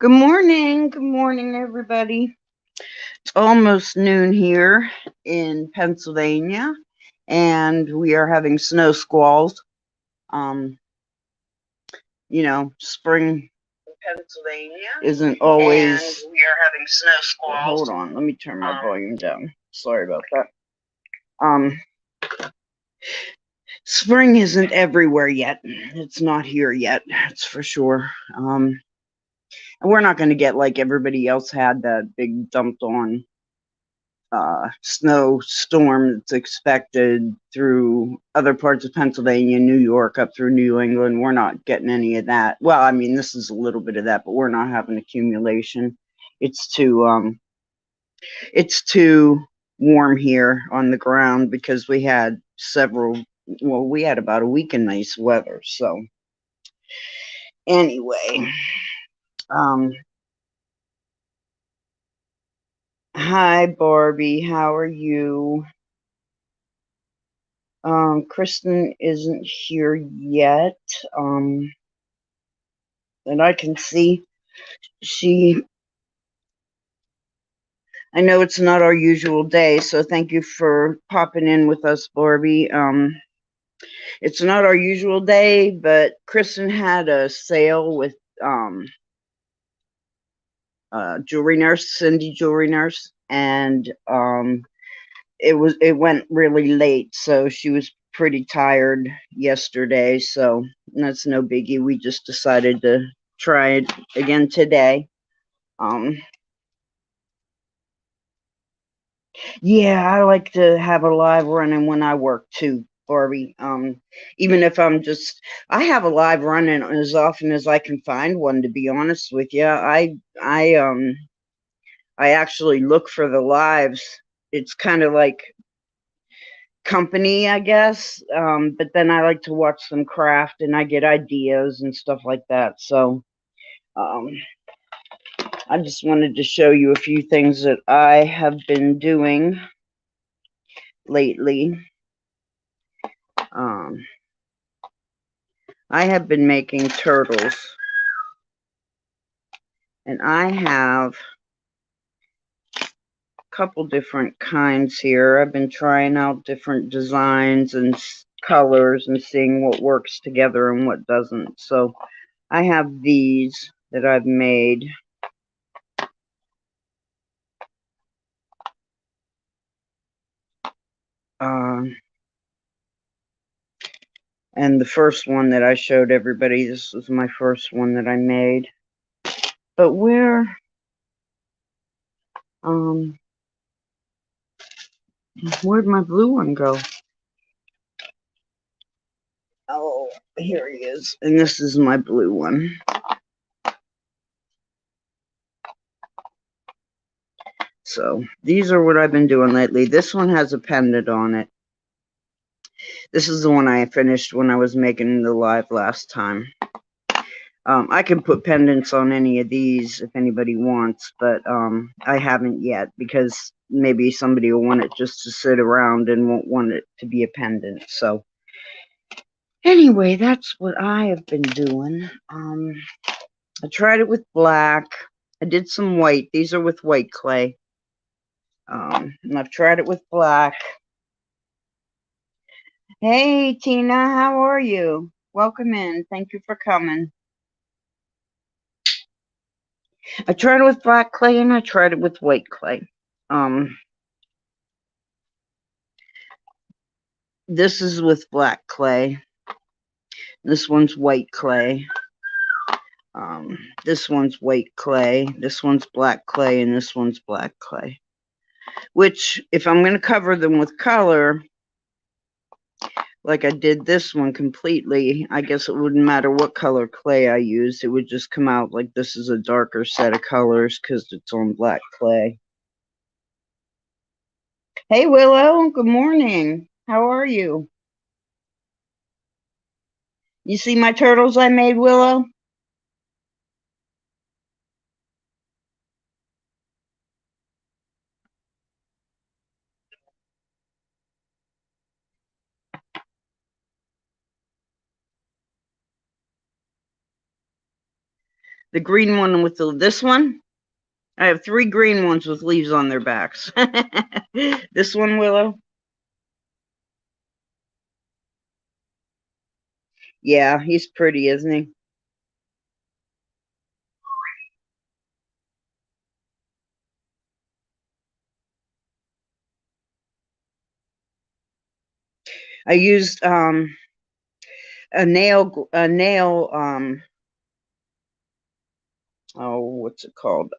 Good morning, everybody. It's almost noon here in Pennsylvania, and we are having snow squalls. Um, spring in Pennsylvania isn't always. And we are having snow squalls. Hold on, let me turn my volume down. Sorry about that. Um, Spring isn't everywhere yet. It's not here yet. That's for sure. And we're not going to get like everybody else had that big dumped on snowstorm that's expected through other parts of Pennsylvania, New York, up through New England. We're not getting any of that. Well, I mean, this is a little bit of that, but we're not having accumulation. It's too warm here on the ground because we had we had about a week of nice weather. So anyway, um, hi Barbie, how are you? Kristen isn't here yet. And I can see I know it's not our usual day, so thank you for popping in with us, Barbie. It's not our usual day, but Kristen had a sale with Jewelry Nurse, Cindy Jewelry Nurse, and it went really late, so she was pretty tired yesterday, so that's no biggie. We just decided to try it again today. Yeah, I like to have a live running when I work too, Barbie. Even if I have a live running as often as I can find one, to be honest with you. I actually look for the lives. It's kind of like company, I guess. But then I like to watch them craft and I get ideas and stuff like that. So, um, I just wanted to show you a few things that I have been doing lately. I have been making turtles, and I have a couple different kinds here. I've been trying out different designs and colors and seeing what works together and what doesn't. So I have these that I've made. And the first one that I showed everybody, this was my first one that I made. But where'd my blue one go? Oh, here he is. And this is my blue one. So these are what I've been doing lately. This one has a pendant on it. This is the one I finished when I was making the live last time. I can put pendants on any of these if anybody wants, but I haven't yet because maybe somebody will want it just to sit around and won't want it to be a pendant. So anyway, that's what I have been doing. I tried it with black. I did some white. These are with white clay. And I've tried it with black. Hey, Tina, how are you? Welcome in. Thank you for coming. I tried it with black clay and I tried it with white clay. This is with black clay. This one's white clay. This one's white clay. This one's black clay, and this one's black clay. Which, if I'm going to cover them with color, like I did this one completely, I guess it wouldn't matter what color clay I used. It would just come out like this is a darker set of colors because it's on black clay. Hey, Willow. Good morning. How are you? You see my turtles I made, Willow? The green one with this one. I have 3 green ones with leaves on their backs. This one, Willow. Yeah, he's pretty, isn't he? I used a nail oh, what's it called?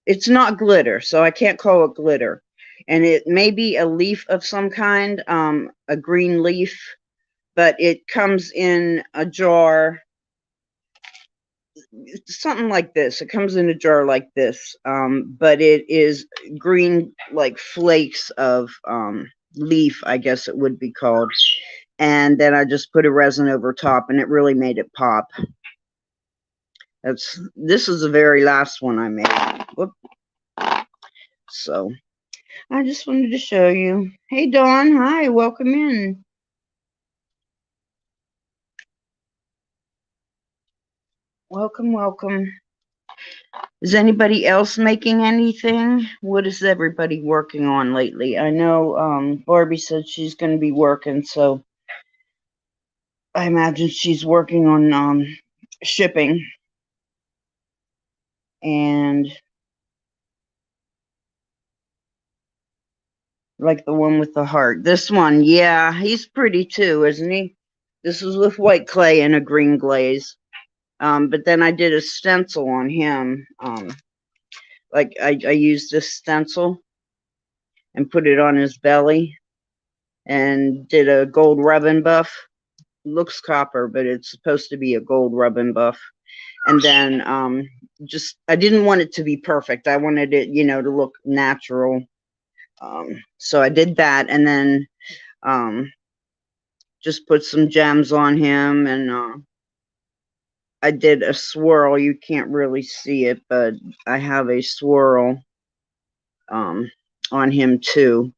It's not glitter, so I can't call it glitter. And it may be a leaf of some kind, a green leaf, but it comes in a jar, something like this. It comes in a jar like this, but it is green, like flakes of leaf, I guess it would be called. And then I just put a resin over top, and it really made it pop. This is the very last one I made. Whoop. So I just wanted to show you. Hey, Dawn. Hi. Welcome in. Welcome, welcome. Is anybody else making anything? What is everybody working on lately? I know Barbie said she's going to be working, so I imagine she's working on shipping. And like the one with the heart. This one, yeah, he's pretty too, isn't he? This is with white clay and a green glaze. But then I did a stencil on him. Like I used this stencil and put it on his belly and did a gold rubbing buff. Looks copper, but it's supposed to be a gold rubbing buff. And then just I didn't want it to be perfect. I wanted it, to look natural. So I did that, and then just put some gems on him, and I did a swirl. You can't really see it, but I have a swirl on him too.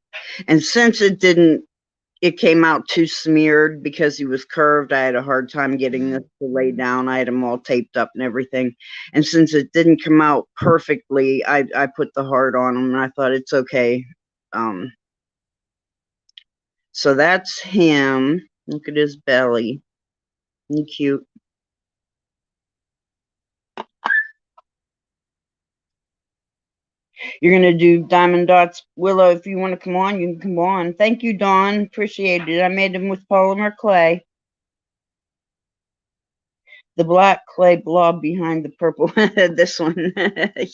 And since it came out too smeared because he was curved, I had a hard time getting this to lay down. I had him all taped up and everything. And since it didn't come out perfectly, I put the heart on him, and I thought it's okay. So that's him. Look at his belly. Isn't he cute? You're going to do diamond dots. Willow, if you want to come on, you can come on. Thank you, Dawn. Appreciate it. I made them with polymer clay. The black clay blob behind the purple. This one.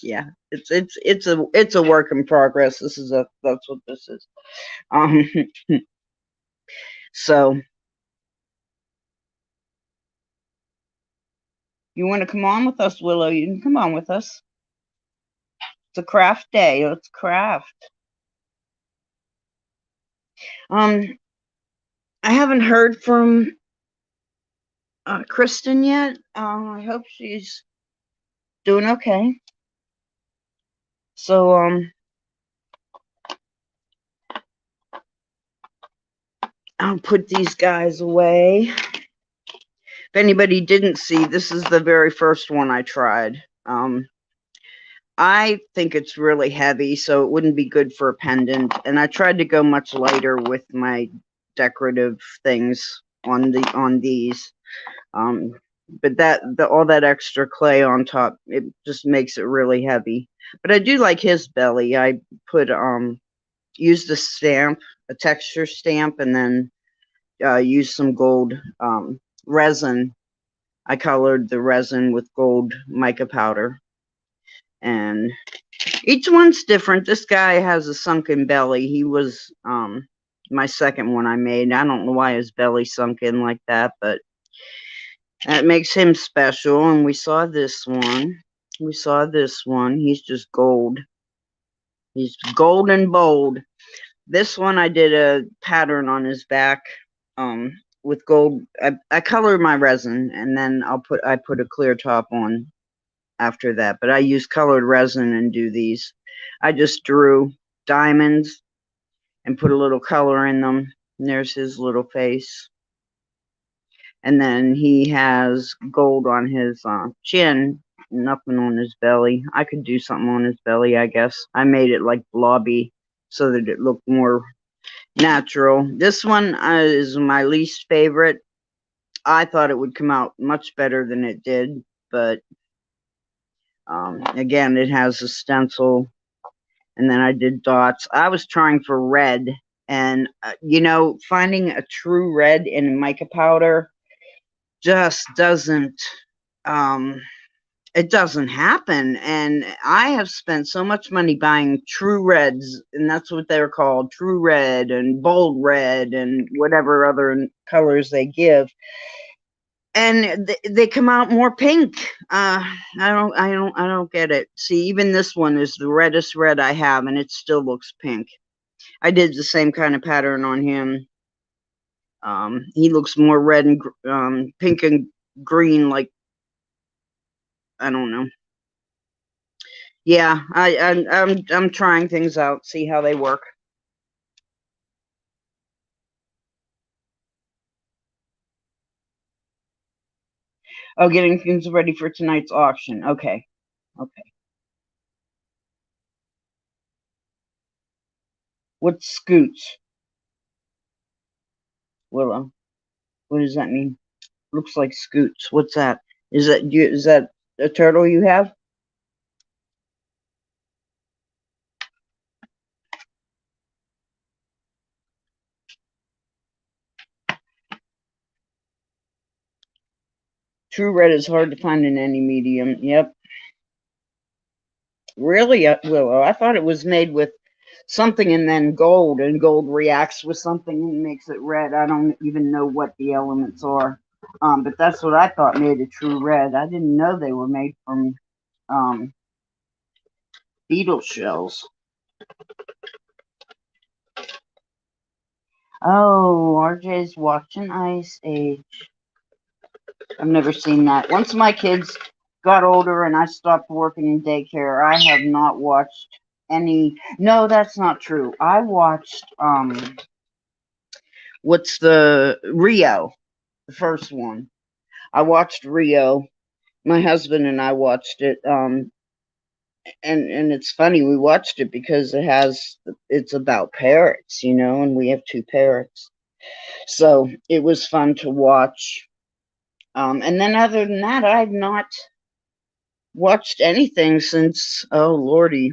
Yeah, it's a work in progress. That's what this is. So you want to come on with us, Willow? You can come on with us. It's a craft day. Let's craft. I haven't heard from Kristen yet. I hope she's doing okay. So I'll put these guys away. If anybody didn't see, this is the very first one I tried. I think it's really heavy, so it wouldn't be good for a pendant. And I tried to go much lighter with my decorative things on these. But all that extra clay on top, it just makes it really heavy. But I do like his belly. I put used a stamp, a texture stamp, and then used some gold resin. I colored the resin with gold mica powder. And each one's different. This guy has a sunken belly. He was my second one I made. I don't know why his belly sunk in like that, but that makes him special. And we saw this one. He's just gold. He's gold and bold. This one I did a pattern on his back with gold. I colored my resin, and then I put a clear top on after that. But I use colored resin and do these. I just drew diamonds and put a little color in them. And there's his little face. And then he has gold on his chin, nothing on his belly. I could do something on his belly, I guess. I made it like blobby so that it looked more natural. This one is my least favorite. I thought it would come out much better than it did, but again, it has a stencil, and then I did dots. I was trying for red, and finding a true red in mica powder just doesn't it doesn't happen. And I have spent so much money buying true reds, and that's what they're called, true red and bold red and whatever other colors they give, and they come out more pink. I don't get it. See, even this one is the reddest red I have, and it still looks pink. I did the same kind of pattern on him. He looks more red and pink and green, like, I don't know. Yeah, I'm trying things out, see how they work. Oh, getting things ready for tonight's auction. Okay. Okay. What's scoots? Willow. What does that mean? Looks like scoots. What's that? Is that a turtle you have? True red is hard to find in any medium. Yep. Really, Willow? I thought it was made with something and then gold, and gold reacts with something and makes it red. I don't even know what the elements are. But that's what I thought made a true red. I didn't know they were made from beetle shells. Oh, RJ's watching Ice Age. I've never seen that. Once my kids got older and I stopped working in daycare, I have not watched any. No, that's not true. I watched what's the Rio, the first one. I watched Rio. My husband and I watched it. And it's funny, we watched it because it's about parrots, and we have two parrots. So it was fun to watch. And then other than that, I've not watched anything since, oh lordy,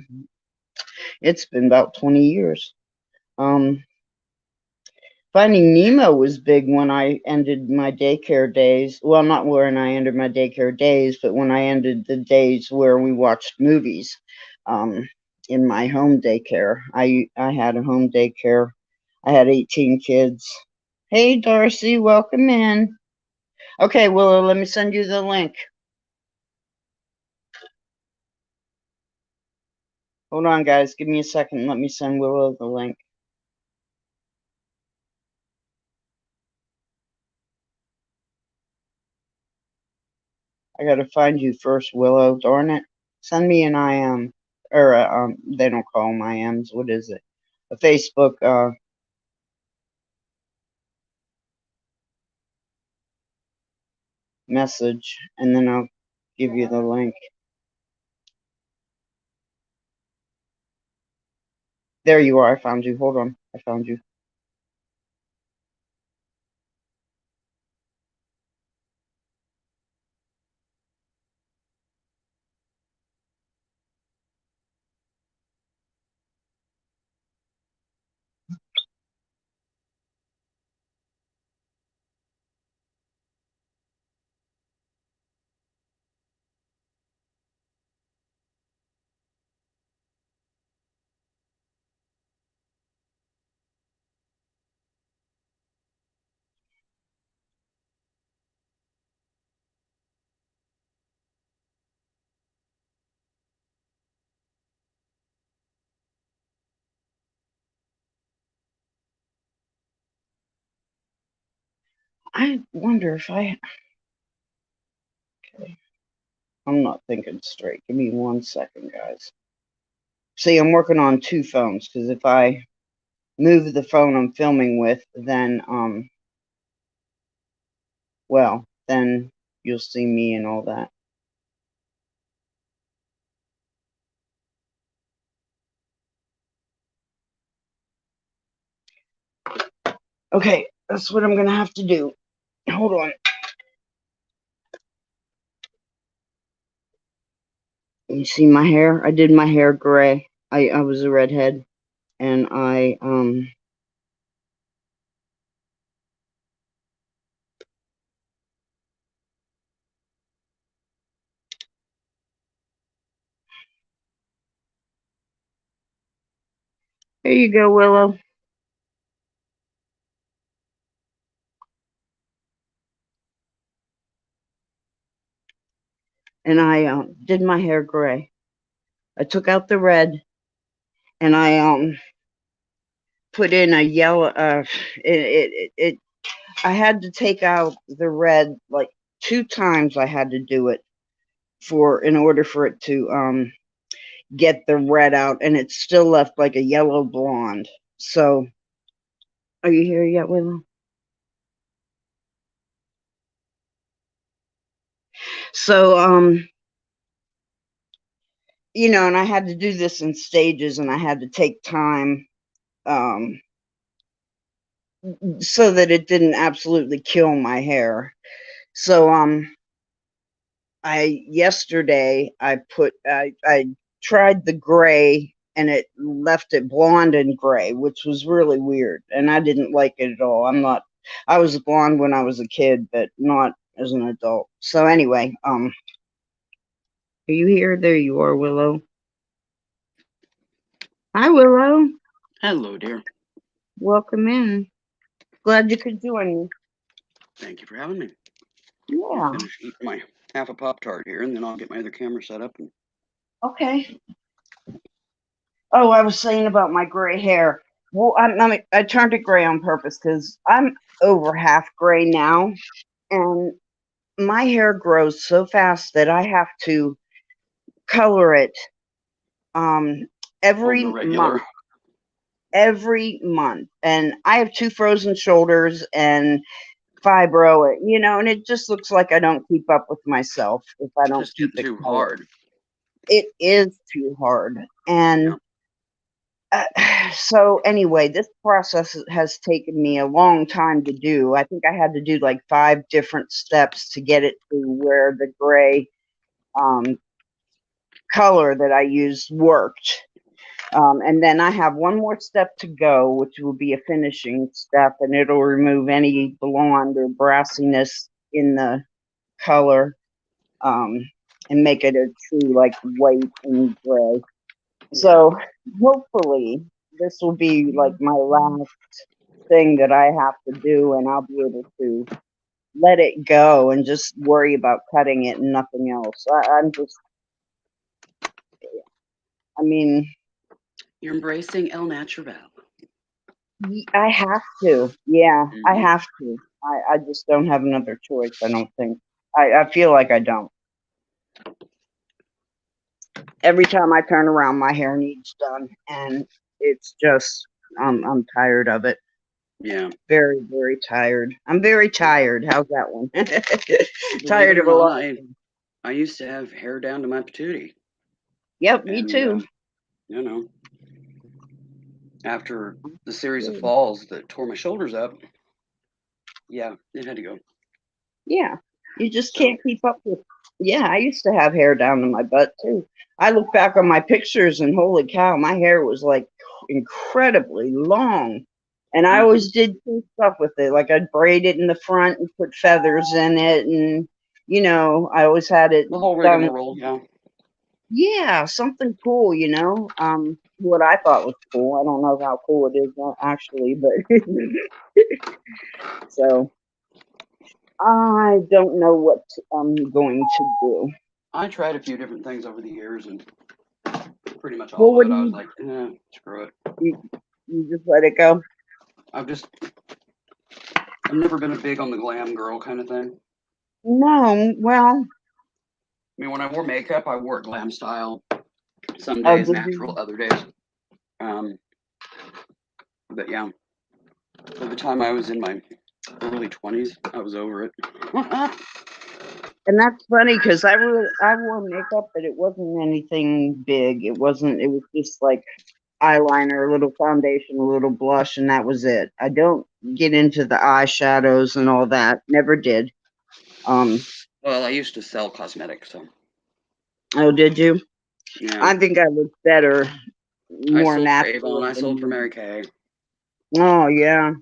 it's been about 20 years. Finding Nemo was big when I ended my daycare days. Well, not when I ended my daycare days, but when I ended the days where we watched movies. In my home daycare, I had a home daycare. I had 18 kids. Hey, Darcy, welcome in. Okay, Willow, let me send you the link. Hold on, guys. Give me a second. Let me send Willow the link. I gotta find you first, Willow. Darn it. Send me an IM. Or, they don't call them IMs. What is it? A Facebook, message, and then I'll give you the link. There you are. I found you. Hold on. I found you. I wonder if I. Okay. I'm not thinking straight. Give me 1 second, guys. See, I'm working on two phones because if I move the phone I'm filming with, then well, then you'll see me and all that. Okay, that's what I'm gonna have to do. Hold on. You see my hair? I did my hair gray. I was a redhead, and here you go, Willow. And I did my hair gray. I took out the red, and I put in a yellow. I had to take out the red like 2 times. I had to do it in order for it to get the red out, and it still left like a yellow blonde. So, are you here yet, Willow? So, you know, and I had to do this in stages, and I had to take time, so that it didn't absolutely kill my hair. So, yesterday I tried the gray, and it left it blonde and gray, which was really weird, and I didn't like it at all. I was blonde when I was a kid, but not as an adult. So anyway, are you here? There you are, Willow. Hi, Willow. Hello, dear. Welcome in. Glad you could join me. Thank you for having me. Yeah. I'll finish eating my half a Pop-Tart here, and then I'll get my other camera set up. And Okay. Oh, I was saying about my gray hair. Well, I turned it gray on purpose because I'm over half gray now, and my hair grows so fast that I have to color it every month. Every month. And I have 2 frozen shoulders and fibro, you know, and it just looks like I don't keep up with myself if I don't just keep getting it too colored. hard. It is too hard. And so anyway, this process has taken me a long time to do. I think I had to do like 5 different steps to get it to where the gray color that I used worked. And then I have one more step to go, which will be a finishing step, and it'll remove any blonde or brassiness in the color, and make it a true like white and gray. So hopefully this will be like my last thing that I have to do, and I'll be able to let it go and just worry about cutting it and nothing else. I mean, you're embracing El Natural. I have to. Yeah, I have to. I just don't have another choice, I don't think. I feel like I don't. Every time I turn around, my hair needs done, and it's just, I'm tired of it. Yeah. Very, very tired. I'm very tired. How's that one? Tired of a lot. I used to have hair down to my patootie. Yep, me too. You know, after the series of falls that tore my shoulders up, yeah, it had to go. Yeah, you just can't keep up with. Yeah, I used to have hair down to my butt too. I look back on my pictures and holy cow, my hair was like incredibly long. And I always did cool stuff with it. Like I'd braid it in the front and put feathers in it, and you know, I always had it the whole done. rigmarole. Yeah. Yeah, something cool, you know. What I thought was cool. I don't know how cool it is actually, but so I don't know what I'm going to do. I tried a few different things over the years, and pretty much all of it, I was like, screw it. You just let it go? I've never been a big on the glam girl kind of thing. No, well. I mean, when I wore makeup, I wore it glam style. Some days natural, other days. But yeah, by the time I was in my early 20s, I was over it. And that's funny because I wore makeup, but it wasn't anything big. It was just like eyeliner, a little foundation, a little blush, and that was it. I don't get into the eyeshadows and all that. Never did. Well, I used to sell cosmetics, so. Oh, did you? Yeah. I think I look better, more I sold for natural. Avon. I sold for Mary Kay. Oh, yeah.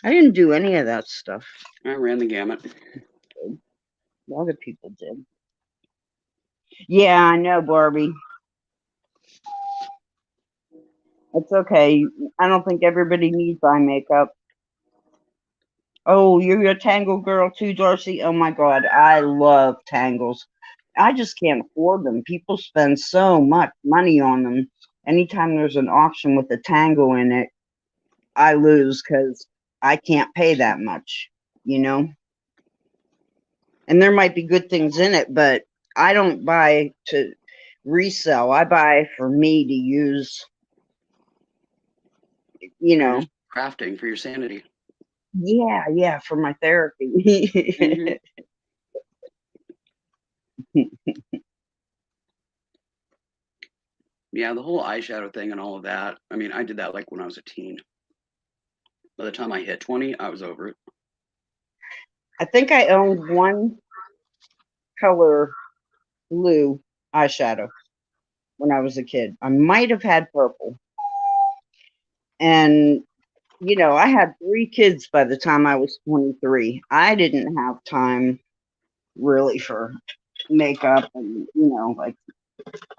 I didn't do any of that stuff. I ran the gamut. Other people did. Yeah, I know, Barbie. It's okay. I don't think everybody needs eye makeup. Oh, you're a Tangle girl too, Darcy? Oh my God, I love Tangles. I just can't afford them. People spend so much money on them. Anytime there's an option with a Tangle in it, I lose because I can't pay that much, you know? And there might be good things in it, but I don't buy to resell. I buy for me to use, you know. Crafting for your sanity. Yeah, for my therapy. Mm-hmm. Yeah, the whole eyeshadow thing and all of that. I mean, I did that like when I was a teen. By the time I hit 20, I was over it. I think I owned one color blue eyeshadow when I was a kid. I might have had purple. And, you know, I had 3 kids by the time I was 23. I didn't have time really for makeup and, you know, like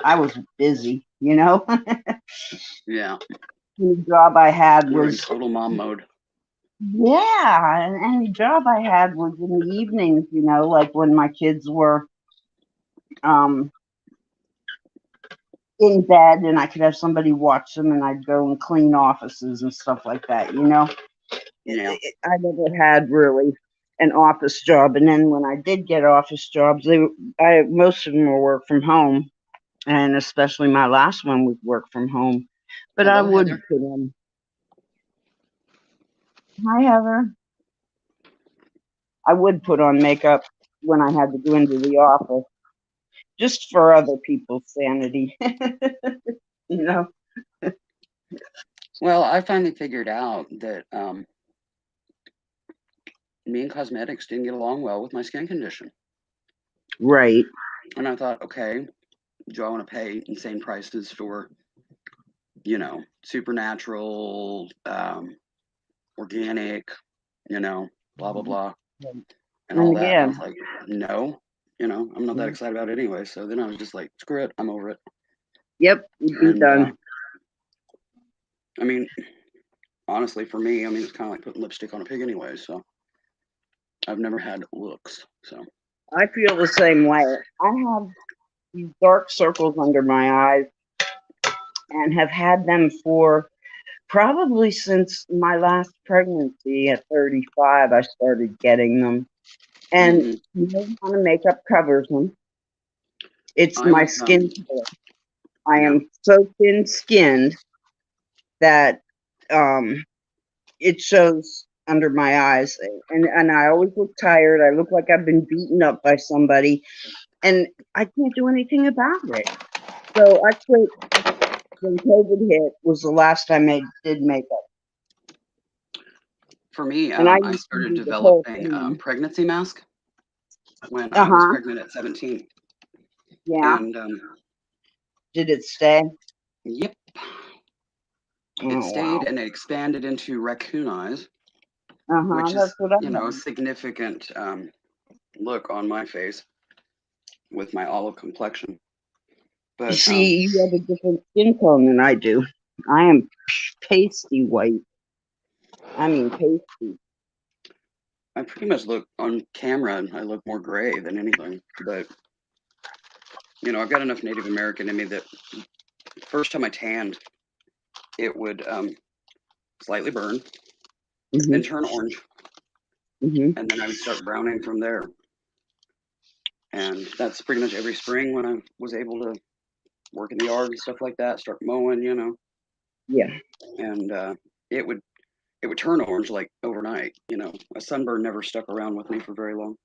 I was busy, you know. Yeah. The job I had You were in was total mom mode. yeah, and any job I had was in the evenings, you know, like when my kids were in bed and I could have somebody watch them and I'd go and clean offices and stuff like that, you know. Yeah. I never had really an office job, and then when I did get office jobs, most of them were work from home, and especially my last one was work from home. But I Hello, would Heather. put in. Hi, Heather. I would put on makeup when I had to go into the office, just for other people's sanity, you know. Well, I finally figured out that me and cosmetics didn't get along well with my skin condition. Right. And I thought, okay, do I want to pay insane prices for, you know, supernatural, organic, you know, blah, blah, blah, and all And that? And I again, was like, no, you know, I'm not that excited about it anyway. So then I was just like, screw it, I'm over it. yep, you'd be And done. I mean, honestly, for me, I mean, it's kind of like putting lipstick on a pig anyway. So I've never had looks. So I feel the same way. I have these dark circles under my eyes and have had them for probably since my last pregnancy at 35. I started getting them. And no amount of makeup covers them. It's I my was, skin color. I yeah, am so thin skinned that it shows under my eyes. And I always look tired. I look like I've been beaten up by somebody. And I can't do anything about it. So I quit when COVID hit was the last time I did makeup. for me, And I I used to started do the whole developing thing. pregnancy mask when I was Uh-huh. pregnant at 17. Yeah. And Did it stay? yep, it Oh, stayed wow. and it expanded into raccoon eyes, Uh-huh. which is, That's what I you know, a had. significant look on my face with my olive complexion. You But see, you have a different skin tone than I do. I am pasty white. I mean, pasty. I pretty much look on camera, I look more gray than anything. But, you know, I've got enough Native American in me that first time I tanned, it would slightly burn, then Mm-hmm. turn orange, Mm-hmm. and then I would start browning from there. And that's pretty much every spring when I was able to work in the yard and stuff like that, start mowing, you know. Yeah. And it would it would turn orange like overnight. You know, a sunburn never stuck around with me for very long.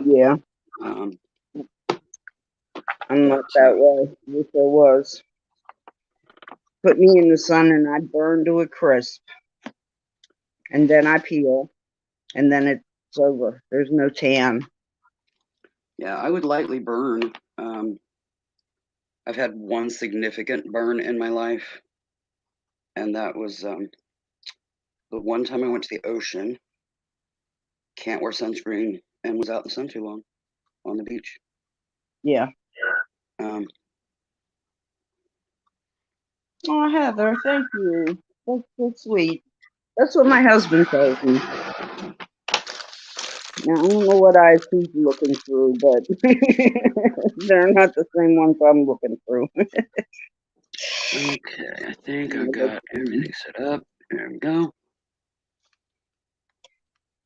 Yeah, Um, I'm but not that way. Wish I was. Put me in the sun and I burn to a crisp. And then I peel. And then it's over. There's no tan. yeah, I would lightly burn. I've had one significant burn in my life, and that was the one time I went to the ocean, can't wear sunscreen, and was out in the sun too long on the beach. Yeah. Um, Oh, Heather, thank you. That's so sweet. That's what my husband tells me. Now, I don't know what eyes he's looking through, but they're not the same ones I'm looking through. okay, I think I Yeah, that's got funny. everything set up. There we go.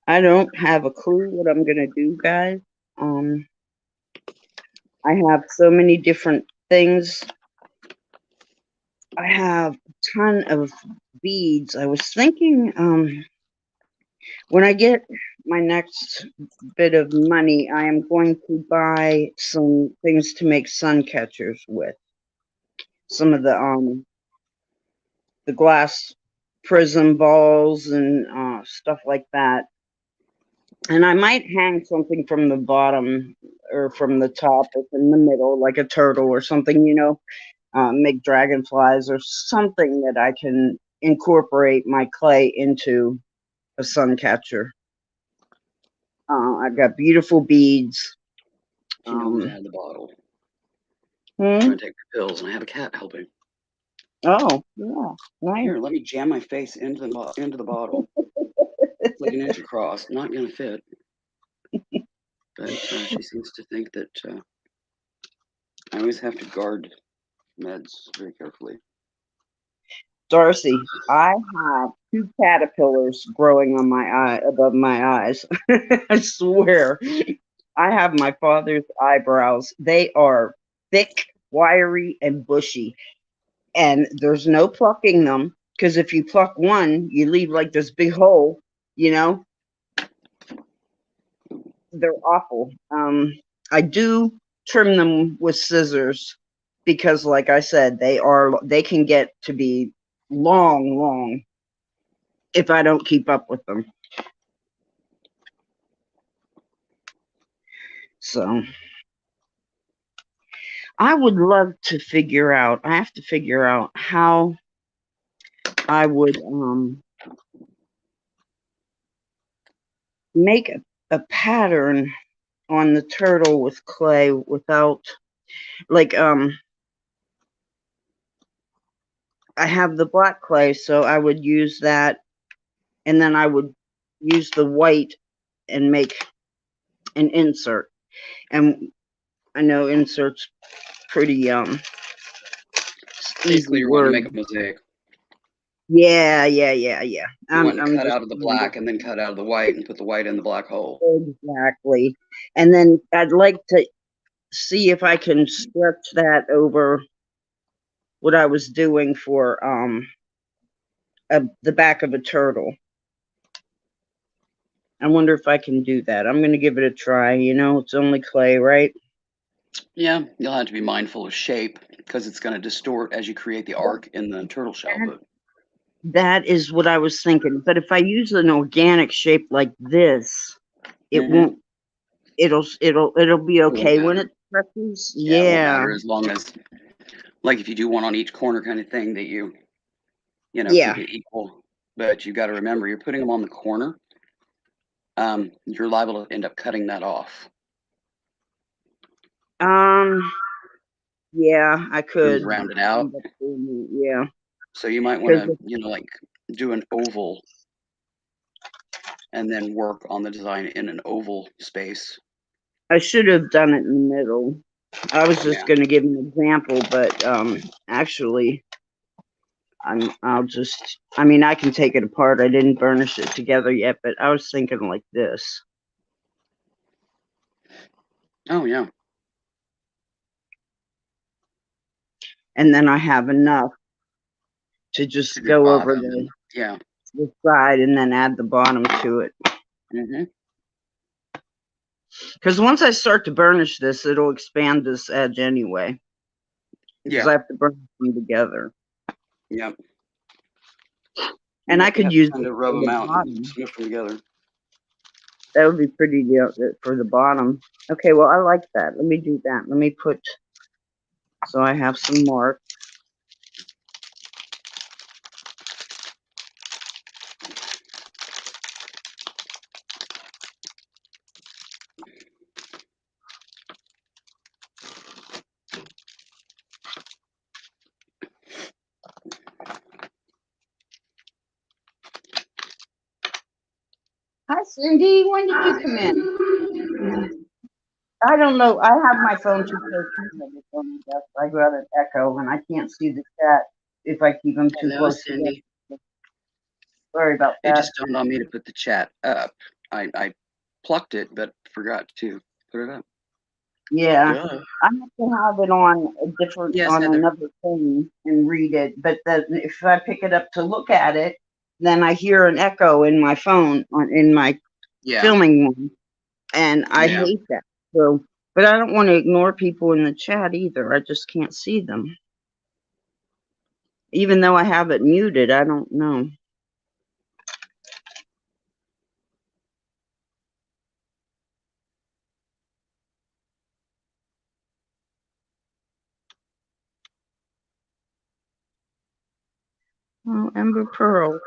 I don't have a clue what I'm gonna do, guys. Um, I have so many different things. I have a ton of beads. I was thinking, when I get my next bit of money, I am going to buy some things to make sun catchers with. Some of the glass prism balls and stuff like that. And I might hang something from the bottom or from the top, if in the middle, like a turtle or something, make dragonflies or something that I can incorporate my clay into a sun catcher. I've got beautiful beads. She knows I Um, had the bottle. I'm hmm? trying to take my pills, and I have a cat helping. Oh, yeah, nice. Here, let me jam my face into the bottle. It's like an inch across. Not gonna fit, but she seems to think that I always have to guard meds very carefully. Darcy, I have two caterpillars growing on my eye above my eyes. I swear. I have my father's eyebrows. They are thick, wiry, and bushy. And there's no plucking them because if you pluck one, you leave like this big hole, you know? They're awful. I do trim them with scissors because like I said, they can get to be long if I don't keep up with them. So I would love to figure out, I have to figure out how I would make a pattern on the turtle with clay without like I have the black clay, so I would use that and then I would use the white and make an insert. And I know inserts pretty Basically, easy you're wanting to word. make a mosaic. Yeah. You want to I'm cut just out of the black and then cut out of the white and put the white in the black hole. exactly. And then I'd like to see if I can stretch that over what I was doing for the back of a turtle. I wonder if I can do that. I'm going to give it a try. It's only clay, right? Yeah, you'll have to be mindful of shape because it's going to distort as you create the arc in the turtle shell. But That is what I was thinking. But if I use an organic shape like this, it mm-hmm. won't. It'll be okay when it stretches. Yeah, it won't Yeah. matter as long as, like, if you do one on each corner kind of thing, that Yeah. keep it equal. But you got to remember, you're putting them on the corner. You're liable to end up cutting that off. Yeah, I could. Round it out. Yeah. So you might want to, like, do an oval and then work on the design in an oval space. I should have done it in the middle. I was just going to give an example, but actually, I can take it apart. I didn't burnish it together yet, but I was thinking like this. Oh, yeah. And then I have enough to just go over the, yeah. the side and then add the bottom to it. Mm-hmm. Because once I start to burnish this, it'll expand this edge anyway. Because Yeah. I have to burnish them together. Yep. And Yep, I you could have use to it rub for them the out and bottom. smush them together. That would be pretty good for the bottom. Okay, well, I like that. Let me do that. Let me put, so I have some mark. Hi, Cindy. When did you come in? I don't know. I have my phone too close to my desk. I got an echo, and I can't see the chat if I keep them too Hello, close together. Cindy. Sorry about It that. just dawned on me to put the chat up. I plucked it, but forgot to put it up. Yeah, Duh. I have to have it on a different, Yes, on Heather. another thing and read it. But then if I pick it up to look at it, then I hear an echo in my phone, in my Yeah. filming one, and I Yeah. hate that. So, but I don't want to ignore people in the chat either. I just can't see them. Even though I have it muted, I don't know. Oh, Ember Pearl.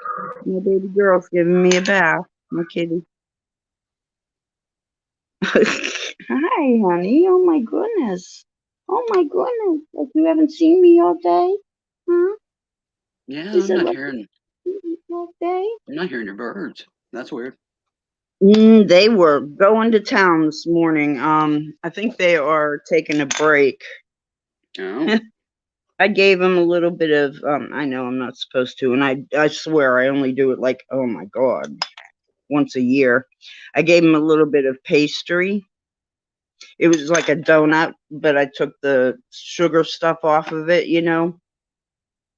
My baby girl's giving me a bath. My kitty. Hi, honey. Oh my goodness. Oh my goodness. Like you haven't seen me all day? Huh? Yeah, Is it like all day? I'm not hearing your birds. That's weird. They were going to town this morning. I think they are taking a break. Oh. I gave them a little bit of, I know I'm not supposed to, and I swear I only do it like, oh my God, once a year. I gave them a little bit of pastry. It was like a donut, but I took the sugar stuff off of it, you know.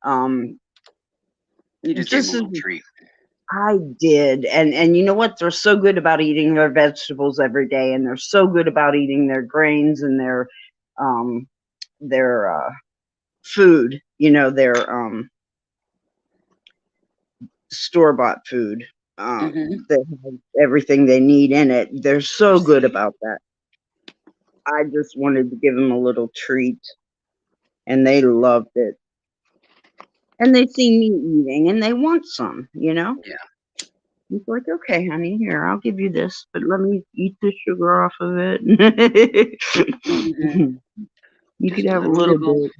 You just gave them a little treat. I did, and you know what? They're so good about eating their vegetables every day, and they're so good about eating their grains and their food. You know, their store-bought food. They have everything they need in it. They're so good about that. I just wanted to give them a little treat, and they loved it. And they see me eating, and they want some, you know? Yeah. It's like, okay, honey, here, I'll give you this, but let me eat the sugar off of it. You Just could a have a little little nibble. bit.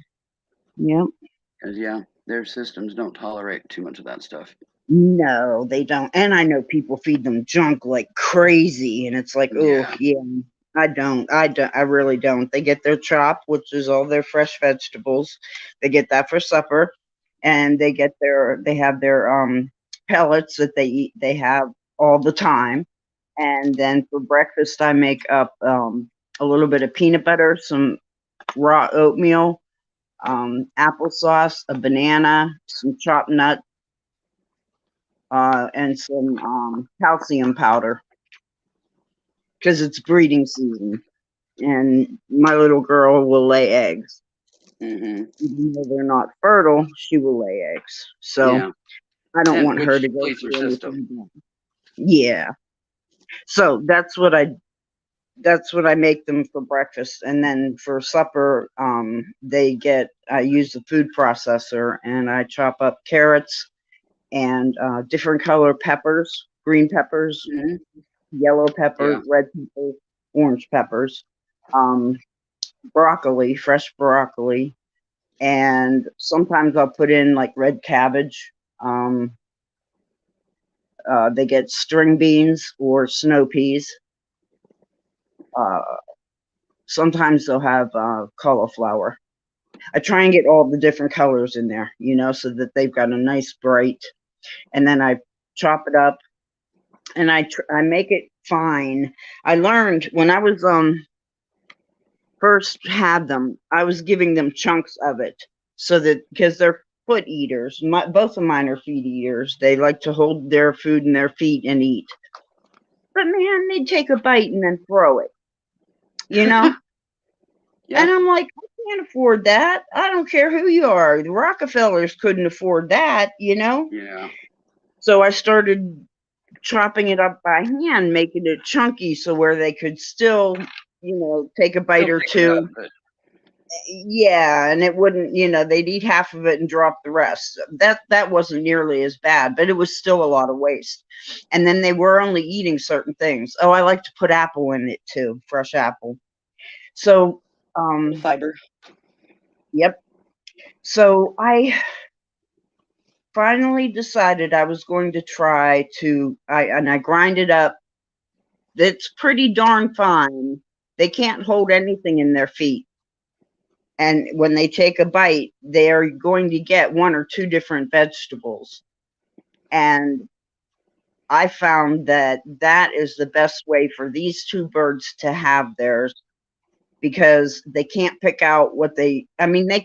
Yep. Because, yeah, their systems don't tolerate too much of that stuff. No, they don't. And I know people feed them junk like crazy, and it's like, oh, yeah. I don't. I really don't. They get their chop, which is all their fresh vegetables. They get that for supper, and they have their pellets that they eat. They have all the time, and then for breakfast I make up a little bit of peanut butter, some raw oatmeal, applesauce, a banana, some chopped nuts, and some calcium powder because it's breeding season, and my little girl will lay eggs. Even though they're not fertile, she will lay eggs. So I don't want her to go through anything. Yeah. So that's what I make them for breakfast, and then for supper, I use the food processor, and I chop up carrots and different color peppers, green peppers, yellow peppers, red peppers, orange peppers, broccoli, fresh broccoli, and sometimes I'll put in like red cabbage. They get string beans or snow peas. Sometimes they'll have cauliflower. I try and get all the different colors in there, you know, so that they've got a nice bright. And then I chop it up, and I make it fine. I learned when I was first had them, I was giving them chunks of it, so that because they're foot eaters. Both of mine are feet eaters. They like to hold their food in their feet and eat. But man, they'd take a bite and then throw it, you know? Yeah. And I'm like, I can't afford that. I don't care who you are. The Rockefellers couldn't afford that, you know? Yeah. So I started chopping it up by hand, making it chunky so where they could still, take a bite Still or pick it up, two. but Yeah, and it wouldn't, they'd eat half of it and drop the rest. That wasn't nearly as bad, but it was still a lot of waste. And then they were only eating certain things. Oh, I like to put apple in it too, fresh apple. So, fiber. yep. So I finally decided I was going to try to, I grind it up. It's pretty darn fine. They can't hold anything in their feet. And when they take a bite, they are going to get one or two different vegetables. And I found that that is the best way for these two birds to have theirs, because they can't pick out what they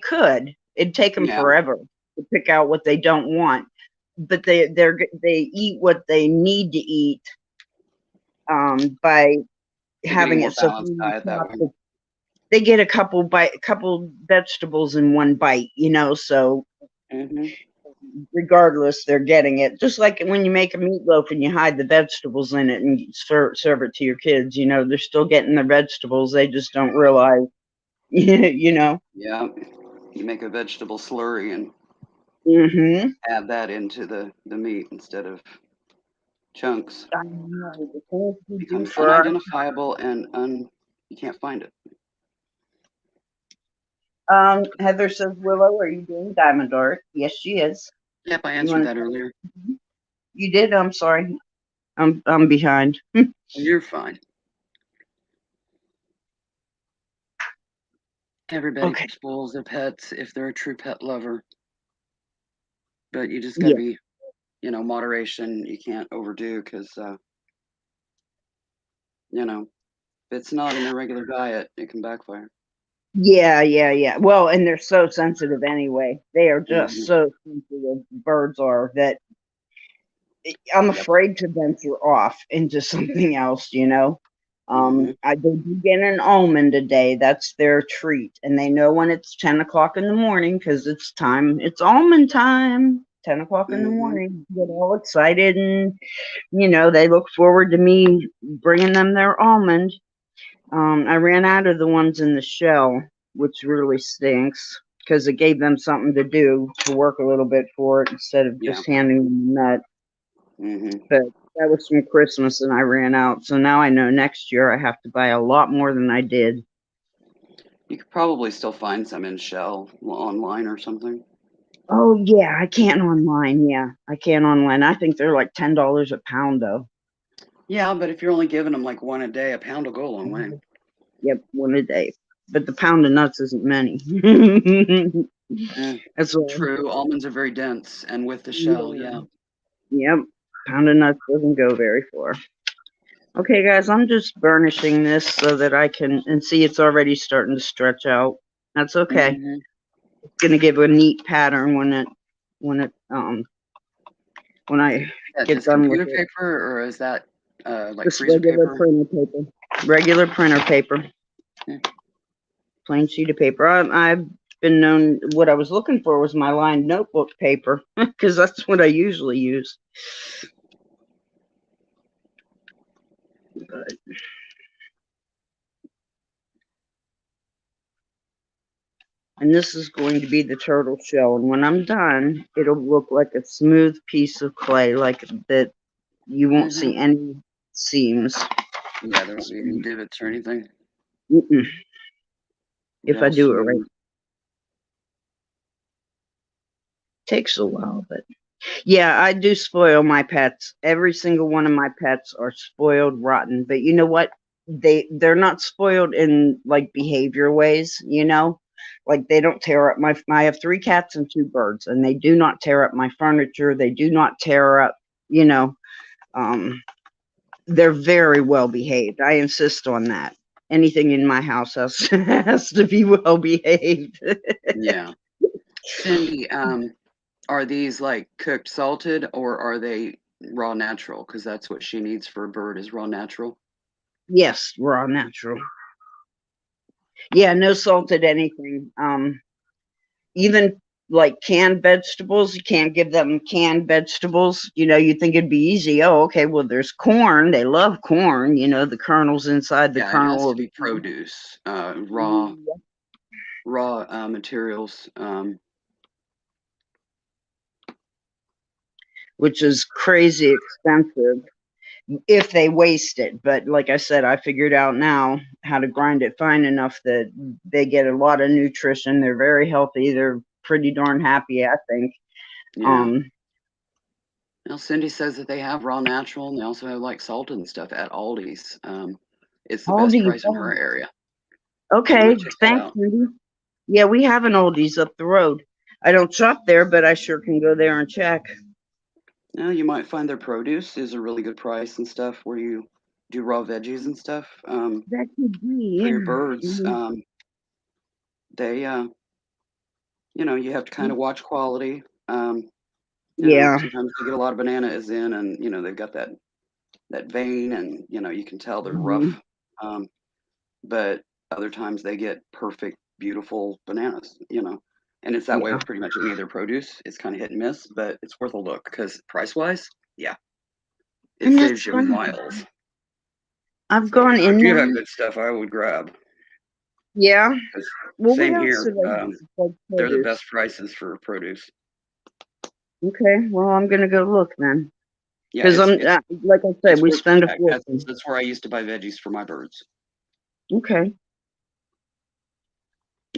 could. It'd take them Yeah. forever to pick out what they don't want, but they eat what they need to eat by They're getting having more it so balanced diet that way. they get a couple vegetables in one bite, so regardless, they're getting it. Just like when you make a meatloaf and you hide the vegetables in it and serve it to your kids, they're still getting the vegetables. They just don't realize, Yeah. You make a vegetable slurry and add that into the meat instead of chunks. I know, the things we do Becomes for our unidentifiable and you can't find it. Heather says, Willow, are you doing Diamond Art? Yes, she is. Yep, I answered that earlier. You did? I'm sorry. I'm behind. You're fine. Everybody spoils their pets if they're a true pet lover. But you just gotta be, moderation. You can't overdo because, if it's not in their regular diet, it can backfire. Yeah. Well, and they're so sensitive anyway. They are just so sensitive. Birds are that I'm afraid to venture off into something else, I did get an almond a day. That's their treat. And they know when it's 10 o'clock in the morning because it's almond time, 10 o'clock in the morning. Get all excited and, they look forward to me bringing them their almond. I ran out of the ones in the shell, which really stinks because it gave them something to do, to work a little bit for it instead of just handing them the nut. But that was from Christmas and I ran out. So now I know next year I have to buy a lot more than I did. You could probably still find some in shell online or something. Oh, yeah, I can't online. Yeah, I can't online. I think they're like $10 a pound, though. Yeah, but if you're only giving them like one a day, a pound will go a long way. Yep, one a day. But the pound of nuts isn't many. That's true. Almonds are very dense, and with the shell, Yep, pound of nuts doesn't go very far. Okay, guys, I'm just burnishing this so that I can, and see it's already starting to stretch out. That's okay. It's gonna give a neat pattern when I get done with it. Computer paper, or is that like just freezer regular paper? printer paper? Regular printer paper. Plain sheet of paper. I've been known. What I was looking for was my lined notebook paper because that's what I usually use. But and this is going to be the turtle shell, and when I'm done, it'll look like a smooth piece of clay, like that. You won't see any seams. Yeah, there won't be any divots or anything. If I do it right. Takes a while, but yeah, I do spoil my pets. Every single one of my pets are spoiled rotten, but you know what? They're not spoiled in like behavior ways, like they don't tear up I have 3 cats and 2 birds, and they do not tear up my furniture. They do not tear up, they're very well behaved. I insist on that. Anything in my house has to be well behaved. Yeah. Cindy, Are these like cooked salted or are they raw natural? Because that's what she needs for a bird is raw natural. Yes, raw natural. Yeah, no salted anything. Even like canned vegetables, you can't give them canned vegetables. You know, you think it'd be easy. Oh, okay, well, there's corn. They love corn. You know, the kernels inside the Yeah, it has kernel to of be produce, raw corn, materials. which is crazy expensive if they waste it. But like I said, I figured out now how to grind it fine enough that they get a lot of nutrition. They're very healthy. They're pretty darn happy, I think. Yeah. Now Cindy says that they have raw natural and they also have like salted and stuff at Aldi's. It's the best Aldi's. price in her area. So you Okay, might check that thanks, out. Cindy. Yeah, we have an Aldi's up the road. I don't shop there, but I sure can go there and check. Now you might find their produce is a really good price and stuff where you do raw veggies and stuff That could be, for yeah. your birds. They, you have to kind of watch quality. Yeah. Sometimes you get a lot of bananas in, and they've got that vein, and you can tell they're Mhm. rough. Um, but other times they get perfect, beautiful bananas. And it's that way Yeah. with pretty much any of their produce. It's kind of hit and miss, but it's worth a look because price wise, yeah, it And that's saves you funny. miles. I've So gone if in you there. have good stuff, I would grab. Yeah. 'Cause Well, what same else here. did I get besides They're the produce? best prices for produce. Okay. Well, I'm gonna go look then, Yeah, because I'm like I said, it's we worth the spend a check. fortune. That's where I used to buy veggies for my birds. Okay.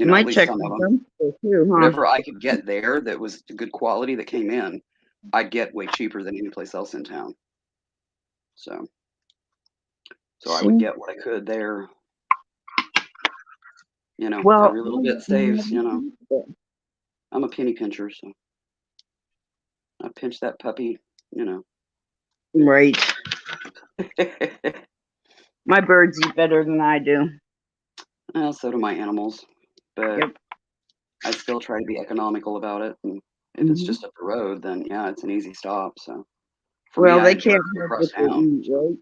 At Might least check some the of them. dumpster too, huh? Whatever I could get there that was good quality that came in, I'd get way cheaper than any place else in town. So, I would See. get what I could there. Well, Every little bit saves. I'm a penny pincher, so I pinch that puppy. You know. right. My birds eat better than I do. Well, so do my animals, but Yep. I still try to be economical about it. And if it's Hmm. just up the road, then yeah, it's an easy stop. So for me, Well, I they drive can't help across what they town. eat, So right?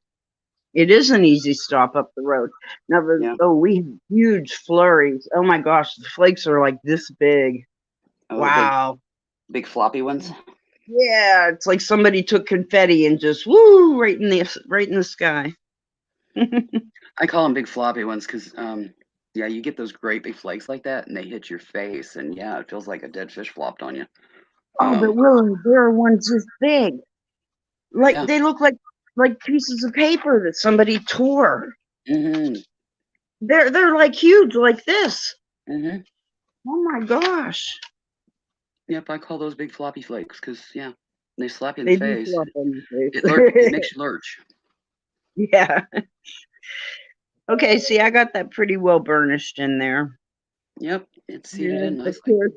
It is an easy stop up the road. Now, yeah. we have huge flurries. Oh my gosh, the flakes are like this big. Oh, the Wow. big floppy ones. Yeah, it's like somebody took confetti and just woo right in the sky. I call them big floppy ones because, yeah, you get those great big flakes like that, and they hit your face, and yeah, it feels like a dead fish flopped on you. Oh, but Um, Willie, there are ones this big. Like yeah. they look like pieces of paper that somebody tore. Hmm. They're like huge, like this. Hmm. Oh my gosh. Yep, I call those big floppy flakes because yeah, they slap you in the They do face. flop on your It face. makes you lurch. Yeah. Okay, see, I got that pretty well burnished in there. Yep, it's seated Yeah, in of nicely. course,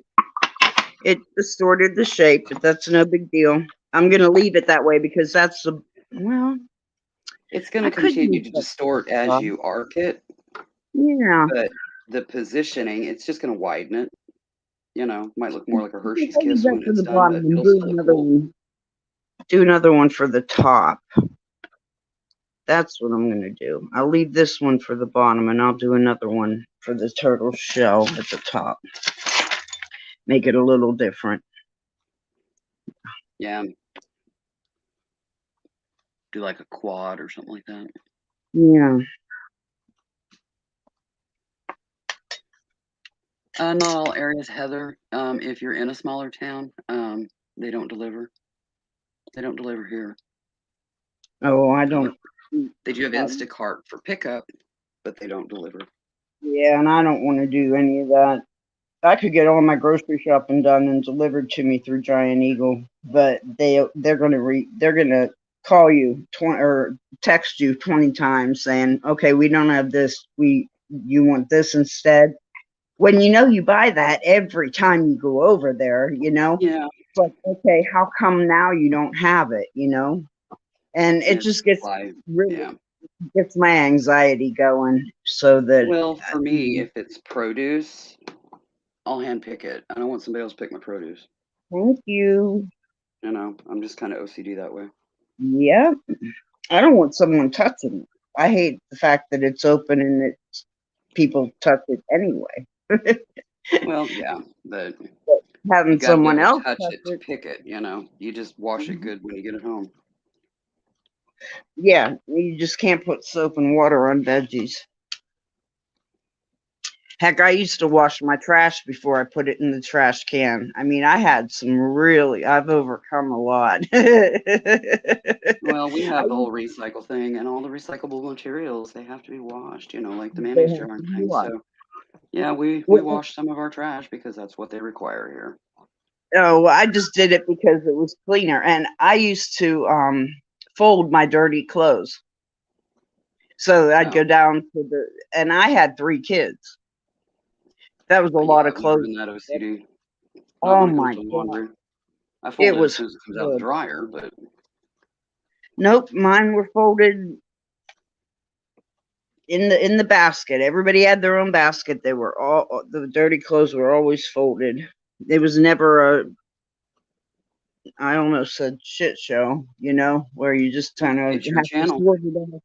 it distorted the shape, but that's no big deal. I'm gonna leave it that way because that's the well, It's going I to could continue use to that distort as stuff. you arc it, Yeah. but the positioning, it's just going to widen it. Might look more like a I think Hershey's I'll leave Kiss that when for it's the done, bottom but and it'll do still look another cool. one. Do another one for the top. That's what I'm gonna do. I'll leave this one for the bottom and I'll do another one for the turtle shell at the top. Make it a little different. Yeah, do like a quad or something like that. Yeah. Not all areas, Heather. If you're in a smaller town, they don't deliver. They don't deliver here. Oh, I Like, don't. they do have Um, Instacart for pickup, but they don't deliver. yeah, and I don't want to do any of that. I could get all my grocery shopping done and delivered to me through Giant Eagle, but they're gonna call you 20 or text you 20 times saying, "Okay, we don't have this. You want this instead." When you buy that every time you go over there, Yeah, it's like, okay, how come now you don't have it? And it it's just gets supply. really Yeah. gets my anxiety going so that Well, for me, if it's produce, I'll hand pick it. I don't want somebody else to pick my produce. Thank you. You know, I'm just kind of OCD that way. Yeah. I don't want someone touching it. I hate the fact that it's open and that people touch it anyway. Well, yeah, but you Having got to be someone able to else touch touch it to it. pick it. You know, you just wash it good when you get it home. Yeah, you just can't put soap and water on veggies. Heck, I used to wash my trash before I put it in the trash can. I mean, I've overcome a lot. Well, we I have the used whole recycle thing, and all the recyclable materials, they have to be washed, you know, like the to mayonnaise have jar and to things. wash. So, yeah, we Well, wash some of our trash because that's what they require here. oh, I just did it because it was cleaner, and I used to fold my dirty clothes. So I'd Oh, go down to and I had 3 kids. That was a yeah, lot of I've never clothes. been that OCD. Not Oh when it comes my to god, laundry. I it fold it as was soon as it comes out of the horrible. dryer, but Nope, mine were folded in the basket. Everybody had their own basket. They were all the dirty clothes were always folded. It was never a I almost said shit show, where you just kind of it's your have to channel. sort it all.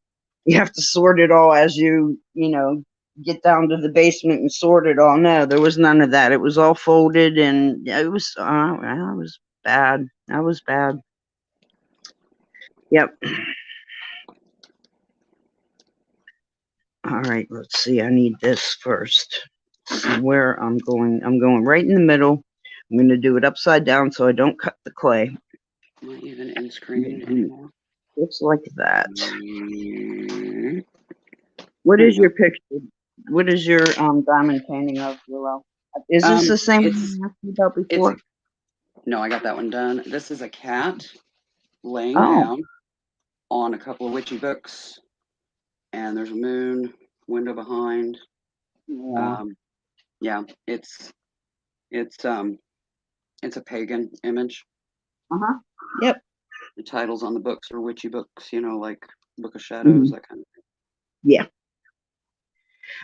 You have to sort it all as get down to the basement and sort it all. No, there was none of that. It was all folded, and yeah, it was I was bad. I was bad. Yep. All right, let's see. I need this first. See where I'm going. I'm going right in the middle. I'm going to do it upside down so I don't cut the clay. Not even in screen anymore. Just like that. Mm, What there you is your go. picture? What is your diamond painting of, Willow? Is this the same It's one I asked you about it's a before? no, I got that one done. This is a cat laying Oh, down on a couple of witchy books, and there's a moon, window behind. yeah. Um, yeah, it's it's a pagan image. Uh-huh. Yep. The titles on the books are witchy books, you know, like Book of Shadows, Mhm. that kind of Yeah.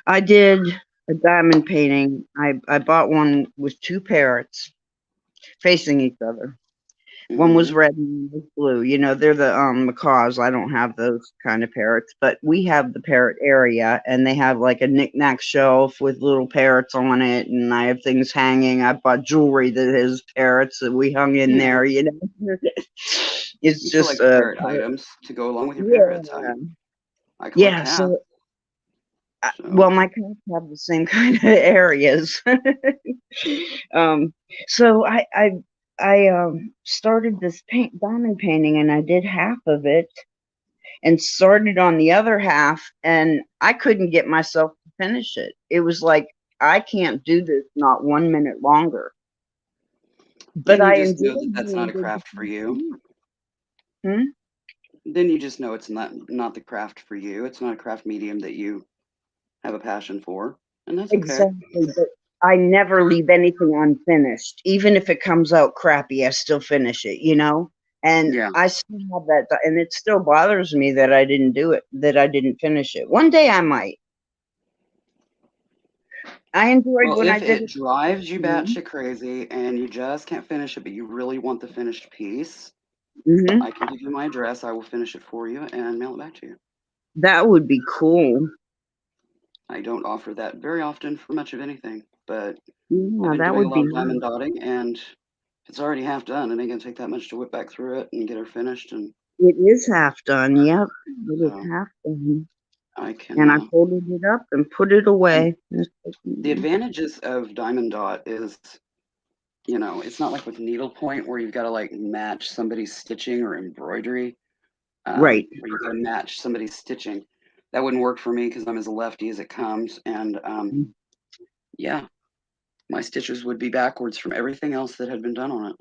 I did a diamond painting. I bought one with 2 parrots facing each other. thing. One was red and one was blue. They're the macaws. I don't have those kind of parrots, but we have the parrot area, and they have like a knickknack shelf with little parrots on it, and I have things hanging. I bought jewelry that has parrots that we hung in Yeah, there. It's you just collect a parrot items to go along with your parrots. yeah, I collect yeah. cats, So, so well, my cats have the same kind of areas. um, so I started this diamond painting, and I did half of it and started on the other half, and I couldn't get myself to finish it. It was like, I can't do this not 1 minute longer. But then you I just know that enjoyed that's not doing a the craft for you. Hmm? Then you just know it's not the craft for you. It's not a craft medium that you have a passion for, and that's okay. Exactly, but I never leave anything unfinished. Even if it comes out crappy, I still finish it. And Yeah. I still have that, and it still bothers me that I didn't do it, that I didn't finish it. One day I might. I enjoyed Well, when I if did it it. drives you Mhm. batshit crazy and you just can't finish it, but you really want the finished piece, Mhm. I can give you my address. I will finish it for you and mail it back to you. That would be cool. I don't offer that very often for much of anything, but I've Yeah, been that doing a would be lot of diamond nice. dotting, and if it's already half done, it ain't gonna take that much to whip back through it and get her finished. And It is half done. Yep, it is so half done. I can. And I folded it up and put it And away. the advantages of diamond dot is, you know, it's not like with needlepoint where you've got to like match somebody's stitching or embroidery, Right. where you've got to match somebody's stitching. That wouldn't work for me because I'm as lefty as it comes, and yeah, my stitches would be backwards from everything else that had been done on it.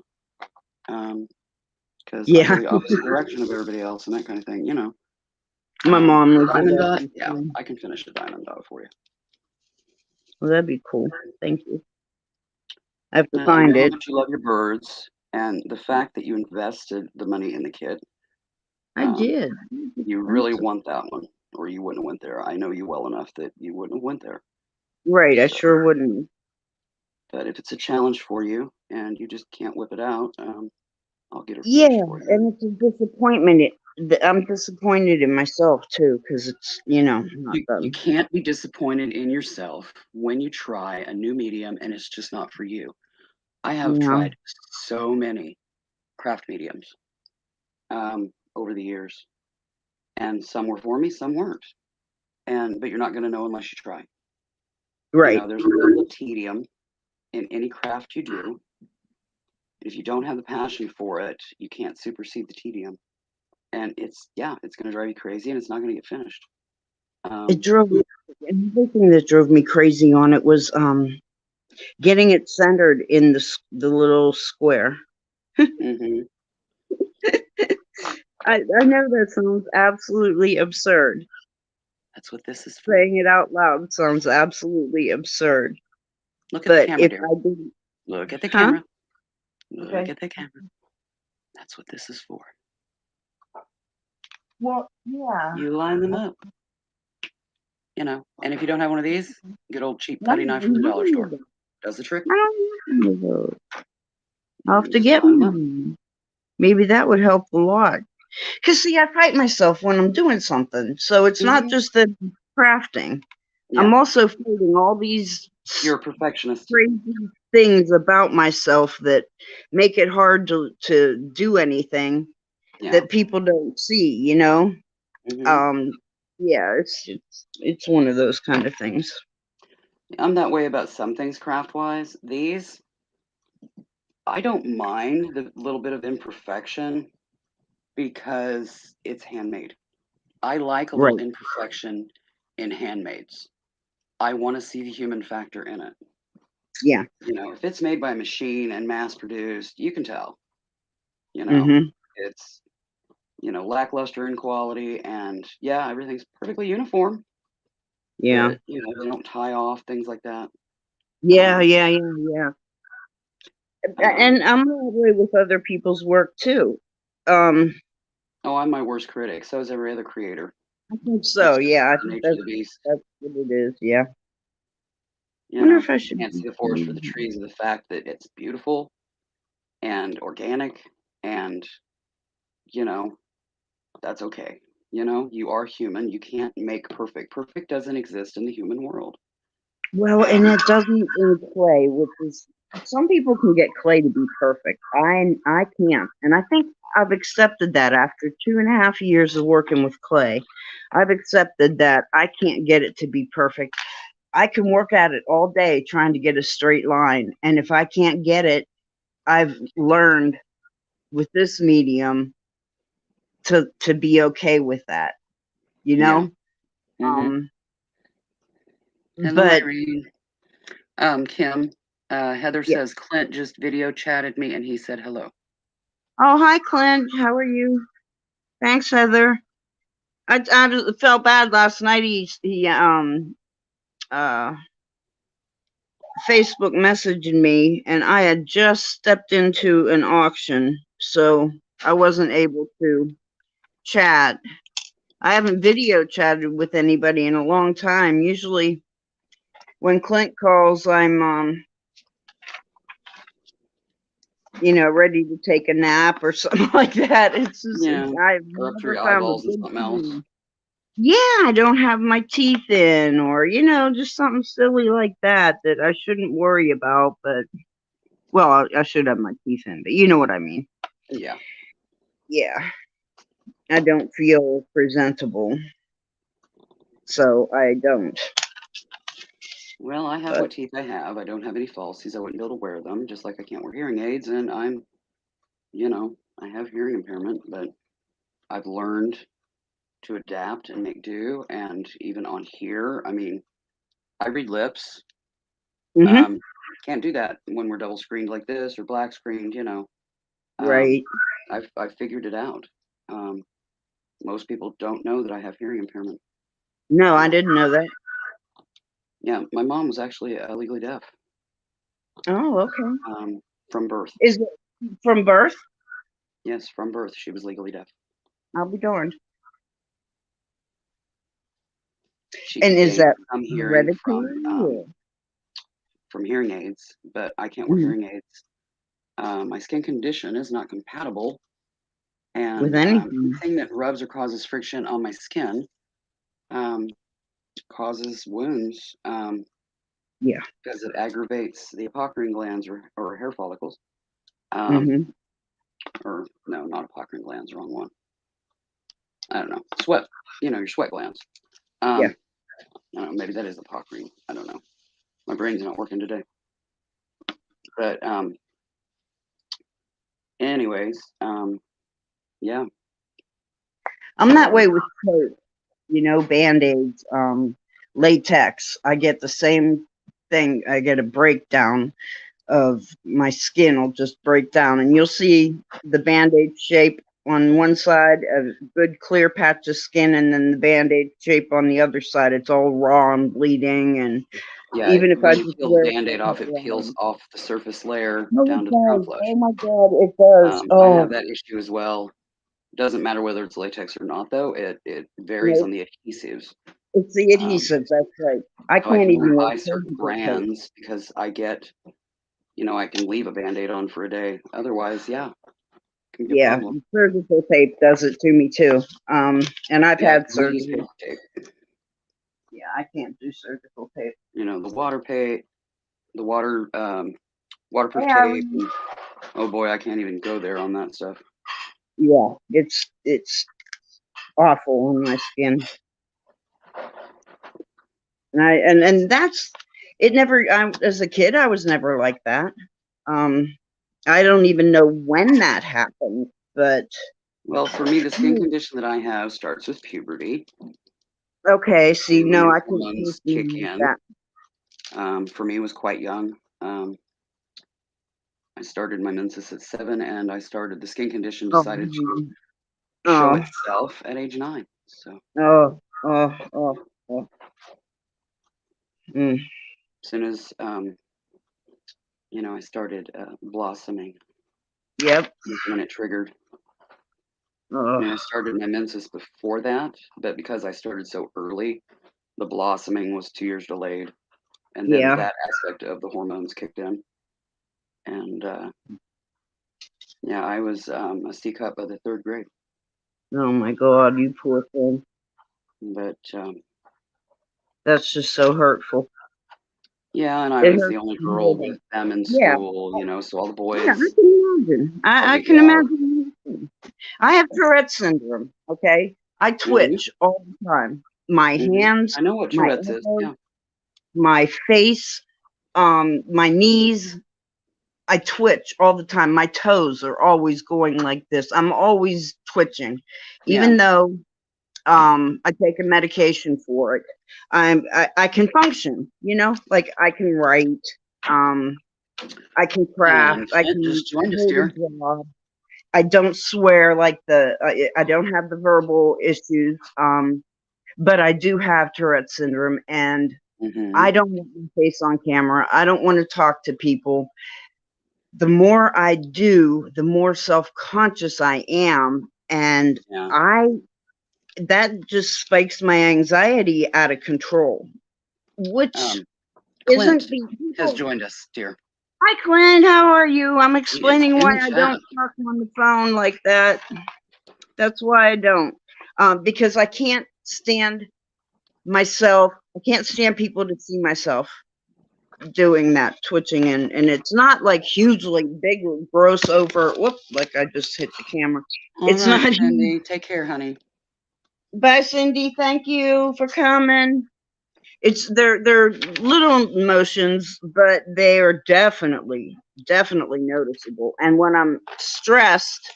Because I go Yeah. the opposite direction of everybody else and that kind of thing, you know. My mom lived with Diamond us dot, yeah, before. I can finish a diamond dot for you. Well, that'd be cool. Thank you. I have to And I find know how it. much you love your birds, and the fact that you invested the money in the kit, I um, did. you really Expensive. want that one, or you wouldn't have went there. I know you well enough that you wouldn't have went there. Right, I So, sure wouldn't. but if it's a challenge for you, and you just can't whip it out, I'll get it Yeah, finished for you. and it's a disappointment. I'm disappointed in myself too, because it's, not You done. can't be disappointed in yourself when you try a new medium and it's just not for you. I have Yeah. tried so many craft mediums over the years, and some were for me, some weren't. But you're not going to know unless you try. Right. There's a level of tedium in any craft you do. If you don't have the passion for it, you can't supersede the tedium. And it's going to drive you crazy, and it's not going to get finished. It drove me, another thing that drove me crazy on it was getting it centered in the little square. hmm I know that sounds absolutely absurd. That's what this is for. Saying it out loud sounds absolutely absurd. Look at the But camera, if dear. I did, Look at the huh? camera. Look Okay. at the camera. That's what this is for. Well, yeah. You line them up. And if you don't have one of these, good old cheap No, putty knife from the dollar store. Does the trick. I don't have any of those. I'll have You to just get line them up. one. Maybe that would help a lot. Because, see, I fight myself when I'm doing something. So it's not just the crafting. Yeah. I'm also fighting all these You're a perfectionist. crazy things about myself that make it hard to do anything that people don't see, Mhm. Yeah, it's one of those kind of things. I'm that way about some things craft wise. These, I don't mind the little bit of imperfection because it's handmade. I like a little Right. imperfection in handmaids. I want to see the human factor in it. Yeah. If it's made by a machine and mass produced, you can tell. Mm-hmm. It's lackluster in quality, and yeah, everything's perfectly uniform. Yeah. They don't tie off, things like that. Yeah, Um, yeah, yeah, yeah. um, And I'm that way with other people's work too. Um, oh, I'm my worst critic. So is every other creator. I think It's so. just Yeah, I the think nature of the beast. that's what it is. Yeah. Wonder You if I should. can't see the forest for the trees of the fact that it's beautiful and organic, and you know that's okay. You are human. You can't make perfect. Perfect doesn't exist in the human world. Well, and it doesn't in clay, which is some people can get clay to be perfect. I can't, and I think I've accepted that after 2.5 years of working with clay. I've accepted that I can't get it to be perfect. I can work at it all day trying to get a straight line, and if I can't get it, I've learned with this medium to be okay with that. You Yeah. know, Mm-hmm. um, Hello, but Irene. Kim. Heather yeah. says Clint just video chatted me and he said hello. Oh, hi, Clint. How are you? Thanks, Heather. I felt bad last night. He uh Facebook messaged me, and I had just stepped into an auction, so I wasn't able to chat. I haven't video chatted with anybody in a long time. Usually, when Clint calls, I'm ready to take a nap or something like that. It's just Yeah. I've Or up for never your found a eyeballs and good something else. time. Yeah, I don't have my teeth in, or just something silly like that I shouldn't worry about. But well, I should have my teeth in, but you know what I mean. Yeah. Yeah, I don't feel presentable, so I don't. Well, I have But what teeth I have. I don't have any falsies. I wouldn't be able to wear them, just like I can't wear hearing aids. And I have hearing impairment, but I've learned to adapt and make do. And even on here, I mean, I read lips. mm-hmm, Um, can't do that when we're double screened like this or black screened. Um, right. I've figured it out. Um, most people don't know that I have hearing impairment. No, I Uh, didn't know that. yeah, my mom was actually legally deaf Oh, okay. from birth. Is it from birth? Yes, from birth, she was legally deaf. I'll be darned. She And could is gain that some hearing hereditary? Or? from hearing aids, but I can't wear Mhm. hearing aids. My skin condition is not compatible, With and anything. anything that rubs or causes friction on my skin causes wounds Yeah. because it aggravates the apocrine glands or hair follicles. Hmm. Or no, not apocrine glands, wrong one. I don't know. Sweat, your sweat glands. Yeah. I don't know, maybe that is apocrine. I don't know. My brain's not working today. But anyways, yeah. I'm that So way with tape, band-aids, latex. I get the same thing. I get a breakdown of my skin will just break down, and you'll see the band-aid shape on one side, a good clear patch of skin, and then the band-aid shape on the other side. It's all raw and bleeding, and yeah, even if I when you just peel the wear Band-Aid off, it peels something. off the surface layer No, it down to the crown does. flesh. Oh my God, it does. I have Oh, that issue as well. Doesn't matter whether it's latex or not, though. It varies no, on the adhesives. it's the Um, adhesive. That's right. I so I can't can only even wear buy certain surgical tape. brands because I get, I can leave a Band-Aid on for a day. Otherwise, yeah, it can be a Yeah, problem. surgical tape does it to me too. And I've Yeah, I had can only use surgery. paper tape. Yeah, I can't do surgical tape. The waterproof Yeah, tape. And, oh boy, I can't even go there on that stuff. yeah, it's awful on my skin. And that's it. Never. As a kid, I was never like that. I don't even know when that happened, but Well, for me, the skin condition that I have starts with puberty. okay. See, When no, your I can't hormones kick do in. that. For me, it was quite young. I started my menses at 7, and the skin condition Oh, decided to show oh, itself at age 9. So oh, oh, oh, oh. Mm, as soon as, I started blossoming, yep. is when it triggered. I Oh, mean, I started my menses before that, but because I started so early, the blossoming was 2 years delayed. And then yeah. that aspect of the hormones kicked in. And yeah, I was a C cup by the 3rd grade. Oh my God, you poor thing. But That's just so hurtful. yeah, and I It was the hurts only more girl than. with them in Yeah. school, so all the Yeah, I boys can imagine. told I me to can get out. imagine. I have Tourette's syndrome. Okay, I Hmm. twitch all the time. My Hmm. hands, I know what my Tourette's is. elbows, Yeah. my face, my knees. I twitch all the time. My toes are always going like this. I'm always twitching, Yeah. even though I take a medication for it. I can function. Like I can write. Um, I can craft. And I Flint can just joined us, hold a dear. job. I don't swear like I don't have the verbal issues, but I do have Tourette's syndrome, and Hmm. I don't want my face on camera. I don't want to talk to people. The more I do, the more self-conscious I am, and Yeah. that just spikes my anxiety out of control, which Clint isn't the has people. joined us, dear. Hi, Clint. How are you? I'm He is explaining in why the I chat. don't talk on the phone like that. That's why I don't. Because I can't stand myself. I can't stand people to see myself doing that twitching, and it's not like hugely big or gross over. Whoop! Like I just hit the camera. All It's right, not. Cindy. Take care, honey. Bye, Cindy. Thank you for coming. They're little motions, but they are definitely noticeable. And when I'm stressed,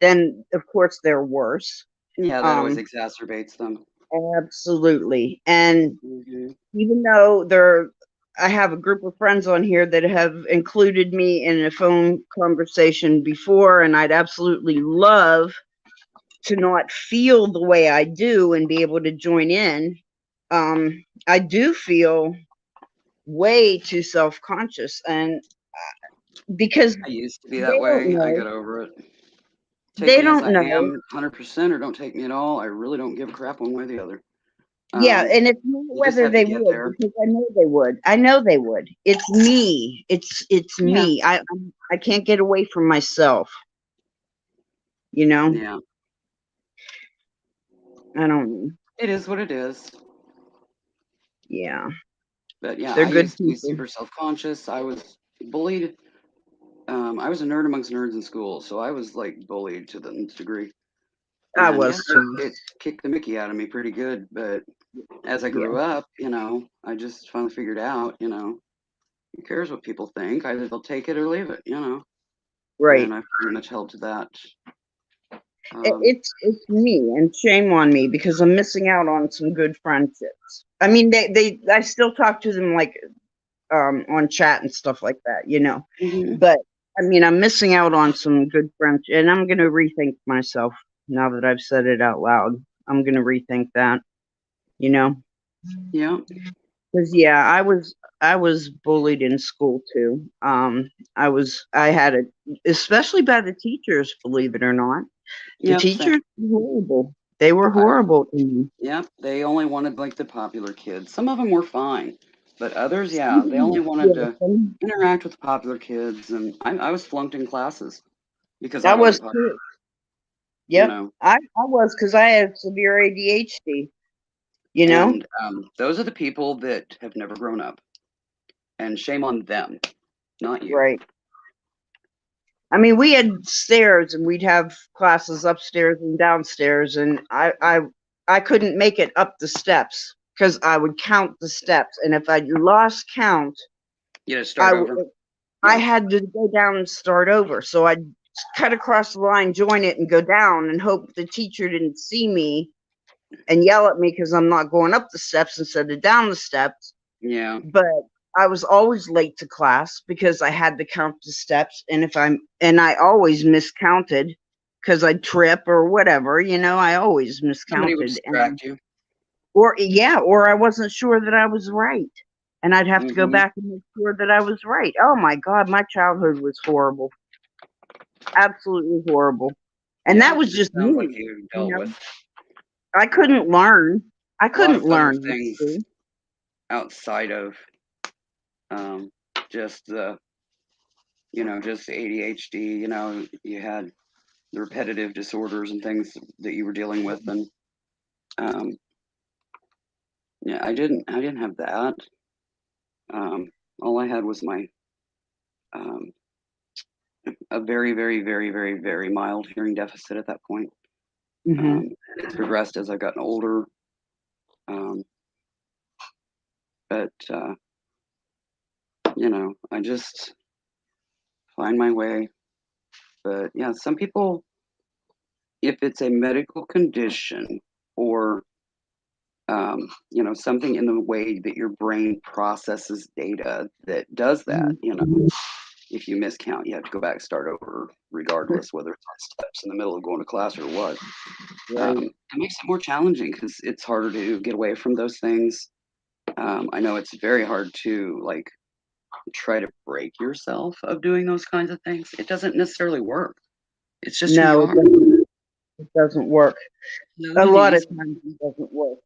then of course they're worse. Yeah, that always exacerbates them. Absolutely. And Hmm. even though I have a group of friends on here that have included me in a phone conversation before, and I'd absolutely love to not feel the way I do and be able to join in. I do feel way too self-conscious, and because I used to be that they don't way. I know, got over it. Take they me as don't I know. am, 100%, or don't take me at all. I really don't give a crap one way or the other. Yeah, and it's not You just whether have to they get would, there. because I know they would. I know they would. It's me. It's Yeah. me. I can't get away from myself. You know. Yeah. I don't know. It is what it is. Yeah, But yeah, they're I good used to be people. super self-conscious. I was bullied. I was a nerd amongst nerds in school, so I was like bullied to the nth degree. I And yeah, was too. it kicked the Mickey out of me pretty good. But as I Yeah. grew up, I just finally figured out, who cares what people think? Either they'll take it or leave it, Right. and I pretty much held to that. It's me, and shame on me because I'm missing out on some good friendships. I mean, I still talk to them like on chat and stuff like that, Mhm. But I mean, I'm missing out on some good friends, and I'm gonna rethink myself now that I've said it out loud. I'm gonna rethink that, you know, Yeah. because yeah, I was bullied in school too. I had it, especially by the teachers. Believe it or not, the Yep. Same. teachers were horrible. They were I, horrible to me. yep. They only wanted like the popular kids. Some of them were fine, but others, yeah, they only wanted Yeah, to interact with the popular kids. And I was flunked in classes because I I was wasn't popular. too. You Yep, know. I was because I had severe ADHD. You know, And those are the people that have never grown up. And shame on them, not you. right. I mean, we had stairs and we'd have classes upstairs and downstairs, and I couldn't make it up the steps because I would count the steps, and if I lost count, You had to I start w- over. I Yeah. had to go down and start over. So I'd cut across the line, join it, and go down, and hope the teacher didn't see me and yell at me because I'm not going up the steps instead of down the steps. Yeah. But I was always late to class because I had to count the steps, and I always miscounted because I'd trip or whatever, I always Somebody would miscounted, and distract you. or I wasn't sure that I was right, and I'd have to go Hmm. back and make sure that I was right. Oh my God, my childhood was horrible, absolutely horrible, and Yeah. that was It just sounds like me. you You dealt with know, I couldn't learn. I a lot couldn't of other learn in things school. outside of um, just just ADHD. You had the repetitive disorders and things that you were dealing with, and um, yeah, I didn't have that. All I had was my um, a very, very, very, very, very mild hearing deficit at that point. Hmm. It's progressed as I've gotten older, um, but I just find my way. But yeah, some people, if it's a medical condition or something in the way that your brain processes data that does that, Hmm. if you miscount, you have to go back and start over, regardless whether it's on steps in the middle of going to class or what. Right. It makes it more challenging because it's harder to get away from those things. I know it's very hard to like try to break yourself of doing those kinds of things. It doesn't necessarily work. It's just who you No, are. it doesn't work. A None of lot these. of times it doesn't work.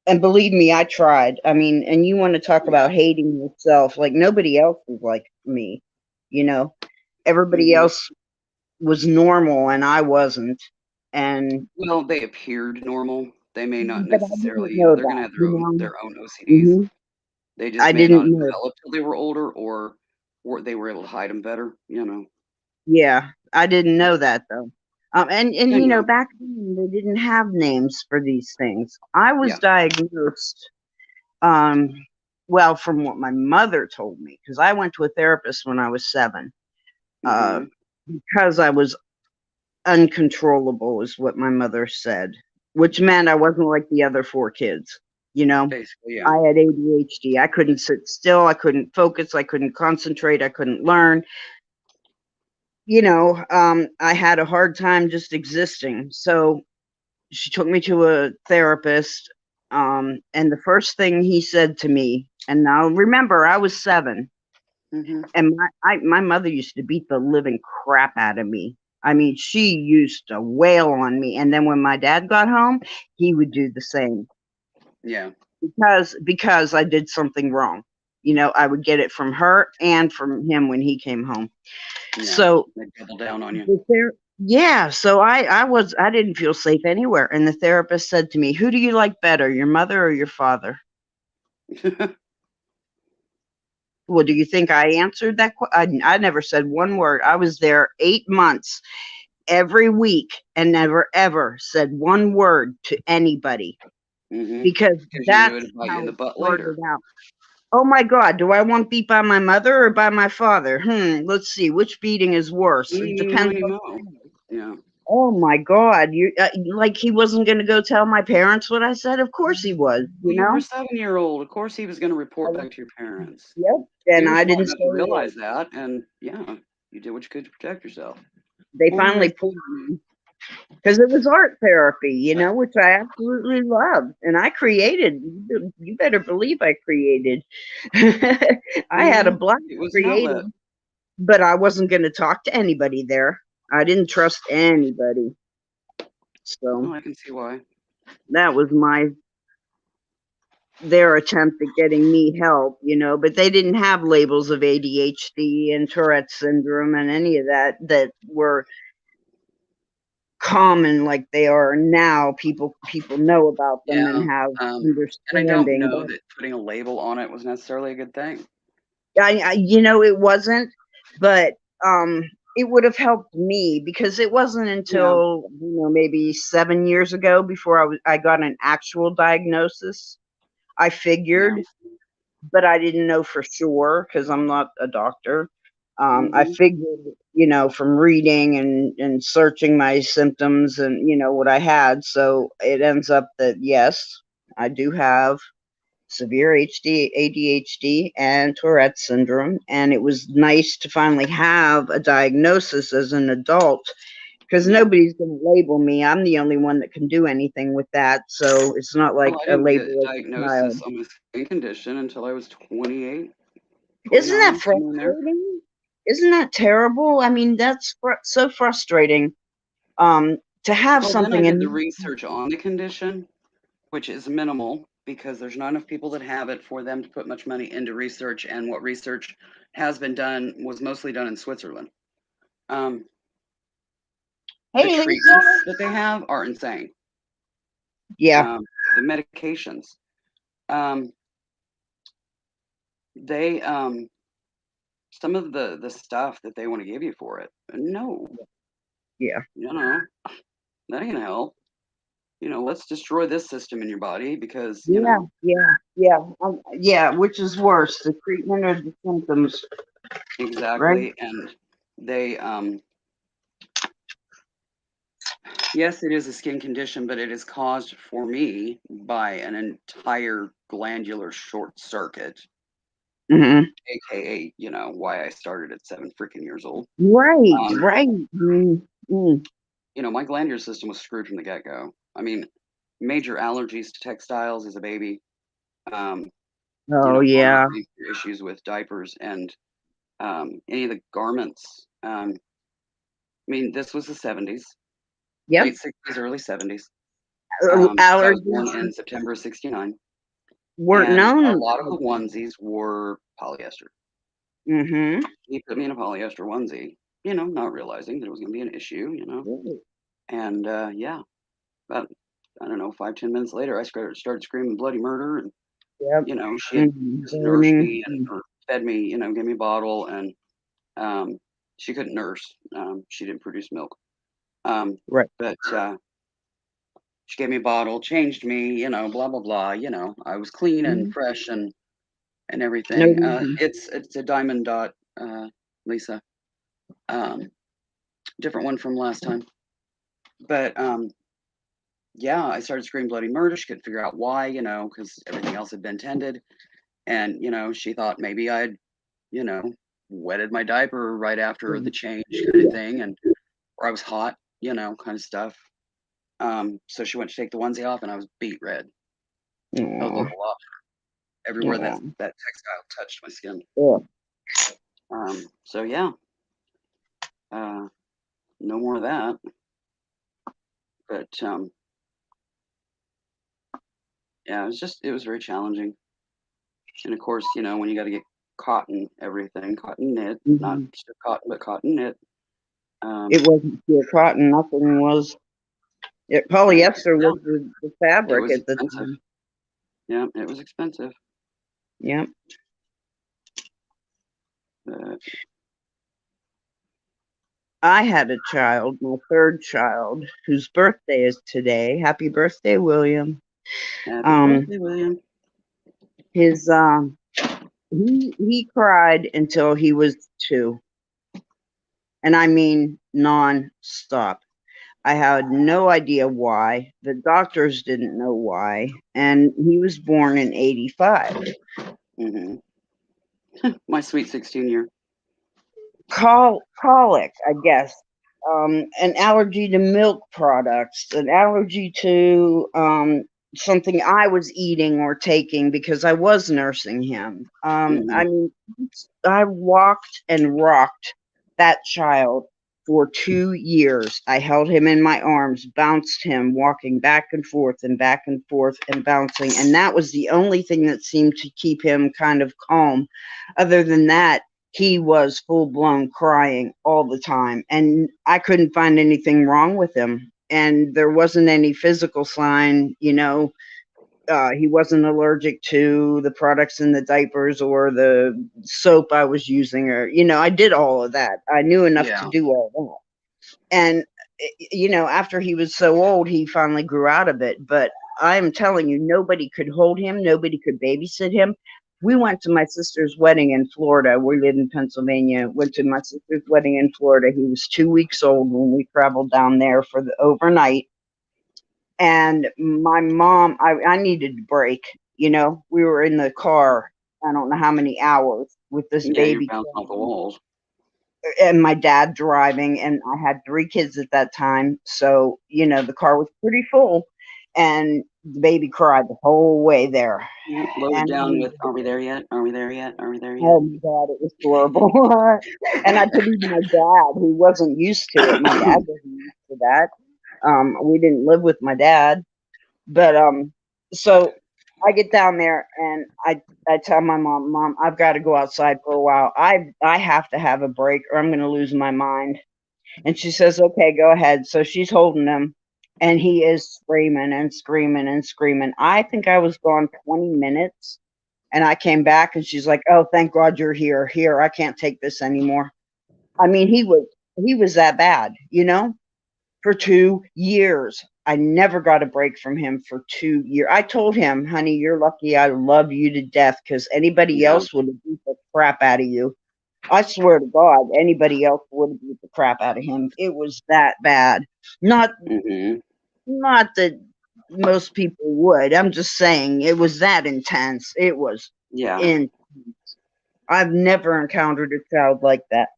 And believe me, I tried. I mean, and you want to talk Yeah. about hating yourself, like nobody else was like me, you know. Everybody Hmm. else was normal and I wasn't. And Well, they appeared normal. They may not but I didn't necessarily, know they're gonna that, have their own OCDs. hmm They just I may not didn't have know. developed till they were older, or they were able to hide them better. Yeah, I didn't know that though. And Yeah, no. back then they didn't have names for these things. I was Yeah. diagnosed um well from what my mother told me because I went to a therapist when I was 7. Uh Hmm. because I was uncontrollable is what my mother said, which meant I wasn't like the other 4 kids, you know. Basically, yeah. I had ADHD. I couldn't sit still, I couldn't focus, I couldn't concentrate, I couldn't learn. I had a hard time just existing. So she took me to a therapist, and the first thing he said to me, and now remember I was 7, Hmm. and my mother used to beat the living crap out of me. I mean, she used to wail on me. And then when my dad got home, he would do the same. Yeah. Because I did something wrong. You know, I would get it from her and from him when he came home. Yeah. So They double down on you. yeah, so I didn't feel safe anywhere. And the therapist said to me, "Who do you like better, your mother or your father?" Well, do you think I answered that? I never said one word. I was there 8 months every week and never ever said one word to anybody because Because you knew that's it'd bite you in how the it butt started later. out. Oh my God, do I want beat by my mother or by my father? Let's see, which beating is worse? It depends on. Yeah. Oh my God, you like he wasn't going to go tell my parents what I said? Of course he was, Well, you you were a know? 7-year-old. Of course he was going to report back to your parents. Yep. You And were I smart didn't enough say to a word. realize that, and yeah, you did what you could to protect yourself. They Well, finally pulled me because it was art therapy, you know, which I absolutely loved. And I created, you better believe I created. I had a blast it was an outlet. creating, but I wasn't going to talk to anybody there. I didn't trust anybody. So Well, I can see why. that was their attempt at getting me help, you know, but they didn't have labels of ADHD and Tourette syndrome and any of that were common like they are now. People know about them and Yeah. have And I don't understanding. know that putting a label on it was necessarily a good thing. You know, it wasn't, but it would have helped me because it wasn't Yeah. until maybe 7 years ago before I got an actual diagnosis. I figured, Yeah. but I didn't know for sure because I'm not a doctor. I Mm-hmm. figured, from reading and searching my symptoms and, what I had. So it ends up that, yes, I do have severe ADHD and Tourette syndrome. And it was nice to finally have a diagnosis as an adult because Yeah. nobody's going to label me. I'm the only one that can do anything with that. So it's not like Well, I a didn't get a label as a child. diagnosis on my skin condition until I was 28, Isn't that 29, somewhere in there. frustrating? Isn't that terrible? I mean, that's so frustrating. To have Well, then I something did the and research on the condition, which is minimal because there's not enough people that have it for them to put much money into research. And what research has been done was mostly done in Switzerland. Um, the hey, Lisa. treatments that they have are insane. Yeah, The medications, um, they some of the stuff that they want to give you for it. No, yeah, that ain't gonna help. Let's destroy this system in your body because yeah, yeah. Which is worse, the treatment or the symptoms? Right? exactly. And they yes, it is a skin condition, but it is caused for me by an entire glandular short circuit, Hmm. aka, why I started at 7 freaking years old. Right, Um, right. Mm. my glandular system was screwed from the get-go. I mean, major allergies to textiles as a baby. Um, Oh chronic yeah. issues with diapers and any of the garments. I mean, this was the 70s, Yep. late 60s, early 70s. 'Cause I was born Allergies in September of 69. weren't And a known. lot of the onesies were polyester. Mm-hmm. He put me in a polyester onesie, not realizing that it was going to be an issue. And yeah, about, I don't know, 5, 10 minutes later, I started screaming bloody murder. And, Yep. she had just nursed me and Burning. or fed me, gave me a bottle. And she couldn't nurse. She didn't produce milk. Right. But she gave me a bottle, changed me, blah, blah, blah. I was clean and Mhm. fresh and No everything. reason. It's a diamond dot, Lisa. Um, different one from last time. But yeah, I started screaming bloody murder. She couldn't figure out why, because everything else had been tended. And, she thought maybe I'd, you know, wetted my diaper right after the change kind of thing, and or I was hot, kind of stuff. So she went to take the onesie off, and I was beet red. I was a Aw, little off everywhere that aw. that textile touched my skin. Yeah. So yeah, uh, no more of that. But yeah, it was very challenging. And of course, you know, when you got to get cotton, everything, cotton knit, not Mhm. just cotton, but cotton knit. It wasn't pure cotton. Nothing was. And Polyester no, was the it fabric was at the expensive. time. Yeah, it was expensive. Yep. But I had a child, my third child, whose birthday is today. Happy birthday, William. happy Um, birthday, William. his he cried until he was 2, and I mean non-stop. I had no idea why. The doctors didn't know why, and he was born in 85. Hmm. My sweet 16-year. Colic, I guess. An allergy to milk products, an allergy to something I was eating or taking because I was nursing him. Hmm. I mean, I walked and rocked that child for 2 years. I held him in my arms, bounced him, walking back and forth and back and forth and bouncing. And that was the only thing that seemed to keep him kind of calm. Other than that, he was full blown crying all the time. And I couldn't find anything wrong with him. And there wasn't any physical sign, he wasn't allergic to the products in the diapers or the soap I was using, or, I did all of that. I knew enough to Yeah. do all that. And, after he was so old, he finally grew out of it. But I'm telling you, nobody could hold him, nobody could babysit him. We went to my sister's wedding in Florida. We live in Pennsylvania. Went to my sister's wedding in Florida. He was 2 weeks old when we traveled down there for the overnight. And my mom, I needed a break. We were in the car, I don't know how many hours with this Yeah, you're baby bouncing off the walls. and my dad driving, and I had 3 kids at that time. So, the car was pretty full, and the baby cried the whole way there. Yep, loaded down And with, "Are we there yet? Are we there yet? Are we there yet?" oh my God, it was horrible. And I pitied my dad, who wasn't used to it. My dad wasn't used to that. We didn't live with my dad. But so I get down there and I tell my mom, Mom, I've got to go outside for a while. I have to have a break or I'm gonna lose my mind. And she says, okay, go ahead. So she's holding him and he is screaming and screaming and screaming. I think I was gone 20 minutes and I came back and she's like, oh, thank God you're here. Here, I can't take this anymore. I mean, he was that bad, for 2 years. I never got a break from him for 2 years. I told him, honey, you're lucky I love you to death because anybody Yeah. else would have beat the crap out of you. I swear to God, anybody else would have beat the crap out of him. It was that bad. Not Hmm. not that most people would. I'm just saying it was that intense. It was Yeah. in I've never encountered a child like that.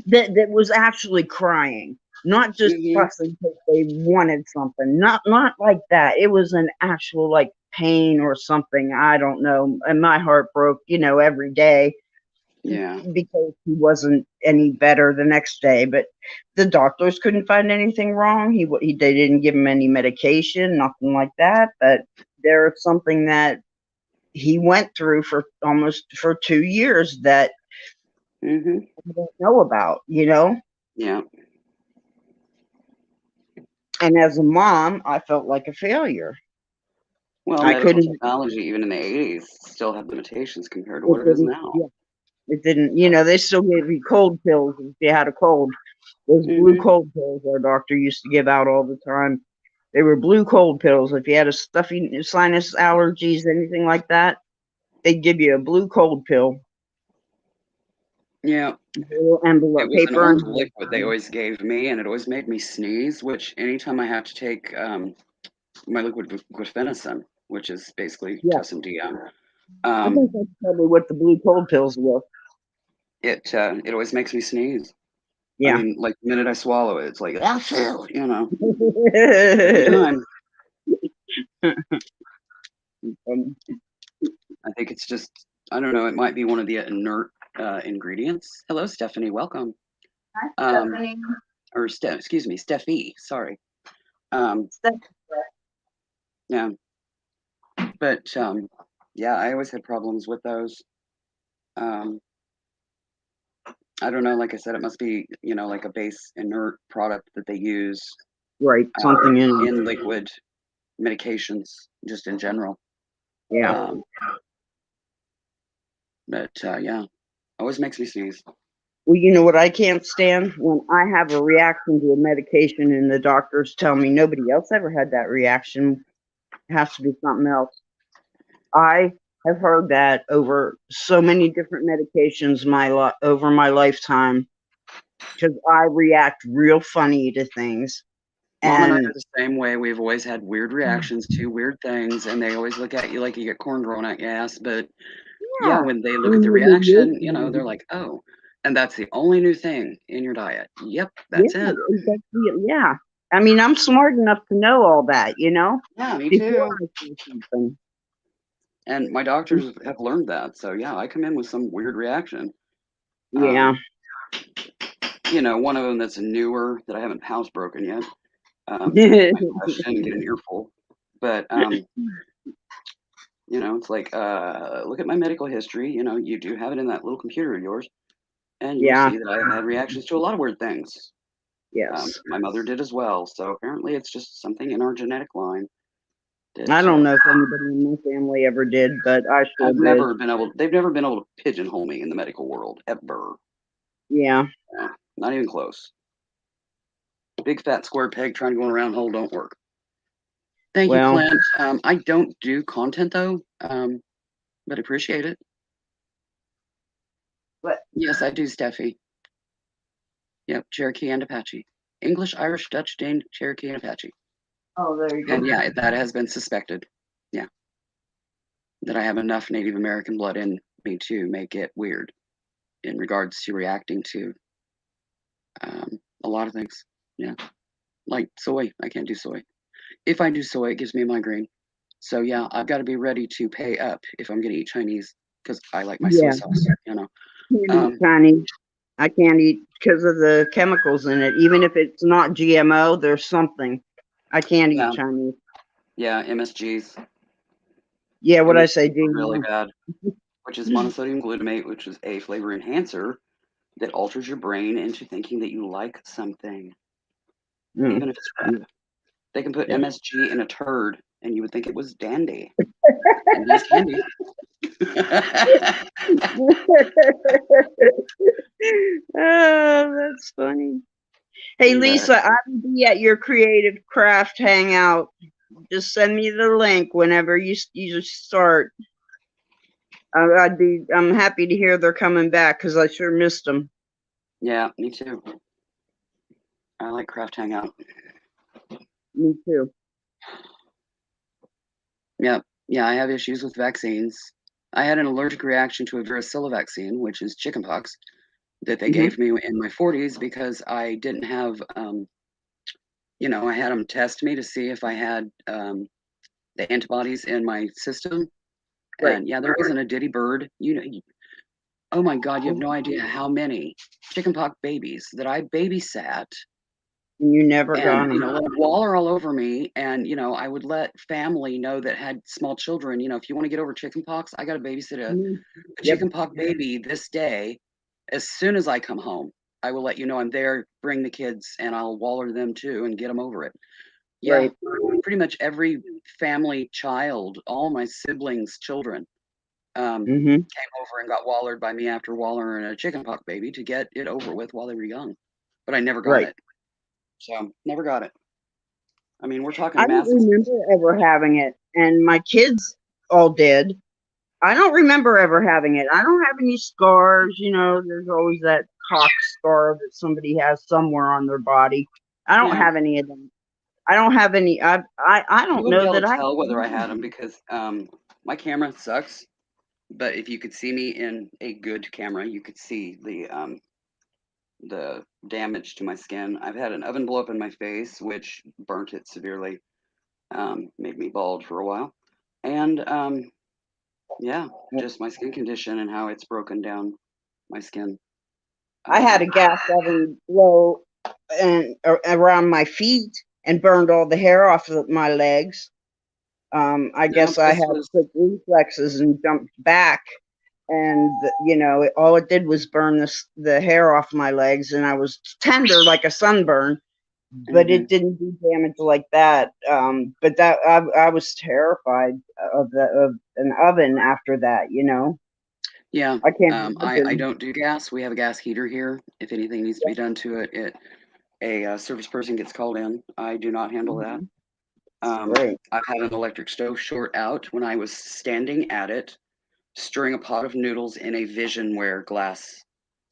That was actually crying, not just Hmm. fussing because they wanted something. Not like that. It was an actual like pain or something. I don't know. And my heart broke, every day Yeah. because he wasn't any better the next day. But the doctors couldn't find anything wrong. They didn't give him any medication, nothing like that. But there's something that he went through for 2 years that Hmm. I don't know about. Yeah. And as a mom, I felt like a failure. Well, I medical couldn't. technology, even in the 80s, still had limitations compared to It what it is didn't. now. Yeah, it didn't. They still gave you cold pills if you had a cold. Those blue Hmm. cold pills our doctor used to give out all the time. They were blue cold pills. If you had a stuffy sinus allergies, anything like that, they'd give you a blue cold pill, Yeah. little It envelope, was an paper orange envelope. liquid they always gave me, and it always made me sneeze, which anytime I have to take my liquid guaifenesin, which is basically Yeah, Tussin DM, I um, think that's probably what the blue cold pills were. it always makes me sneeze. I Yeah. mean, like the minute I swallow it, it's like, ah, every time. Um, I think it's just, I don't know, it might be one of the inert ingredients. Hello, Stephanie, welcome. Um, Stephanie. or excuse me, Steffi. Sorry. Um, yeah, but yeah, I always had problems with those. Um, I don't know. Like I said, it must be like a base inert product that they use Right, something in. in liquid medications, just in general. Yeah. Um, but yeah, always makes me sneeze. Well, you know what I can't stand? When I have a reaction to a medication and the doctors tell me nobody else ever had that reaction. It has to be something else. I have heard that over so many different medications over my lifetime because I react real funny to things. Mom and I are And the same way. We've always had weird reactions to weird things, and they always look at you like you get corn thrown at your ass. But yeah, yeah, when they look at the when they reaction, they're live, like, oh, and that's the only new thing in your diet. Yep, yeah, that's it. yeah. I mean, I'm smart enough to know all that, Yeah, me before too. I say something. And my doctors have learned that. So yeah, I come in with some weird reaction. Yeah. One of them that's newer that I haven't housebroken yet. To answer Yeah. my question and get an earful. But it's like, look at my medical history. You do have it in that little computer of yours, and you'll Yeah. see that I have had reactions to a lot of weird things. Yes. My mother did as well. So apparently, it's just something in our genetic line that I don't know if anybody in my family ever did, but I sure I've did. never been able. They've never been able to pigeonhole me in the medical world ever. Yeah. No, not even close. Big fat square peg trying to go in a round hole don't work. Thank you, Well, Clint. I don't do content though, but appreciate it. but Yes, I do, Steffi. Yep, Cherokee and Apache. English, Irish, Dutch, Dane, Cherokee, and Apache. oh, there you And go. yeah, that has been suspected. Yeah, that I have enough Native American blood in me to make it weird in regards to reacting to a lot of things. Yeah, like soy. I can't do soy. If I do soy, it gives me a migraine. So yeah, I've got to be ready to pay up if I'm going to eat Chinese because I like my soy Yeah. sauce. Can't eat Um, Chinese. I can't eat because of the chemicals in it. Even if it's not GMO, there's something. I can't eat yeah, Chinese. yeah, MSGs. Yeah, what I say, MSGs are really GMO. bad, which is monosodium glutamate, which is a flavor enhancer that alters your brain into thinking that you like something, Mm. even if it's crap. They can put Yeah. MSG in a turd, and you would think it was dandy. And it's candy. Oh, that's funny. Hey, But Lisa, I will be at your Creative Craft Hangout. Just send me the link whenever you start. I'm happy to hear they're coming back because I sure missed them. yeah, me too. I like Craft Hangout. Me too. Yeah, yeah, I have issues with vaccines. I had an allergic reaction to a varicella vaccine, which is chickenpox, that they Hmm. gave me in my 40s because I didn't have, I had them test me to see if I had the antibodies in my system. Right. And yeah, there wasn't a ditty bird. Oh my God, you have no idea how many chickenpox babies that I babysat And you never and got them. let them waller all over me. And I would let family know that had small children. If you want to get over chickenpox, I got to babysit Mhm. a Yep. chickenpox baby this day. As soon as I come home, I will let you know I'm there. Bring the kids, and I'll waller them too and get them over it. Yeah, Right. pretty much every family child, all my siblings' children, Hmm. came over and got wallered by me after wallering a chickenpox baby to get it over with while they were young. But I never got Right. it. So never got it. I mean, we're I talking don't massive. remember ever having it, and my kids all did. I don't remember ever having it. I don't have any scars. There's always that cock scar that somebody has somewhere on their body. I don't Yeah, have any of them. I don't have any. I you don't wouldn't be know able that to I. tell whether I had them because my camera sucks. But if you could see me in a good camera, you could see the damage to my skin. I've had an oven blow up in my face, which burnt it severely, made me bald for a while, and yeah, just my skin condition and how it's broken down my skin. I had a gas oven blow and around my feet and burned all the hair off of my legs. I guess I this had was quick reflexes and jumped back, and you know, all it did was burn the hair off my legs, and I was tender like a sunburn, but it didn't do damage like that. But that I was terrified of an oven after that. You know, yeah. I can't I imagine. don't do gas. We have a gas heater here. If anything needs to be done to it, a service person gets called in. I do not handle that. Right. I've had an electric stove short out when I was standing at it, stirring a pot of noodles in a Visionware glass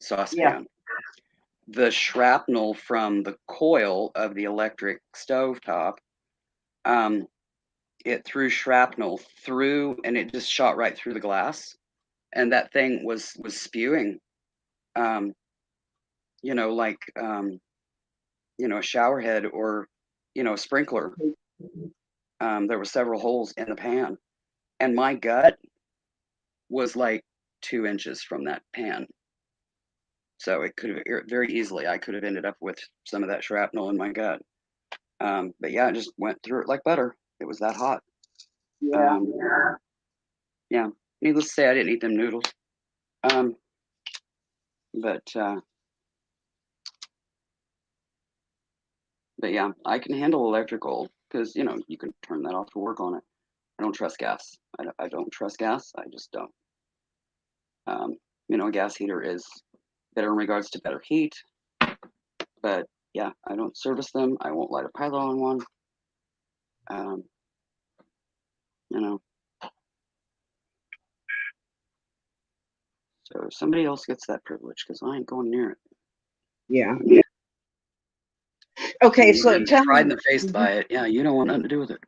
Yeah. saucepan. The shrapnel from the coil of the electric stove top, it threw shrapnel through, and it just shot right through the glass, and that thing was spewing, um, like a shower head or a sprinkler. There were several holes in the pan, and my gut was like 2 inches from that pan. So it could have very easily, I could have ended up with some of that shrapnel in my gut. But yeah, it just went through it like butter. It was that hot. Yeah. Um, yeah, needless to say, I didn't eat them noodles. Um, but yeah, I can handle electrical because you can turn that off to work on it. I don't trust gas. I don't trust gas. I just don't. A gas heater is better in regards to better heat, but yeah, I don't service them. I won't light a pilot on one. Um, you know, so somebody else gets that privilege because I ain't going near it. Yeah. Okay, And so then tell fried in me, the face by it. Yeah, you don't want nothing to do with it.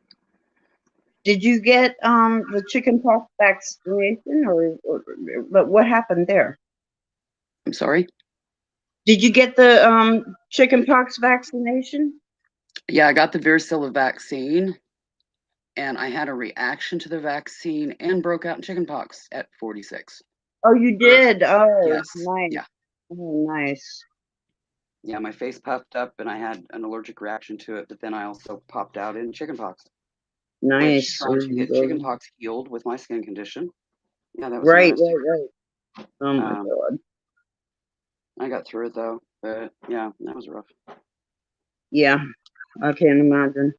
did you get the chickenpox vaccination, but what happened there? I'm sorry. Did you get the chickenpox vaccination? Yeah, I got the varicella vaccine, and I had a reaction to the vaccine and broke out in chickenpox at 46. Oh, you did. Oh, Yes. nice. Yeah. Oh, nice. Yeah, my face puffed up and I had an allergic reaction to it, but then I also popped out in chickenpox, which Nice. trying to get chickenpox healed with my skin condition. Yeah, that was Right, interesting. right, right. Oh my Um, God. I got through it though, but yeah, that was rough. Yeah, I can't imagine.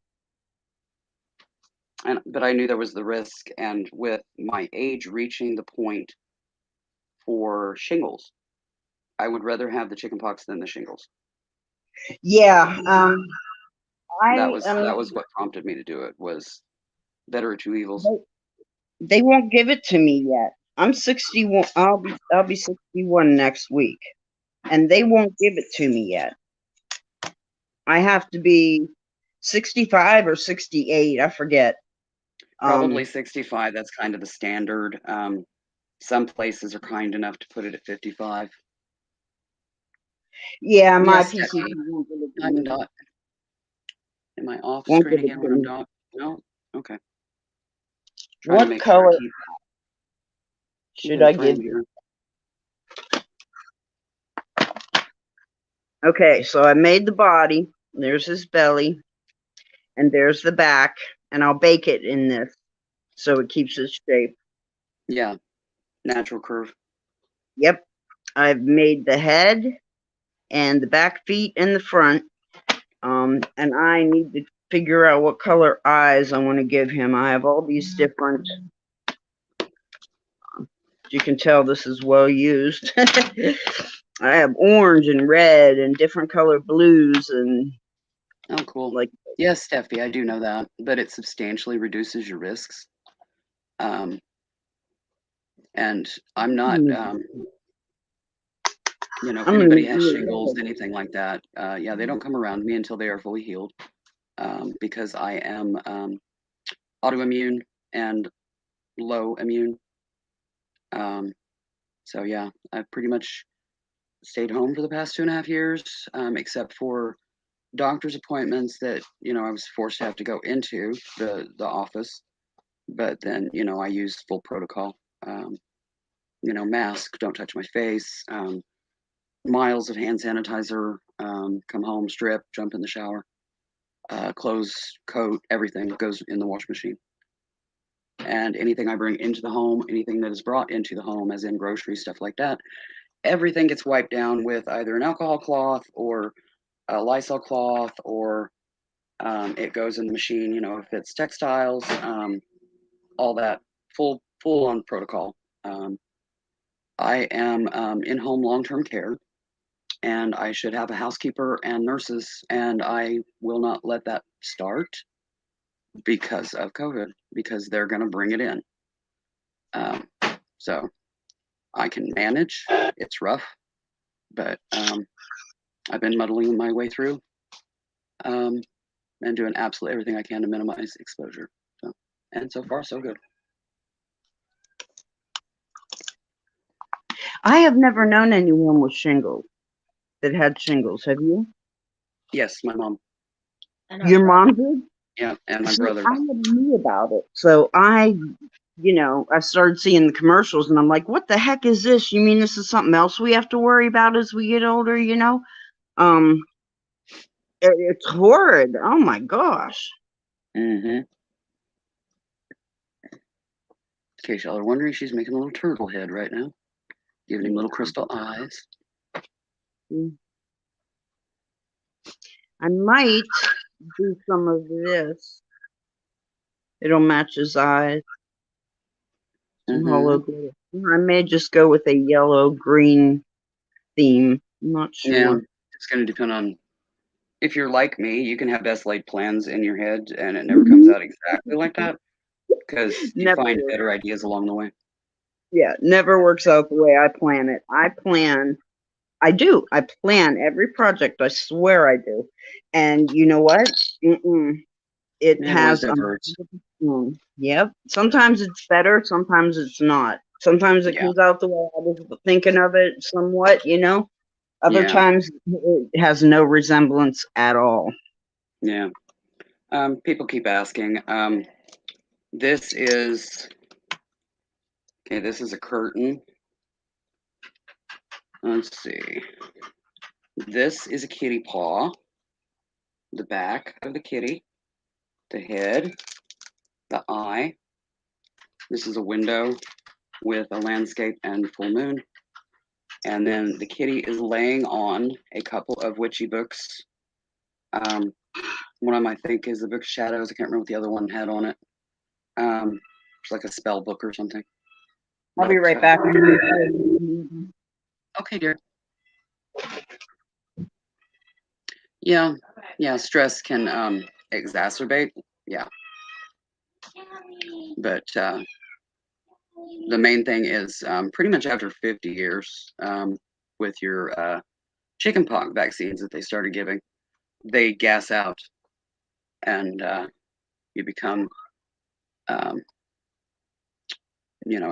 But I knew there was the risk, and with my age reaching the point for shingles, I would rather have the chickenpox than the shingles. Yeah, That I was that was what prompted me to do it. Was better of two evils. they won't give it to me yet. I'm 61. I'll be 61 next week, and they won't give it to me yet. I have to be 65 or 68. I forget. Probably 65. That's kind of the standard. Some places are kind enough to put it at 55. Yeah, my Yes, PCP Stephanie. won't give it to I'm me. dot. Am I off Won't screen give it again to when I'm me. dot? No? Okay. Trying to What make sure I color keep should in I frame give here. you? Okay, so I made the body. There's his belly, and there's the back, and I'll bake it in this so it keeps its shape. Yeah, natural curve. Yep, I've made the head and the back feet and the front. And I need to figure out what color eyes I want to give him. I have all these different. You can tell this is well used. I have orange and red and different color blues and Oh, cool. like. Yes, Steffi, I do know that, but it substantially reduces your risks. And I'm not, if anybody has shingles, anything like that, yeah, they don't come around me until they are fully healed, because I am autoimmune and low immune. So yeah, I've pretty much stayed home for the past 2.5 years, except for doctor's appointments that I was forced to have to go into the office. But then I use full protocol. Mask, don't touch my face. miles of hand sanitizer, come home, strip, jump in the shower, clothes, coat, everything goes in the wash machine. And anything I bring into the home, anything that is brought into the home, as in groceries, stuff like that, everything gets wiped down with either an alcohol cloth or a Lysol cloth, or it goes in the machine, if it's textiles, all that full on protocol. I am in home long-term care, and I should have a housekeeper and nurses, and I will not let that start because of COVID, because they're going to bring it in. So I can manage. It's rough, but I've been muddling my way through, and doing absolutely everything I can to minimize exposure. And so far, so good. I have never known anyone with shingles that had shingles. Have you? Yes, my mom. Your mom did? Yeah, and my See, brother. I never knew about it. So I started seeing the commercials, and I'm like, what the heck is this? You mean this is something else we have to worry about as we get older, It's horrid. Oh my gosh. Mm-hmm. In case y'all are wondering, she's making a little turtle head right now, giving him little crystal eyes. I might do some of this. It'll match his eyes. Some hollow glitter. I may just go with a yellow-green theme. I'm not sure. Yeah, it's going to depend on, if you're like me, you can have best laid plans in your head and it never comes out exactly like that, because you find better ideas along the way. Yeah, never works out the way I plan it. I plan every project. I swear I do. And you know what? It has yep. Sometimes it's better, sometimes it's not. Sometimes it comes out the way I was thinking of it somewhat, Other times it has no resemblance at all. Yeah. People keep asking. This is a curtain. Let's see. This is a kitty paw. The back of the kitty, the head, the eye. This is a window with a landscape and full moon. And then the kitty is laying on a couple of witchy books. One of them, I think, is the Book of Shadows. I can't remember what the other one had on it. It's like a spell book or something. I'll be right back. Okay, dear. Yeah, stress can exacerbate. Yeah. But the main thing is pretty much after 50 years with your chickenpox vaccines that they started giving, they gas out and you become, a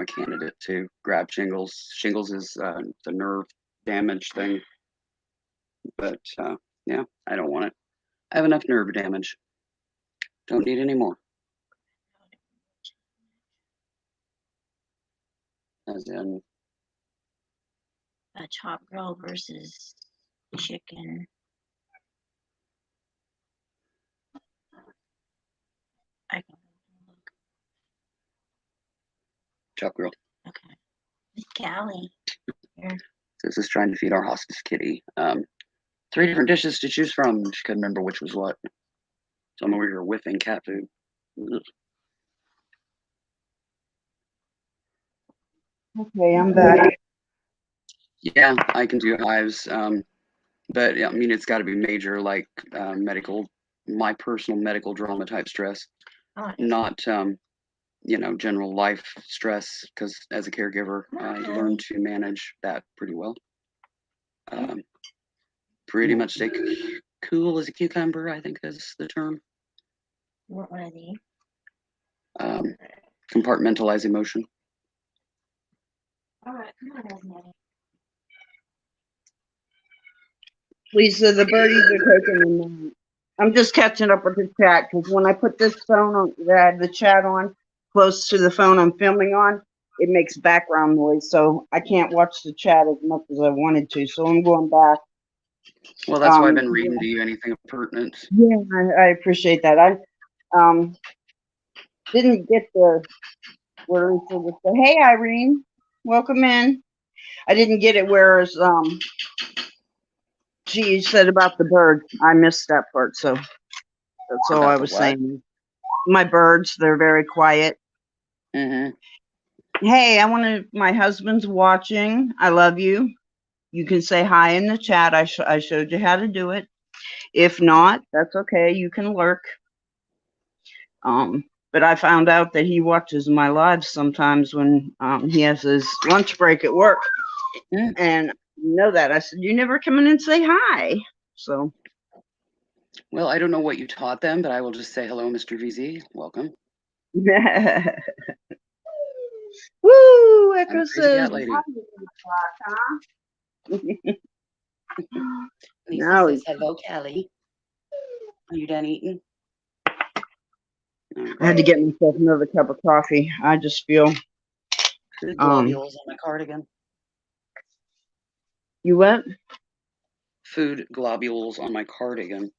candidate to grab shingles. Shingles is the nerve damage thing. But yeah, I don't want it. I have enough nerve damage. Don't need any more. As in a chop grill versus chicken. I can look. Chop grill. Okay. Callie. Here. This is trying to feed our hospice kitty. 3 different dishes to choose from. She couldn't remember which was what. So I'm over here whiffing cat food. Ugh. Okay, I'm back. Yeah, I can do hives. But I mean, it's got to be major, like my personal medical drama type stress, not general life stress. Because as a caregiver, you learn to manage that pretty well. Pretty much stay cool as a cucumber, I think is the term. What are they? Compartmentalize emotion. All right, come on, Rosemary. Lisa, the birdies are taking a minute. I'm just catching up with the chat because when I put this phone on, the chat on close to the phone I'm filming on, it makes background noise, so I can't watch the chat as much as I wanted to. So I'm going back. Well, that's why I've been reading to you anything pertinent. Yeah, I appreciate that. I didn't get the where it would say, "Hey, Irene, welcome in." I didn't get it. Whereas she said about the bird. I missed that part, so that's all About I the was what? saying. My birds, they're very quiet. Mm-hmm. Hey, my husband's watching. I love you. You can say hi in the chat. I showed you how to do it. If not, that's okay. You can lurk. But I found out that he watches my lives sometimes when he has his lunch break at work. Mm. And you know that. I said, you never come in and say hi. So. Well, I don't know what you taught them, but I will just say hello, Mr. VZ. Welcome. Woo! Echo I'm a crazy says, cat lady. Lisa Now says, hello, Callie. Are you done eating? I had to get myself another cup of coffee. I just feel. Food globules on my cardigan. You what? Food globules on my cardigan.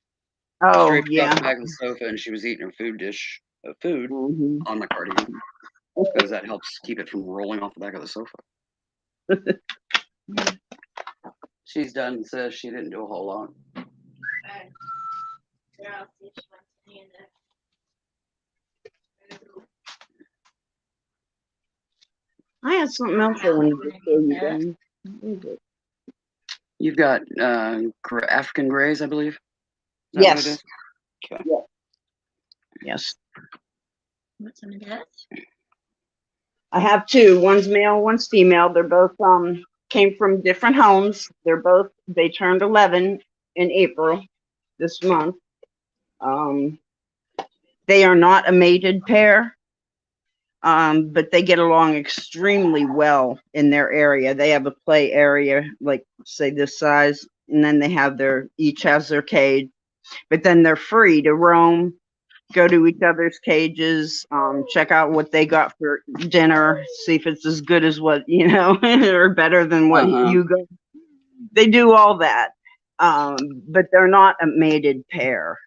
Oh, Straight yeah. off the back of the sofa, and she was eating her food dish of food Mhm. on the cardigan because that helps keep it from rolling off the back of the sofa. She's done and says she didn't do a whole lot. I had something else I wanted to show you guys. What is it? You've got African Greys, I believe. Is that what it Yes. is? Okay. Yes. Yes. What's some of that? I have two. One's male, one's female. They're both came from different homes. They turned 11 in April this month. They are not a mated pair, but they get along extremely well in their area. They have a play area, like say this size, and then each has their cage, but then they're free to roam, go to each other's cages, check out what they got for dinner, see if it's as good as what, or better than what you got. They do all that. But they're not a mated pair.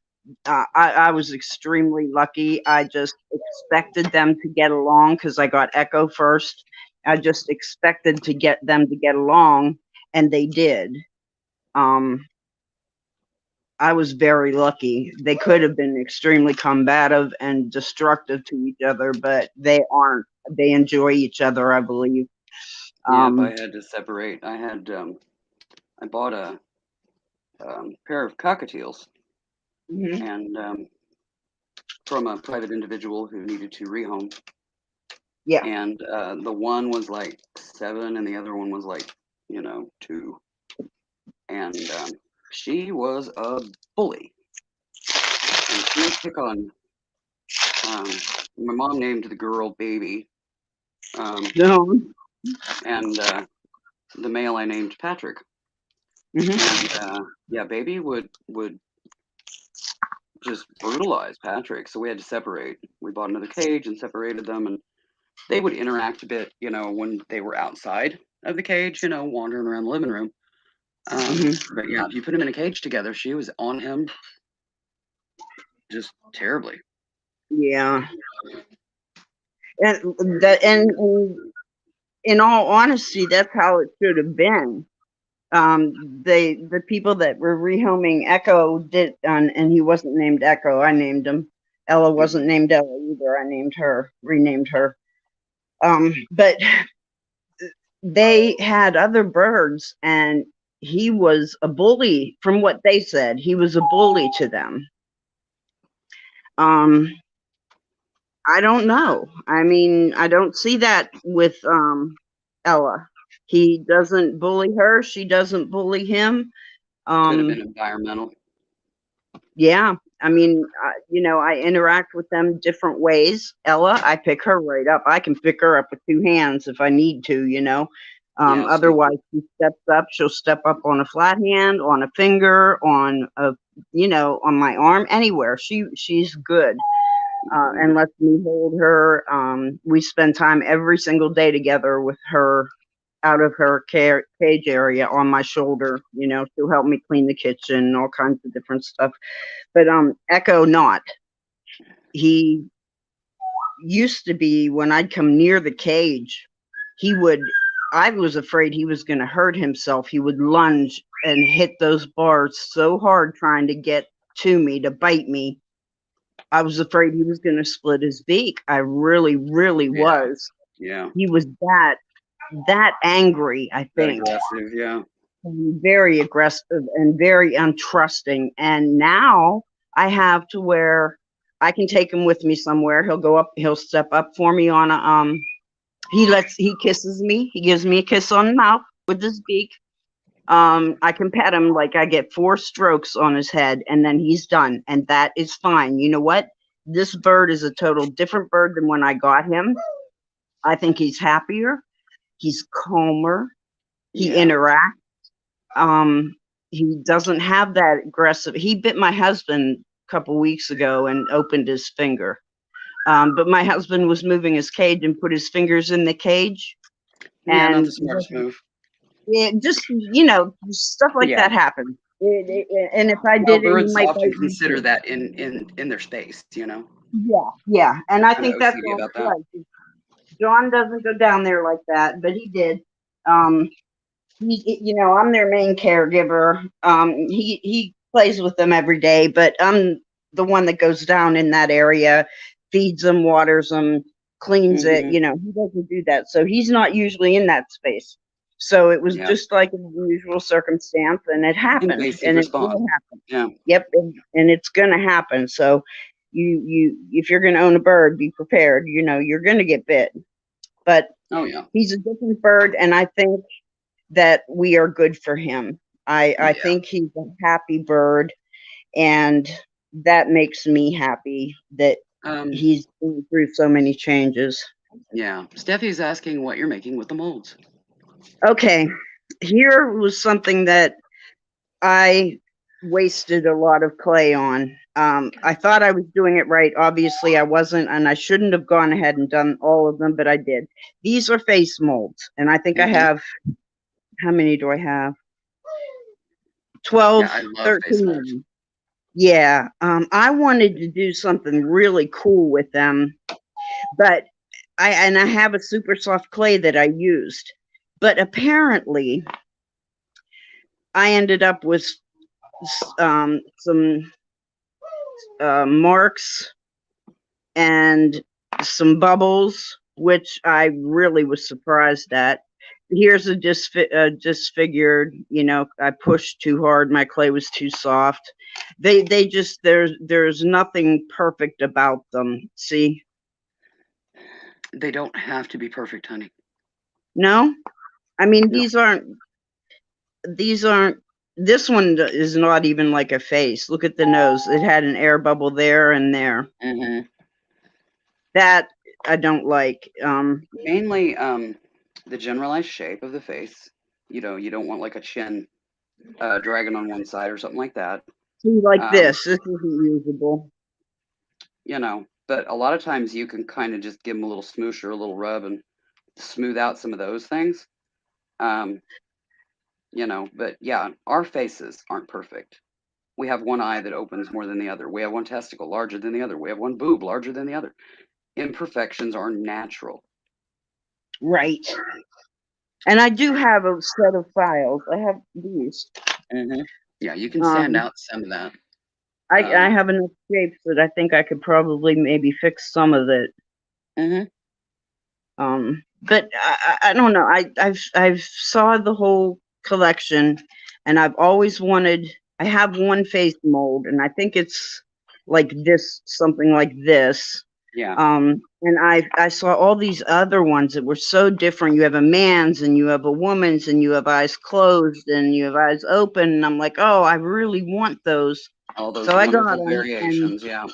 I was extremely lucky. I just expected them to get along because I got Echo first. I just expected to get them to get along, and they did. I was very lucky. They could have been extremely combative and destructive to each other, but they aren't. They enjoy each other, I believe. Yeah, I had to separate. I bought a pair of cockatiels, and from a private individual who needed to rehome. Yeah. And the one was like 7, and the other one was like 2. And she was a bully, and she would pick on. My mom named the girl Baby. No. And the male I named Patrick. And yeah, Baby would just brutalize Patrick, so we had to separate. We bought another cage and separated them, and they would interact a bit, when they were outside of the cage, wandering around the living room. But yeah, if you put them in a cage together, she was on him just terribly. Yeah. And in all honesty, that's how it should have been. The people that were rehoming Echo did, and he wasn't named Echo. I named him. Ella wasn't named Ella either. I named her, renamed her. But they had other birds, and he was a bully. From what they said, he was a bully to them. I don't know. I mean, I don't see that with Ella. He doesn't bully her. She doesn't bully him. Could have been environmental. Yeah. I mean, I interact with them different ways. Ella, I pick her right up. I can pick her up with 2 hands if I need to, Otherwise, she steps up. She'll step up on a flat hand, on a finger, on my arm, anywhere. She's good. and lets me hold her. We spend time every single day together with her out of her cage area on my shoulder. You know, she'll help me clean the kitchen and all kinds of different stuff. But Echo not. He used to be, when I'd come near the cage, I was afraid he was going to hurt himself. He would lunge and hit those bars so hard trying to get to me, to bite me. I was afraid he was going to split his beak. I really, really was. Yeah. He was that angry, I That think. aggressive, yeah. Very aggressive and very untrusting. And now I have to where I can take him with me somewhere. He'll step up for me on a he kisses me. He gives me a kiss on the mouth with his beak. I can pet him, like I get 4 strokes on his head and then he's done. And that is fine. You know what? This bird is a total different bird than when I got him. I think he's happier. He's calmer. He interacts. He doesn't have that aggressive. He bit my husband a couple weeks ago and opened his finger. But my husband was moving his cage and put his fingers in the cage. Yeah, not And the smartest move. it just, stuff like that happens. And if I Well, did it, he birds might often bite me consider too. that in their space, you know. Yeah. And I Kinda think that's OCD all about that. right. John doesn't go down there like that, but he did. I'm their main caregiver. He plays with them every day, but I'm the one that goes down in that area, feeds them, waters them, cleans it. He doesn't do that, so he's not usually in that space. So it was just like an unusual circumstance, and it happened, Invasive and it response. will happen. Yeah. Yep, and it's gonna happen. So you if you're gonna own a bird, be prepared. You're gonna get bit, but Oh yeah. he's a different bird, and I think that we are good for him. I think he's a happy bird, and that makes me happy that he's going through so many changes. Yeah. Steffi's asking what you're making with the molds. Okay, here was something that I wasted a lot of clay on. I thought I was doing it right. Obviously, I wasn't, and I shouldn't have gone ahead and done all of them, but I did. These are face molds, and I think I have, how many do I have? 12, Yeah, I love 13 face of molds. them. Yeah, I wanted to do something really cool with them, but I have a super soft clay that I used, but apparently I ended up with some marks and some bubbles, which I really was surprised at. Here's a disfigured, I pushed too hard. My clay was too soft. They just, there's nothing perfect about them. See? They don't have to be perfect, honey. No? I mean, No. these aren't, this one is not even like a face. Look at the nose. It had an air bubble there and there. That I don't like. Mainly the generalized shape of the face. You don't want like a chin dragging on one side or something like that. See, like this isn't usable. But a lot of times you can kind of just give them a little smoosh or a little rub and smooth out some of those things. But yeah, our faces aren't perfect. We have one eye that opens more than the other. We have one testicle larger than the other. We have one boob larger than the other. Imperfections are natural. Right. And I do have a set of files. I have these. Yeah, you can sand out some of that. I have enough shapes that I think I could probably maybe fix some of it. But I don't know. I've saw the whole collection, and I've always wanted. I have one face mold, and I think it's like this, something like this. Yeah. And I saw all these other ones that were so different. You have a man's, and you have a woman's, and you have eyes closed, and you have eyes open. And I'm like, oh, I really want those. All those so I got wonderful them, variations. Yeah.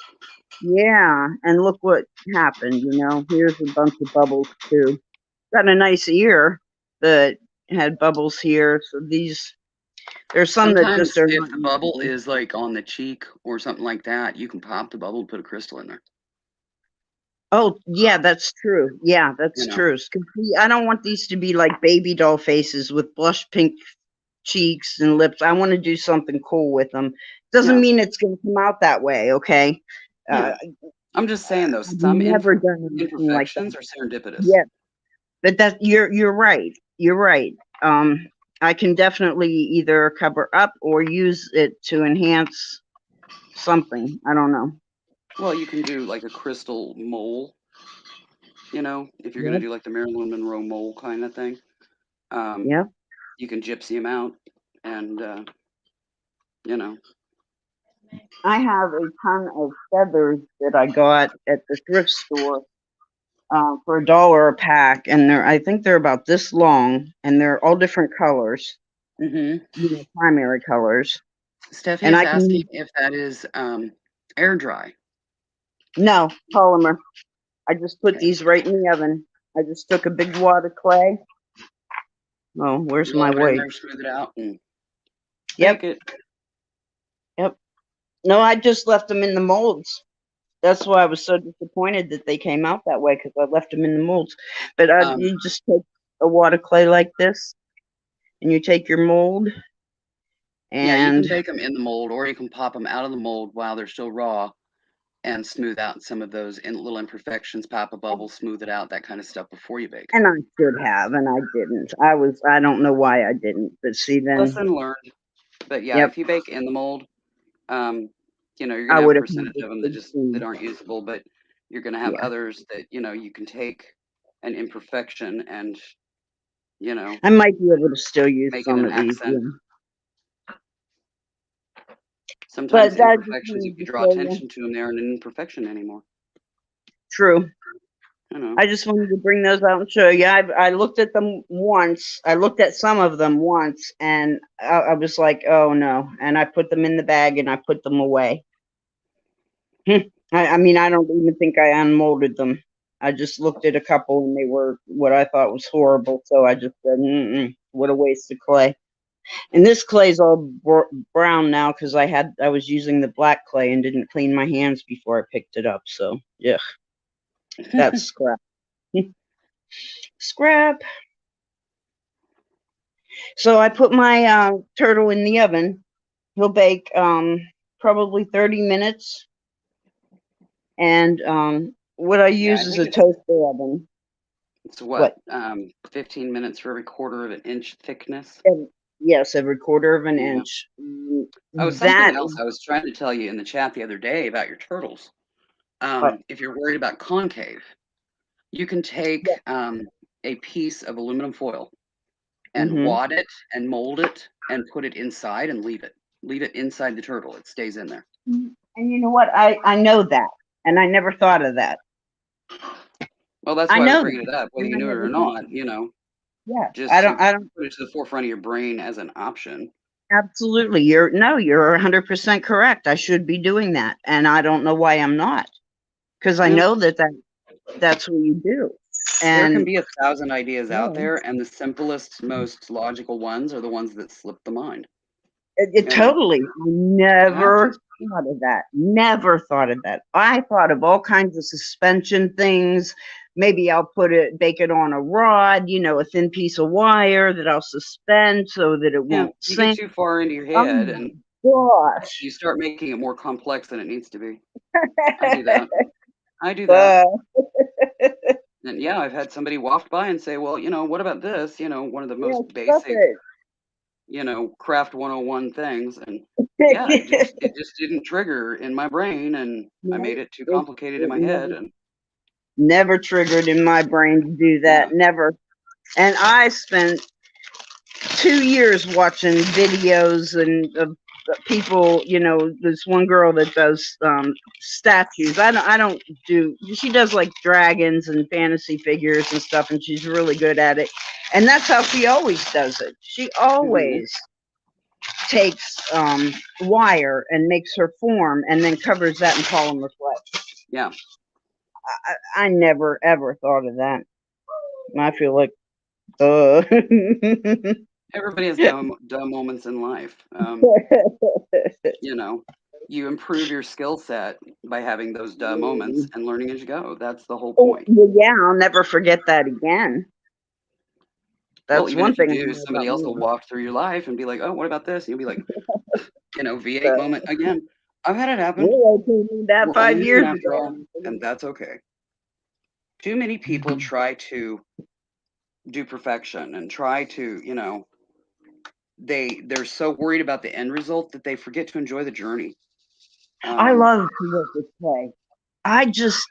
Yeah, and look what happened. Here's a bunch of bubbles too. Got a nice ear that had bubbles here. So there's some that just are. If the bubble is like on the cheek or something like that, you can pop the bubble and put a crystal in there. Oh, yeah, that's true. Yeah, that's You know. true. I don't want these to be like baby doll faces with blush pink cheeks and lips. I want to do something cool with them. Doesn't Yeah. mean it's going to come out that way, okay? Yeah. I'm just saying though, I've some never done anything like that. imperfections are serendipitous. Yeah, but you're right. You're right. I can definitely either cover up or use it to enhance something. I don't know. Well, you can do like a crystal mole, you know, if you're gonna Yep, do like the Marilyn Monroe mole kind of thing. Um, yep. you can gypsy them out, and you know, I have a ton of feathers that I got at the thrift store for $1 a pack, and I think they're about this long, and they're all different colors, hmm primary colors. Steffi And is I can asking use if that is air dry. no polymer. I just put Okay. these right in the oven. I just took a big wad of clay. Oh, where's my Blow it in weight? there, smooth it out, and Yep, bake it. yep. No, I just left them in the molds. That's why I was so disappointed that they came out that way because I left them in the molds. But Um, you just take a wad of clay like this, and you take your mold, yeah, you can and bake them in the mold, or you can pop them out of the mold while they're still raw and smooth out some of those little imperfections, pop a bubble, smooth it out, that kind of stuff before you bake. I should have, and I didn't. I don't know why I didn't. But see, then, Lesson learned. But yeah, yep, if you bake in the mold, um, you know, you're I gonna have would a have had percentage this of them big that food. aren't usable, but you're gonna have Yeah, others that, you know, you can take an imperfection and, you know, I might be able to still use make it some an of these. accent. Yeah. Sometimes But I just imperfections, if wanted you to draw show you. attention to them, they aren't an imperfection anymore. True. You know. I just wanted to bring those out and show you. I looked at them once. I looked at some of them once, and I was like, "Oh no!" And I put them in the bag and I put them away. I mean, I don't even think I unmolded them. I just looked at a couple and they were what I thought was horrible. So I just said, "What a waste of clay." And this clay's all brown now because I was using the black clay and didn't clean my hands before I picked it up. So yeah, that's scrap. Scrap. So I put my turtle in the oven. He'll bake probably 30 minutes. And what I Yeah, I use is think a toaster oven. it's what, What? 15 minutes for every quarter of an inch thickness. Yes, every quarter of an Yeah. inch. Oh, something That else I was trying to tell you in the chat the other day about your turtles. what? If you're worried about concave, you can take a piece of aluminum foil and Mm-hmm. wad it and mold it and put it inside and leave it. Leave it inside the turtle. It stays in there. And you know what? I know that, and I never thought of that. Well, that's I why I was know bringing that, it up, whether and you I knew it never or thought. not. You know, Yeah, just to I don't. put it to the forefront of your brain as an option. Absolutely, you're 100% correct. I should be doing that, and I don't know why I'm not, because I Yeah. know that's what you do. There can And be 1,000 ideas out yeah, there, and the simplest, most logical ones are the ones that slip the mind. it You know, totally. I you have to. never thought of that. Never thought of that. I thought of all kinds of suspension things. Maybe I'll bake it on a rod, a thin piece of wire that I'll suspend so that it Yeah, won't you get sink. too far into your Oh head, my and gosh. you start making it more complex than it needs to be. I do that. I do that. Uh, And yeah, I've had somebody waft by and say, well, you know, what about this? You know, one of the yeah, most stop basic, it. you know, craft 101 things. And yeah, it just didn't trigger in my brain, and I No, made it too it, complicated in it my head. And never triggered in my brain to do that. yeah, Never. And I spent 2 years watching videos and of people. This one girl that does statues. I don't do. She does like dragons and fantasy figures and stuff, and she's really good at it. And that's how she always does it. She hmm always takes wire and makes her form, and then covers that in polymer clay. yeah. I never ever thought of that. I feel like, uh. Everybody has dumb moments in life. You know, You improve your skill set by having those duh moments and learning as you go. That's the whole Oh, point. well, yeah, I'll never forget that again. Well, That's even one if you thing I do, know somebody about else will me. walk through your life and be like, "Oh, what about this?" And you'll be like, V8 But, moment again. I've had it happen. well, I told you that We're only 5 human years after ago. all, and that's okay. Too many people try to do perfection and try to, they're so worried about the end result that they forget to enjoy the journey. I love to work with clay. I just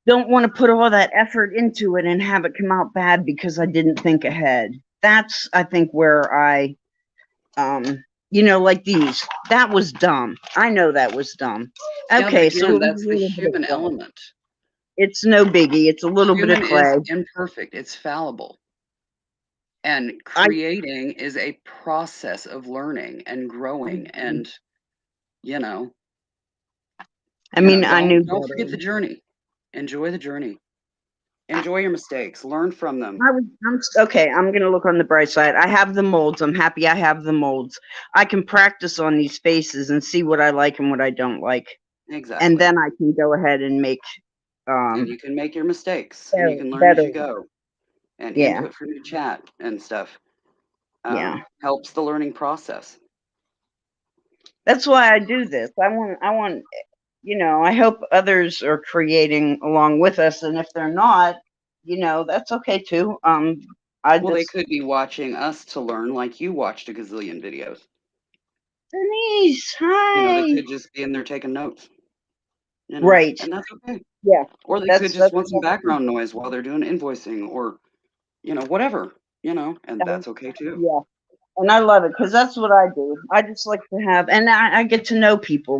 don't want to put all that effort into it and have it come out bad because I didn't think ahead. That's, I think, where like these. That was dumb. I know that was dumb. Yeah, but Okay, so again, it was that's a the little bit of human clay. element. It's no biggie. It's a little bit of Human is clay. imperfect. It's fallible. And I creating is a process of learning and growing and, you know, I knew don't forget better. the journey. Enjoy the journey. Enjoy your mistakes. Learn from them. Okay. I'm gonna look on the bright side. I have the molds. I'm happy I have the molds. I can practice on these faces and see what I like and what I don't like, Exactly. and then I can go ahead and make And you can make your mistakes and you can learn as better. you go. And Yeah, input from your chat and stuff yeah. helps the learning process. That's why I do this. I want. I hope others are creating along with us, and if they're not, that's okay too. Well, they could be watching us to learn like you watched a gazillion videos. Denise, They hi. could just be in there taking notes. Right. And that's okay. Yeah. Or they could just want some background noise while they're doing invoicing or, whatever, and that's okay too. Yeah. And I love it because that's what I do. I just like to have, and I get to know people,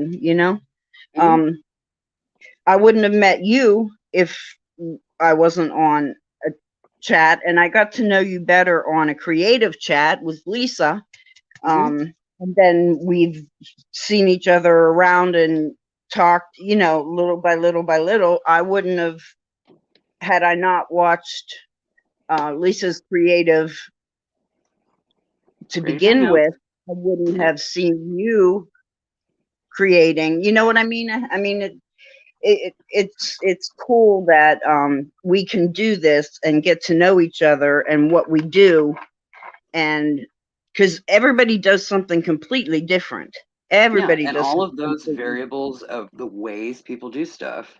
Mhm. I wouldn't have met you if I wasn't on a chat, and I got to know you better on a creative chat with Lisa. Mhm. And then we've seen each other around and talked, little by little by little. I wouldn't have, had I not watched Lisa's creative to Creative begin Hangouts. with, I wouldn't Yeah. have seen you creating. You know what I mean? I mean, it's cool that we can do this and get to know each other and what we do, and because everybody does something completely different. Yeah, Everybody and does all something of those completely. variables of the ways people do stuff,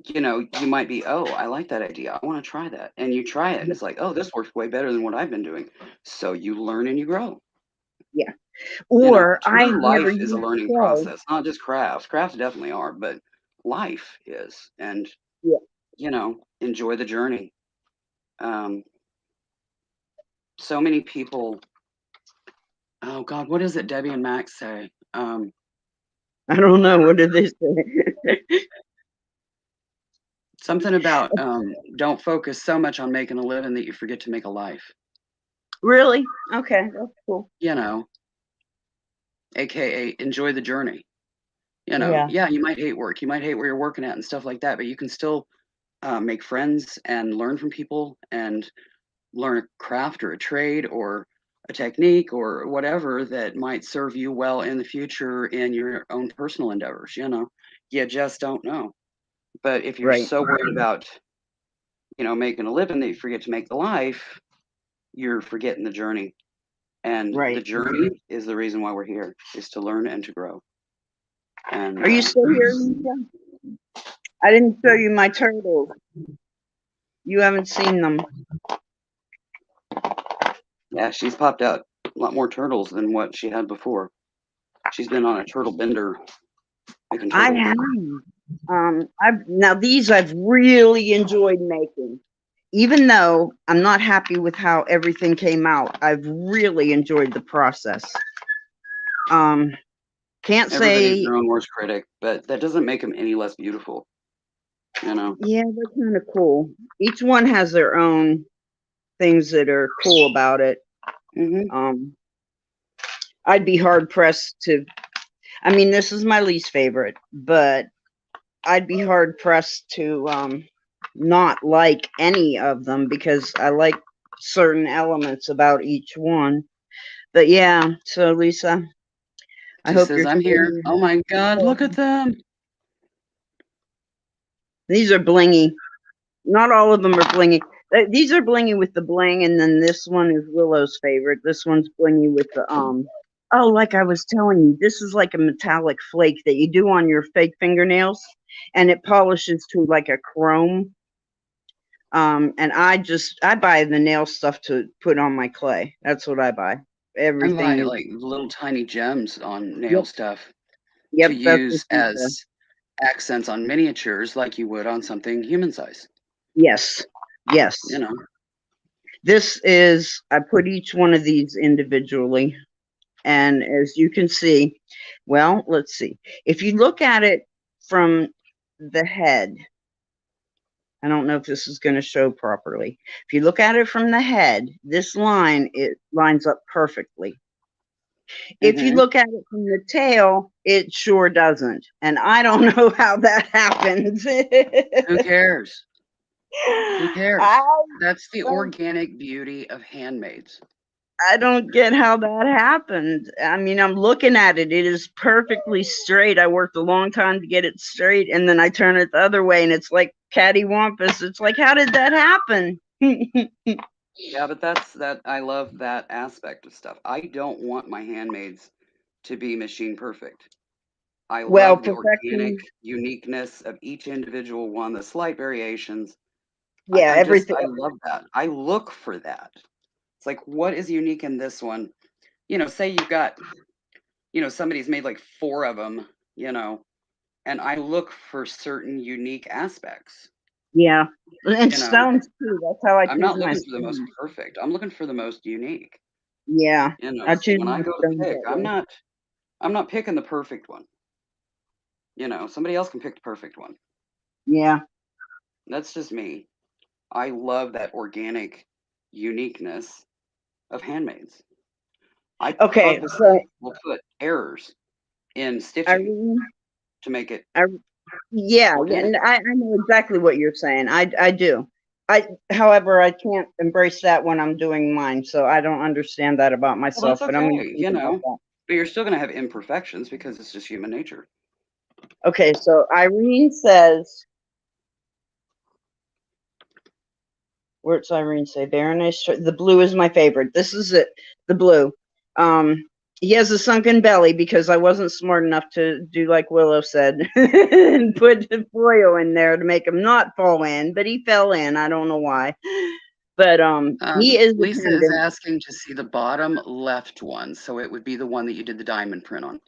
you might be, oh, I like that idea. I want to try that. And you try it, and it's like, oh, this works way better than what I've been doing. So you learn and you grow. Yeah. Or I True never life is a used learning clay. process, not just crafts. Crafts definitely are, but life is. And, Yeah. enjoy the journey. Um, so many people, oh God, what is it Debbie and Max say? I don't know. What did they say? Something about don't focus so much on making a living that you forget to make a life. Really? Okay, that's cool. AKA enjoy the journey. Yeah. Yeah, you might hate work, you might hate where you're working at and stuff like that, but you can still make friends and learn from people and learn a craft or a trade or a technique or whatever that might serve you well in the future in your own personal endeavors. You just don't know. But if you're Right. so worried about, making a living that you forget to make the life, you're forgetting the journey. And the Right. journey is the reason why we're here, is to learn and to grow. And Are you still here, Lisa? I didn't show you my turtles. You haven't seen them. yeah, she's popped out a lot more turtles than what she had before. She's been on a turtle bender making I turtles. have. I've really enjoyed making. Even though I'm not happy with how everything came out, I've really enjoyed the process. Can't Everybody's say. their own worst critic, but that doesn't make them any less beautiful. Yeah, they're kind of cool. Each one has their own things that are cool about it. Mm-hmm. I'd be hard pressed to. I mean, this is my least favorite, but I'd be hard pressed to not like any of them because I like certain elements about each one. But yeah, so Lisa, I She hope says, you're I'm here. still- Oh my God, look at them. These are blingy. Not all of them are blingy. These are blingy with the bling, and then this one is Willow's favorite. This one's blingy with the Oh, like I was telling you, this is like a metallic flake that you do on your fake fingernails, and it polishes to like a chrome. And I buy the nail stuff to put on my clay. That's what I buy. I Everything buy is, like little tiny gems on nail yep, stuff yep, to that's what use she said. as accents on miniatures like you would on something human size. Yes, yes. You know, This is, I put each one of these individually. And as you can see, well, let's see. If you look at it from the head, I don't know if this is going to show properly. If you look at it from the head, this line, it lines up perfectly. If you Mhm. look at it from the tail, it sure doesn't. And I don't know how that happens. Who cares? Who cares? I That's the don't organic beauty of handmaids. I don't get how that happened. I mean, I'm looking at it. It is perfectly straight. I worked a long time to get it straight, and then I turn it the other way, and it's like cattywampus. It's like, how did that happen? Yeah, but that's that. I love that aspect of stuff. I don't want my handmaids to be machine perfect. I Well, love the organic perfection, uniqueness of each individual one, the slight variations. yeah, everything. I love that. I look for that. It's like, what is unique in this one? You know, say you've got, somebody's made like 4 of them, and I look for certain unique aspects. Yeah, and You know, stones too. That's how I I'm choose not my looking for the most stones. perfect. I'm looking for the most unique. Yeah, I So choose when I my go to stones pick, that I'm way. not picking the perfect one. Somebody else can pick the perfect one. Yeah. That's just me. I love that organic uniqueness of handmaids. I Okay. So purposely will put errors in stitching Irene, to make it I yeah, organic. and I know exactly what you're saying. I do. However, I can't embrace that when I'm doing mine, so I don't understand that about Well, myself. that's But I'm going to okay, think about that. but you're still going to have imperfections because it's just human nature. Okay, so Irene says, where's Irene say? Baroness, the blue is my favorite. This is it, the blue. He has a sunken belly because I wasn't smart enough to do like Willow said and put the foil in there to make him not fall in, but he fell in. I don't know why. But he is the Lisa is pendant. asking to see the bottom left one, so it would be the one that you did the diamond print on.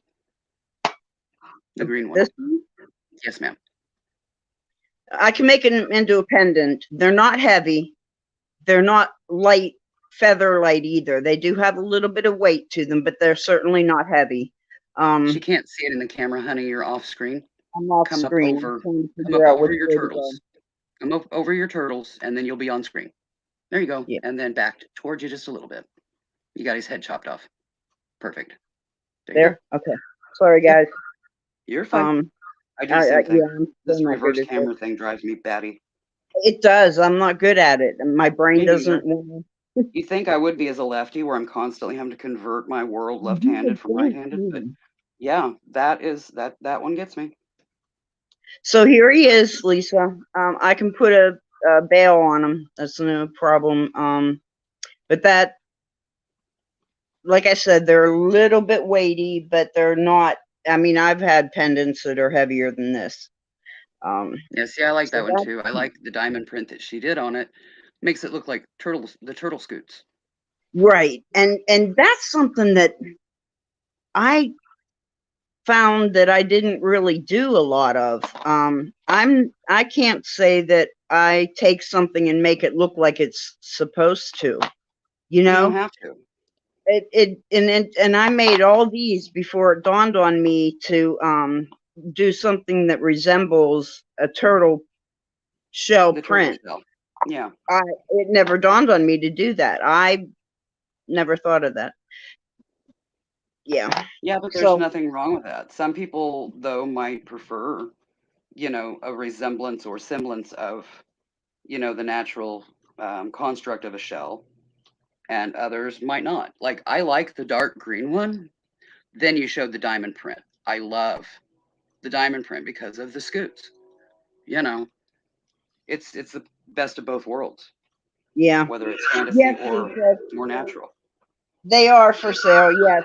The green one. This one? Yes, ma'am. I can make it into a pendant. They're not heavy. They're not light, feather light either. They do have a little bit of weight to them, but they're certainly not heavy. She can't see it in the camera, honey. You're off screen. I'm off Come up screen. I'm over. trying to Come up figure out over which your way to go. turtles. Come up over your turtles, and then you'll be on screen. There you go. Yeah. And then back towards you just a little bit. You got his head chopped off. Perfect. There you There? Okay. Sorry, Yep. guys. go. You're fine. I do the Yeah, same thing. I'm This still not good reverse at camera this. thing drives me batty. It does. I'm not good at it. And my brain Me neither. doesn't want You think I would be as a lefty, where I'm constantly having to convert my world to. left-handed from right-handed? But yeah, that one gets me. So here he is, Lisa. I can put a bail on him. That's no problem. But that, like I said, they're a little bit weighty, but they're not. I mean, I've had pendants that are heavier than this. Yeah, see, I like So that one that, too. I like the diamond print that she did on it. Makes it look like the turtle scoots. right, and that's something that I found that I didn't really do a lot of. I can't say that I take something and make it look like it's supposed to. You You don't know, have to. and I made all these before it dawned on me to do something that resembles a turtle shell The turtle print. shell. Yeah. It never dawned on me to do that. I never thought of that. Yeah. Yeah, but there's So nothing wrong with that. Some people, though, might prefer, a resemblance or semblance of, the natural construct of a shell, and others might not. Like, I like the dark green one. Then you showed the diamond print. I love the diamond print because of the scoots. You know, it's the best of both worlds, Yeah. whether it's fantasy Yes, or exactly. more natural. They are for sale, yes.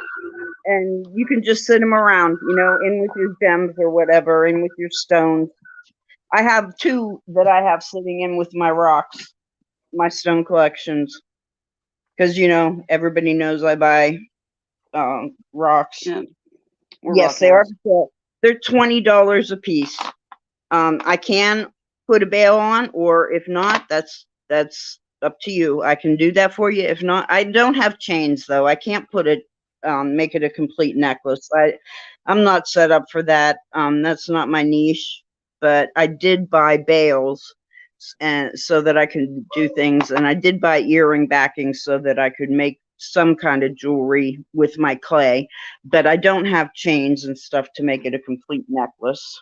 And you can just sit them around, you know, in with your gems or whatever, in with your stones. I have two that I have sitting in with my rocks, my stone collections. Because, you know, everybody knows I buy rocks. Yeah, we're Yes, rock they are nerds. for sale. They're $20 a piece. I can put a bail on, or if not, that's up to you. I can do that for you. If not, I don't have chains though. I can't put it, make it a complete necklace. I'm not set up for that. That's not my niche. But I did buy bails, and so that I can do things, and I did buy earring backings so that I could make some kind of jewelry with my clay. But I don't have chains and stuff to make it a complete necklace.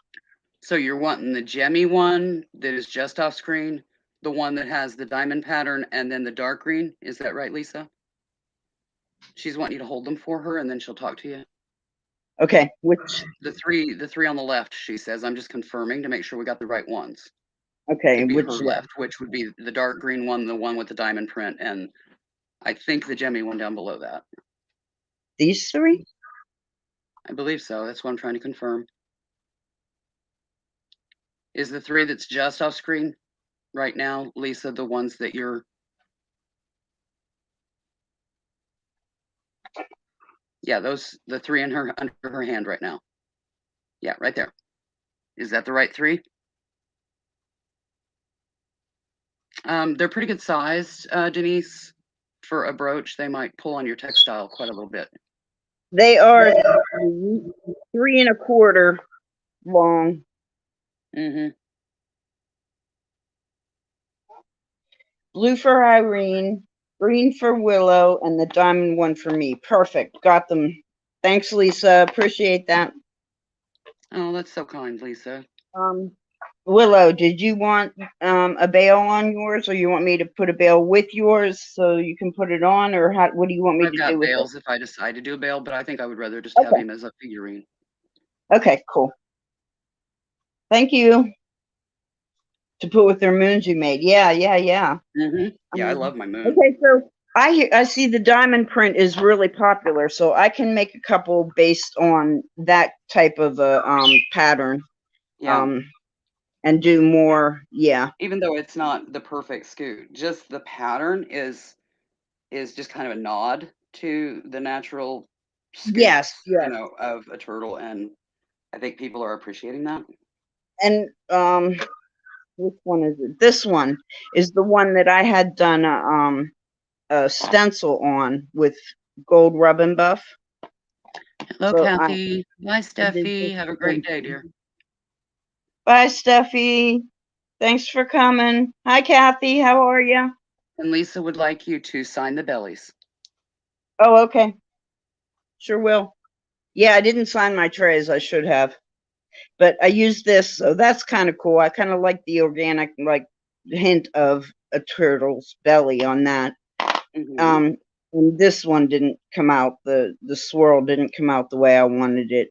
So you're wanting the gemmy one that is just off screen, the one that has the diamond pattern, and then the dark green. Is that right, Lisa? She's wanting you to hold them for her, and then she'll talk to you. Okay, which, The three on the left. She says, "I'm just confirming to make sure we got the right ones." okay, It'd be which, her left, which would be the dark green one, the one with the diamond print, and I think the gemmy one down below that. these three? I believe so. That's what I'm trying to confirm. Is the three that's just off screen right now, Lisa, the ones that you're... Yeah, those, the three in her, under her hand right now. Yeah, right there. Is that the right three? They're pretty good sized, Denise. For a brooch, they might pull on your textile quite a little bit. They are 3 1/4 long. Mm-hmm. Blue for Irene, green for Willow, and the diamond one for me. Perfect. Got them. Thanks, Lisa. Appreciate that. Oh, that's so kind, Lisa. Willow, did you want a bail on yours, or you want me to put a bail with yours so you can put it on, or what do you want me I've to got do with it? bails if I decide to do a bail, but I think I would rather just have Okay. him as a figurine. Okay, cool. Thank you. To put with their moons you made. Yeah. Mm-hmm. Yeah, I love my moon. Okay, so I see the diamond print is really popular, so I can make a couple based on that type of a pattern. Yeah. And do more. Yeah. Even though it's not the perfect scoot, just the pattern is just kind of a nod to the natural scoots, Yes. you know, of a turtle, and I think people are appreciating that. And which one is it? This one is the one that I had done a stencil on with gold rub and buff. Hello, So Kathy. Bye, Steffi. Have a great day, dear. Bye, Steffi. Thanks for coming. Hi, Kathy. How are you? And Lisa would like you to sign the bellies. Oh, okay. Sure will. Yeah, I didn't sign my trays. I should have. But I used this, so that's kind of cool. I kind of like the organic, like, hint of a turtle's belly on that. Mm-hmm. And this one didn't come out. The swirl didn't come out the way I wanted it.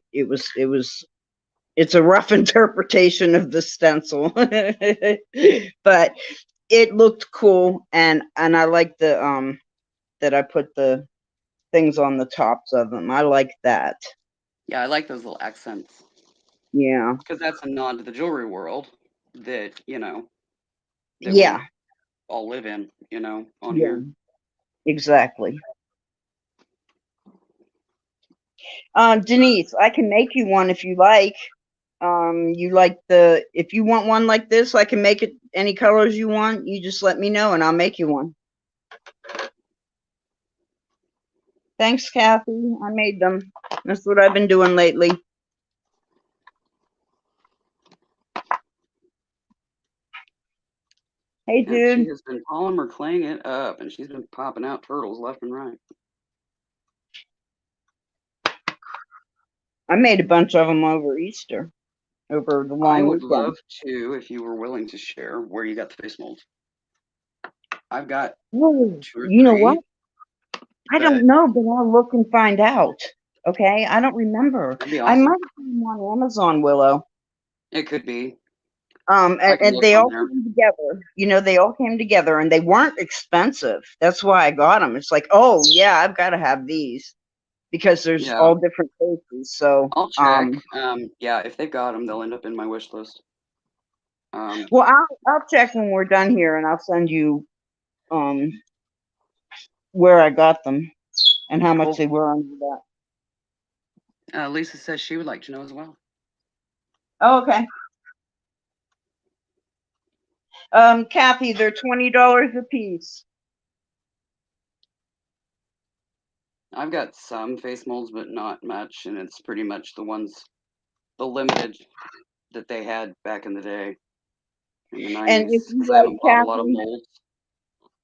It's a rough interpretation of the stencil, but it looked cool, and I like the that I put the things on the tops of them. I like that. Yeah, I like those little accents. Yeah. Because that's a nod to the jewelry world that, you know, that Yeah. we all live in, you know, on Yeah. here. Exactly. Denise, I can make you one if you like. If you want one like this, I can make it any colors you want. You just let me know and I'll make you one. Thanks, Kathy. I made them. That's what I've been doing lately. Hey, And she dude. has been polymer claying it up, and she's been popping out turtles left and right. I made a bunch of them over Easter, over the long I would weekend. love to, if you were willing to share where you got the face molds. I've got Whoa, 2 or 3. you know what? I but don't know, but I'll look and find out. Okay, I don't remember. That'd be I awesome. might have seen them on Amazon, Willow. It could be. And, I can and look they on all there. came together. You know, they all came together, and they weren't expensive. That's why I got them. It's like, oh yeah, I've got to have these because there's Yeah. all different cases. So, I'll check. Yeah, if they've got them, they'll end up in my wish list. well, I'll check when we're done here, and I'll send you where I got them and how much Cool. they were on that. Lisa says she would like to know as well. Oh, okay. Kathy, they're $20 a piece. I've got some face molds, but not much, and it's pretty much the limited that they had back in the day in the And 90s, if you because I haven't like bought a lot of Kathy, molds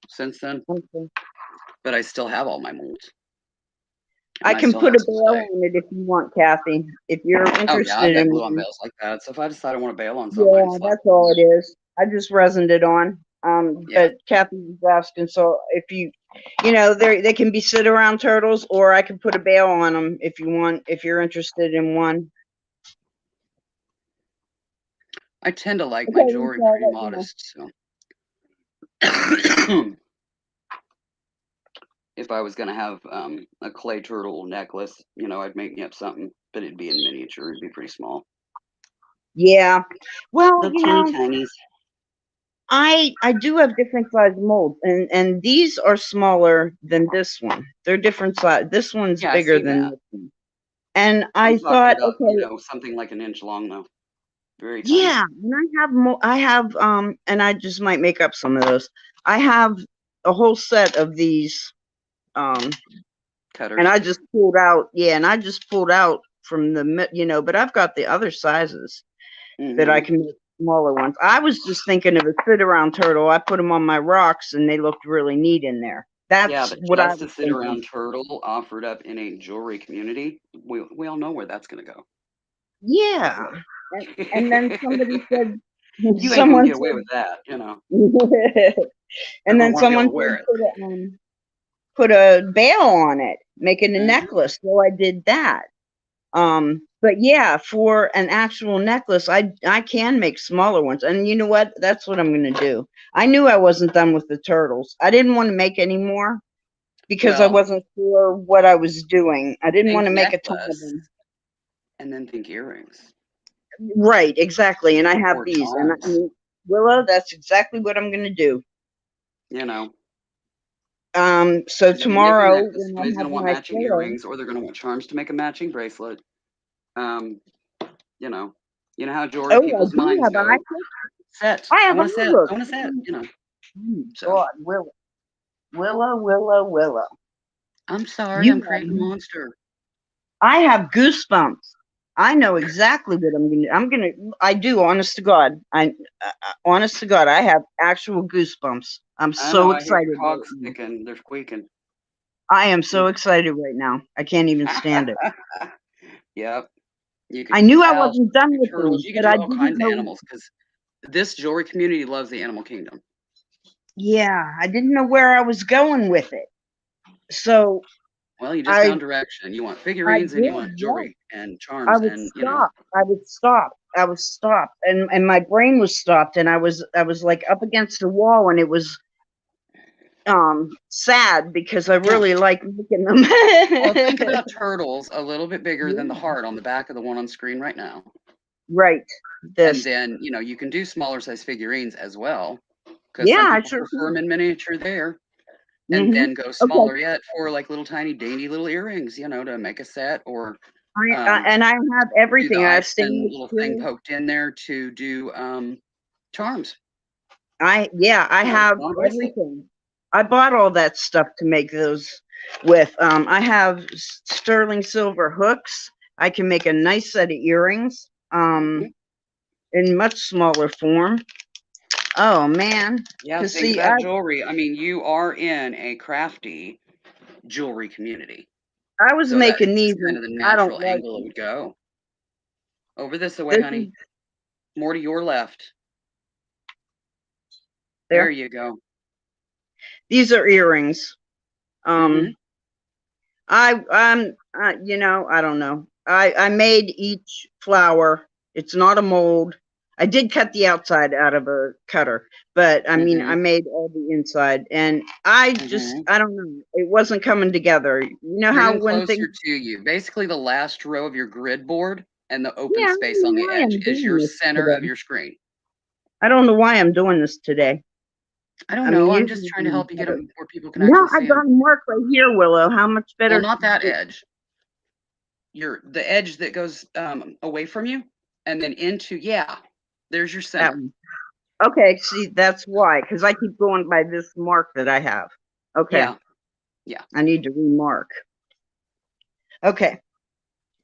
since then, okay, but I still have all my molds. I And I can still put have a some bail today. on it if you want, Kathy. If you're Oh yeah, I've interested got in glue on one. bales like that. So if I decide I want to bail on something, I Yeah, can slap that's it on all it there. is. I just resined it on. Yeah. But Kathy was asking, so if you know, they can be sit around turtles, or I can put a bail on them if you want, if you're interested in one. I tend to like Okay, my jewelry Lisa, I'll pretty let you know. modest, so if I was gonna have a clay turtle necklace, you know, I'd make me up something, but it'd be in miniature. It'd be pretty small. Yeah. Well, The you teeny know, tinies. I do have different size molds, and these are smaller than this one. They're different size. This one's Yeah, I've bigger seen than that. this one. And I'm I talking thought, about, you okay, know, something like an inch long though. Very tiny. yeah, and I have and I just might make up some of those. I have a whole set of these and Cutters. I just pulled out, yeah, and I just pulled out from you know, but I've got the other sizes that I Mm-hmm. can make smaller ones. I was just thinking of a sit around turtle. I put them on my rocks and they looked really neat in there. Yeah, That's but what I just a was sit thinking. around turtle offered up in a jewelry community, we all know where that's gonna go. Yeah. And then somebody said, You ain't gonna someone get away with said, that, you know. and Everyone then wanna be able someone to wear said, it. put a bail on it, making a Mm-hmm. necklace. So I did that. But yeah, for an actual necklace, I can make smaller ones. And you know what? That's what I'm gonna do. I knew I wasn't done with the turtles. I didn't want to make any more because I Well, wasn't sure what I was doing. I didn't want think to make a ton of necklace them. and then think earrings Right, exactly. And I have or these. charms, Willow, that's exactly what I'm gonna do. you know. So 'Cause if you make a tomorrow necklace, when somebody's I gonna have want my matching sale, earrings, or they're gonna want charms to make a matching bracelet. Um, you know, you know how jewelry oh, I people's do minds have go. eye. Set. I I have want a set. eyelooks. I want a set. You know. So God, Willow. I'm sorry, I'm You creating a have, monster. I have goosebumps. I know exactly what I do, honest to God. Honest to God, I have actual goosebumps. I'm I know. so I hear excited your right cogs now. sticking. They're squeaking. I am so excited right now. I can't even stand it. Yep. You could I do knew I owls, wasn't you done could with do turtles, them, you could but do I all didn't kinds of know. animals because this jewelry community loves the animal kingdom. Yeah, I didn't know where I was going with it. So Well, you just I found direction. You want I figurines and you did, want yes. jewelry and I charms would and, you know, stop. I was stopped. And my brain was stopped and I was like up against the wall and it was sad because I yeah. really like making them. Well, think about turtles a little bit bigger than the heart on the back of the one on screen right now. Right. And This. then, you know, you can do smaller size figurines as well because Yeah, some I people sure prefer them can. in miniature there. And Hmm. then go Okay. smaller yet for like little tiny dainty little earrings, you know, to make a set or And I have do the everything. I have ice-in stainless little thing steel. poked in there to do charms, I you know, to have put on a bracelet. everything. I bought all that stuff to make those with. I have sterling silver hooks. I can make a nice set of earrings. Mhm. In much smaller form. Oh man. Yeah, Cause think see, about jewelry. I mean, you are in a crafty jewelry community, I was so that making is these just kind and of the I don't natural like angle it them. would go. Over this way, This is honey. More to your left. There there. you go. These are earrings. Mm-hmm. Um, You know, I don't know. I made each flower. It's not a mold. I did cut the outside out of a cutter, but I mean, I made all the inside, and I just, I don't know. It wasn't coming together. You know how Bring them when closer things, to you. Basically, the last row of your grid board and the open yeah, I space don't on know the why edge I'm is doing your this center of today. your screen. I don't know why I'm doing this today. I don't I know. mean, I'm just usually trying to help you get them where people can no, actually I see got them. a mark right here, Willow. How much Well, better? not that edge. The edge that goes away from you and then into, yeah, there's your That center. one. Okay, see, that's why, because I keep going by this mark that I have. Okay. Yeah. Yeah. I need to remark. Okay.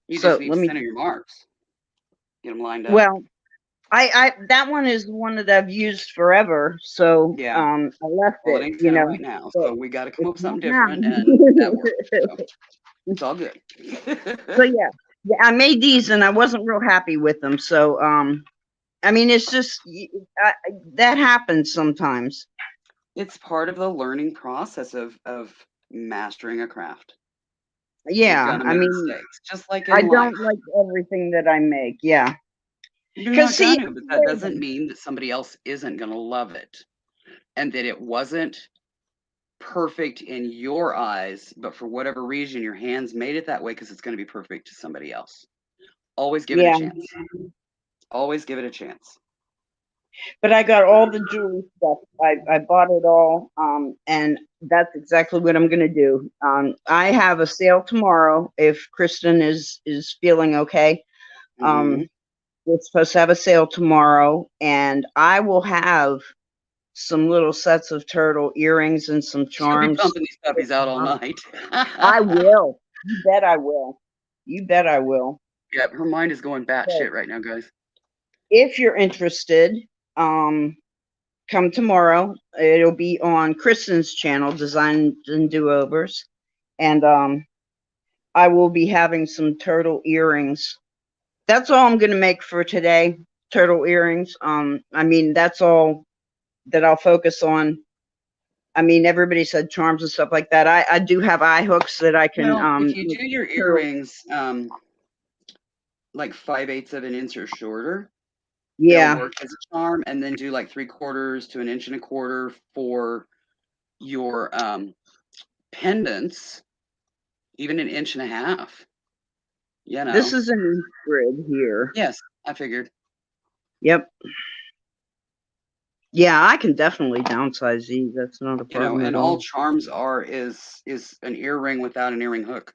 You So just need let to me, center your marks. Get them lined up. well, that one is the one that I've used forever. So, Yeah. I left Well, it it, ain't you center know, right now, but so we got to come it's up with not something now. different, and that works. So it's all good. So yeah, I made these and I wasn't real happy with them. So, I mean, it's just, that happens sometimes. It's part of the learning process of mastering a craft. You're Yeah. gonna I make mean, mistakes, just like I in life. don't like everything that I make. Yeah. You're Cause not see, gonna, but that doesn't mean that somebody else isn't gonna love it, and that it wasn't perfect in your eyes, but for whatever reason, your hands made it that way because it's gonna be perfect to somebody else. Always give it a yeah. chance. Always give it a chance. But I got all the jewelry stuff. I bought it all. And that's exactly what I'm gonna do. I have a sale tomorrow if Kristen is feeling okay. Mhm. We're supposed to have a sale tomorrow, and I will have some little sets of turtle earrings and some She'll be charms. pumping these puppies out all night. I will. You bet I will. You bet I will. Yep, her mind is going So batshit right now, guys. if you're interested, um, come tomorrow. It'll be on Kristen's channel, Designs and Do-Overs. And I will be having some turtle earrings. That's all I'm gonna make for today. Turtle earrings. I mean, that's all that I'll focus on. I mean, everybody said charms and stuff like that. I do have eye hooks that I can Well, if you do your earrings like 5/8 of an inch or shorter, they'll yeah. work as a charm, and then do like 3/4 to an inch and a quarter for your pendants, even an inch and a half. You know. This is an inch grid here. Yes, I figured. Yep. Yeah, I can definitely downsize these. That's not a You know, problem and at all all. charms are is an earring without an earring hook.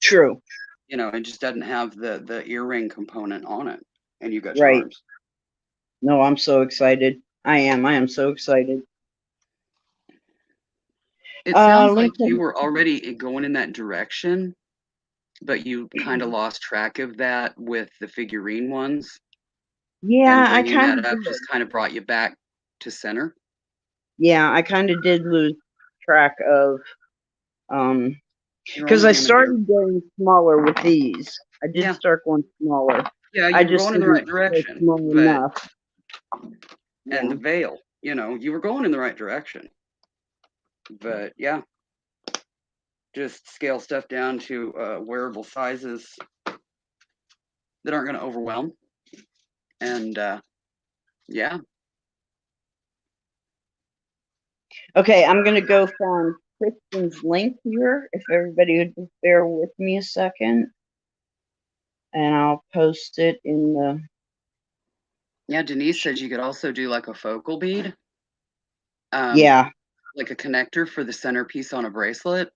True. You know, it just doesn't have the earring component on it, and you've got Right. charms. No, I'm so excited. I am so excited. It sounds like Lincoln. you were already going in that direction, but you kind of lost track of that with the figurine ones, Yeah, and I bringing kind that of up did. just kind of brought you back to center. Yeah, I kind of did lose track of, You're because only I human here. started going smaller with these. I did Yeah. start going smaller. Yeah, I you were just going in the right didn't go direction, small but enough. and Yeah. the veil, you know, you were going in the right direction, but yeah, just scale stuff down to wearable sizes that aren't going to overwhelm, and yeah. Okay, I'm gonna go find Kristen's link here. If everybody would just bear with me a second, and I'll post it in the. Yeah, Denise says you could also do like a focal bead, Yeah. like a connector for the centerpiece on a bracelet.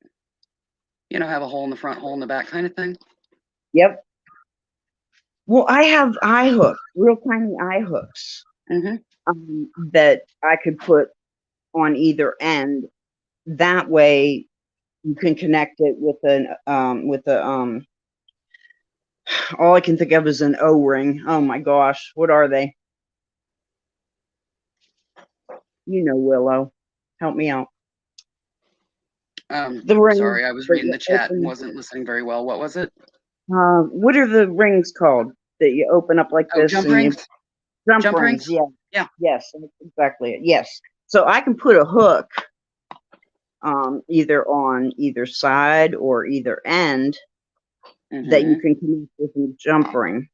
You know, have a hole in the front, hole in the back kind of thing. Yep. Well, I have eye hooks, real tiny eye hooks, that I could put on either end. That way, you can connect it with all I can think of is an O-ring. Oh my gosh, what are they? You know, Willow, help me out. The ring. Sorry, I was reading the chat and wasn't listening very well. What was it? What are the rings called that you open up like this? Jump and rings. Jump rings. Yeah. Yeah. Yes, that's exactly it. Yes. So I can put a hook either on either side or either end that you Mhm. can connect with your jump ring,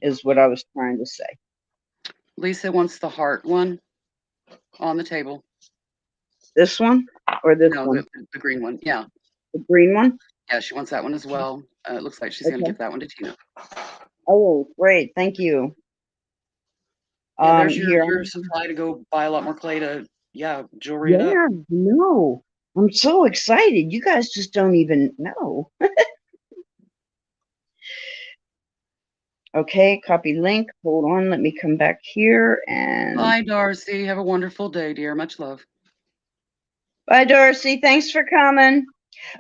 is what I was trying to say. Lisa wants the heart one on the table. This one or this No, one? the green one. Yeah. The green one? Yeah, she wants that one as well. It looks like she's going to Okay. give that one to Tina. Oh, great. Thank you. Yeah, there's Here. your supply to go buy a lot more clay to, jewelry it up. Yeah, no. I'm so excited. You guys just don't even know. Okay, copy link. Hold on. Let me come back here and Bye, Darcy. Have a wonderful day, dear. Much love. bye, Darcy. Thanks for coming.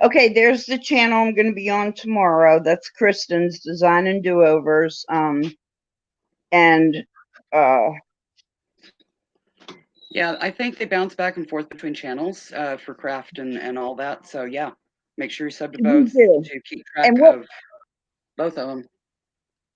Okay, there's the channel I'm going to be on tomorrow. That's Kristen's Design and Do-Overs. And Yeah, I think they bounce back and forth between channels for craft and all that. So, yeah, make sure you sub to we both do. to keep track And of both of them.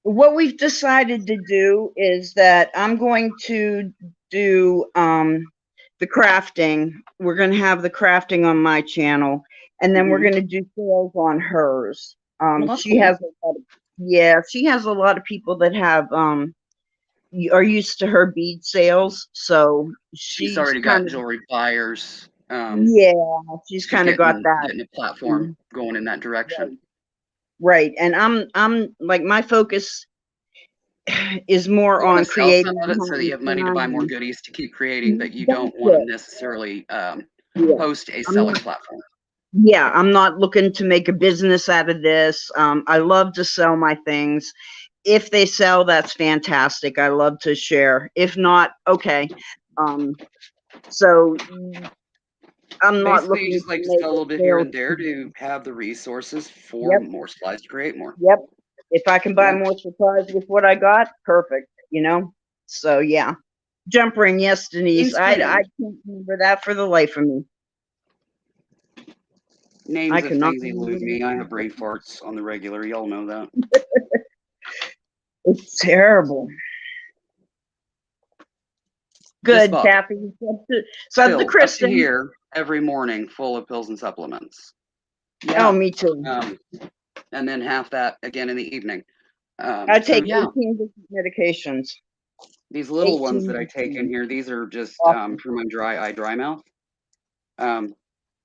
what we've decided to do is that I'm going to do the crafting. We're going to have the crafting on my channel, and then we're Mhm. going to do sales on hers. Well, that's She cool. has a lot of, yeah, she has a lot of people that have are used to her bead sales, so She's she's already got kind of, jewelry buyers. yeah, she's She's kind of got that. getting a platform going in that direction. Right, and I'm like, my focus is more You want on to sell some creating of it so that you have money to buy more content. goodies to keep creating, but you That's don't want to it. necessarily Yeah. host a I'm selling not, platform. yeah, I'm not looking to make a business out of this. I love to sell my things. If they sell, that's fantastic. I love to share. If not, okay. So I'm not Basically, you looking just to like to make sell a a little bit here sales. and there to have the resources for Yep, more supplies to create more. yep. If I can buy Yeah. more supplies with what I got, perfect, you know? So yeah. Jump ring, yes, Denise. Name's I grand. can't remember that for the life of me. I Names of cannot things elude remember me. I that. have brain farts on the regular. Y'all know that. It's terrible. This Good, bottle Kathy. Sub to filled up to Kristen. here every morning, full of pills and supplements. Oh, Yeah. me too. And then half that again in the evening. I So take yeah, 18 different medications. these little ones that I 18 take in different. here, these are just Awesome. for my dry eye, dry mouth. And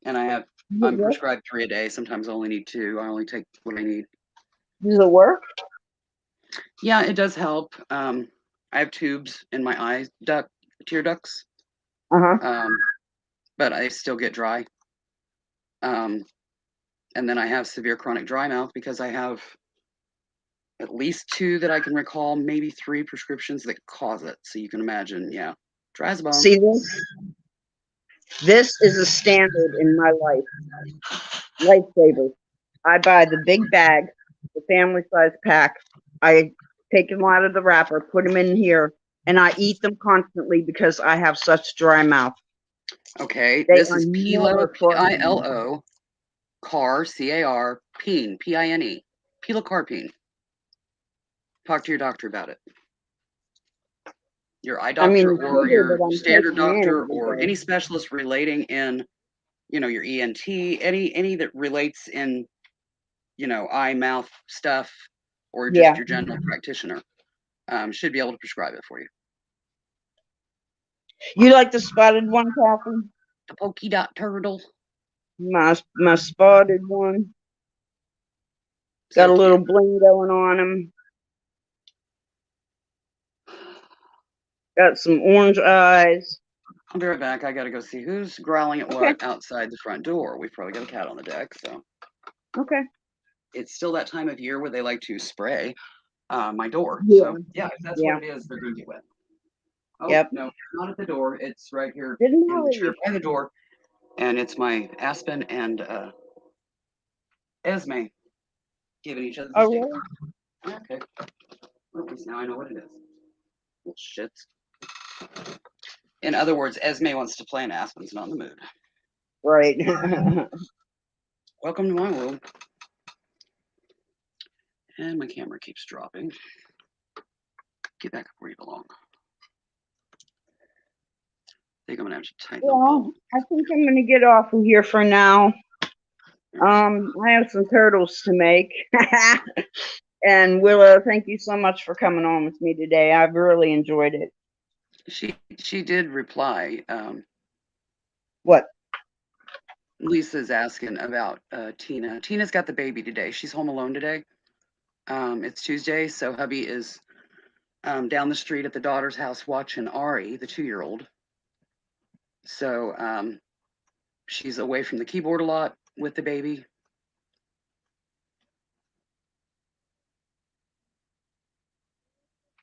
Does it I'm work? prescribed 3 a day. Sometimes I only need 2. I only take what I need. Does it work? Yeah, it does help. I have tubes in my eye tear ducts, Uh-huh. but I still get dry. Um, and then I have severe chronic dry mouth because I have at least 2 that I can recall, maybe 3 prescriptions that cause it. So you can imagine, yeah, dry as a bone. See this? This is a standard in my life. Lifesaver. I buy the big bag, the family size pack. I take them out of the wrapper, put them in here, and I eat them constantly because I have such dry mouth. Okay, They this are is Pilo, never for Pilo, Car, C-A-R, Pine, P-I-N-E, pilocarpine. Talk to your doctor about it. Your eye I mean, doctor the or sugar your that I'm standard taking in doctor every or day. any specialist relating in, your ENT, any that relates in, eye, mouth stuff, or just Yeah. your general practitioner, should be able to prescribe it for you. You like the spotted one, Kathy? The polka dot turtle. My spotted one. So Got a little cute. bling going on him. Got some orange eyes. I'll be right back. I gotta go see who's growling at Okay. what outside the front door. We've probably got a cat on the deck, so. Okay. It's still that time of year where they like to spray my door. Yeah. So yeah, if that's Yeah. what it is, they're gonna get wet. Oh Yep. no, it's not at the door. It's right here Didn't in the chair know. by the door, and it's my Aspen and Esme giving each other the Oh, stink. really? Okay, well, at least now I know what it is. Little shits. In other words, Esme wants to play and Aspen's not in the mood. Right. Welcome to my world. And my camera keeps dropping. Get back up where you belong. think I'm gonna have to tighten the Well, bolt. I think I'm gonna get off of here for now. I have some turtles to make. And Willow, thank you so much for coming on with me today. I've really enjoyed it. She did reply. What? Lisa's asking about Tina. Tina's got the baby today. She's home alone today. It's Tuesday, so hubby is down the street at the daughter's house watching Ari, the 2-year-old. So she's away from the keyboard a lot with the baby.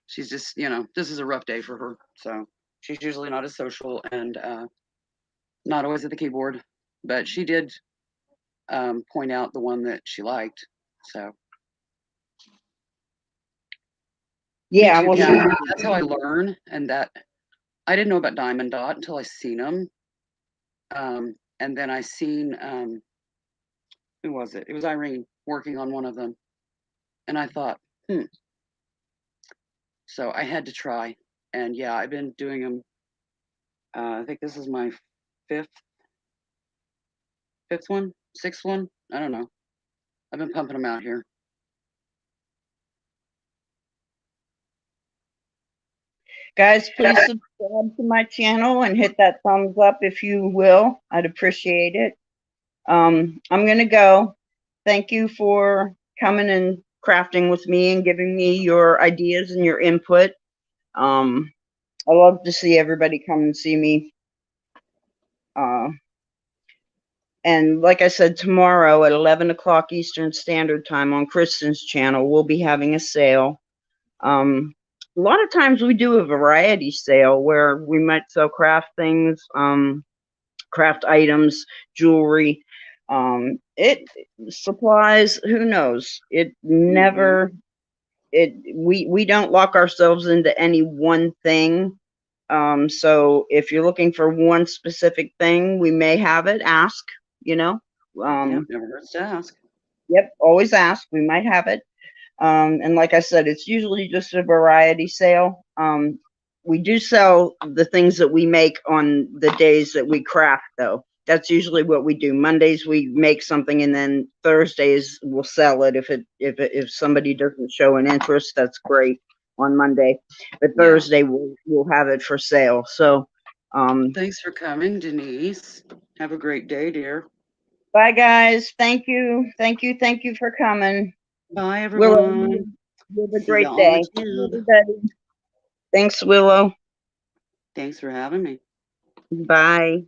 She's just, this is a rough day for her. So she's usually not as social and not always at the keyboard. But she did point out the one that she liked. So Yeah, me too, well, Catherine. That's how I learn, and that I didn't know about Diamond Dot until I seen them. And then I seen who was it? It was Irene working on one of them, and I thought, So I had to try, and yeah, I've been doing them. I think this is my fifth one, sixth one. I don't know. I've been pumping them out here. guys, please subscribe to my channel and hit that thumbs up if you will. I'd appreciate it. I'm gonna go. Thank you for coming and crafting with me and giving me your ideas and your input. I love to see everybody come and see me. And like I said, tomorrow at 11 o'clock Eastern Standard Time on Kristen's channel, we'll be having a sale. A lot of times we do a variety sale where we might sell craft things, craft items, jewelry, it supplies, who knows? It never, we don't lock ourselves into any one thing. So if you're looking for one specific thing, we may have it. Ask, Yep, never hurts to ask. Yep, always ask. We might have it. And like I said, it's usually just a variety sale. We do sell the things that we make on the days that we craft, though. That's usually what we do. Mondays we make something, and then Thursdays we'll sell it. If somebody doesn't show an interest, that's great on Monday. But Thursday we'll have it for sale. So thanks for coming, Denise. Have a great day, dear. Bye, guys. Thank you. Thank you. Thank you for coming. Bye, everyone. Willow, have a See great ya on day. the tube. Everybody. Thanks, Willow. Thanks for having me. Bye.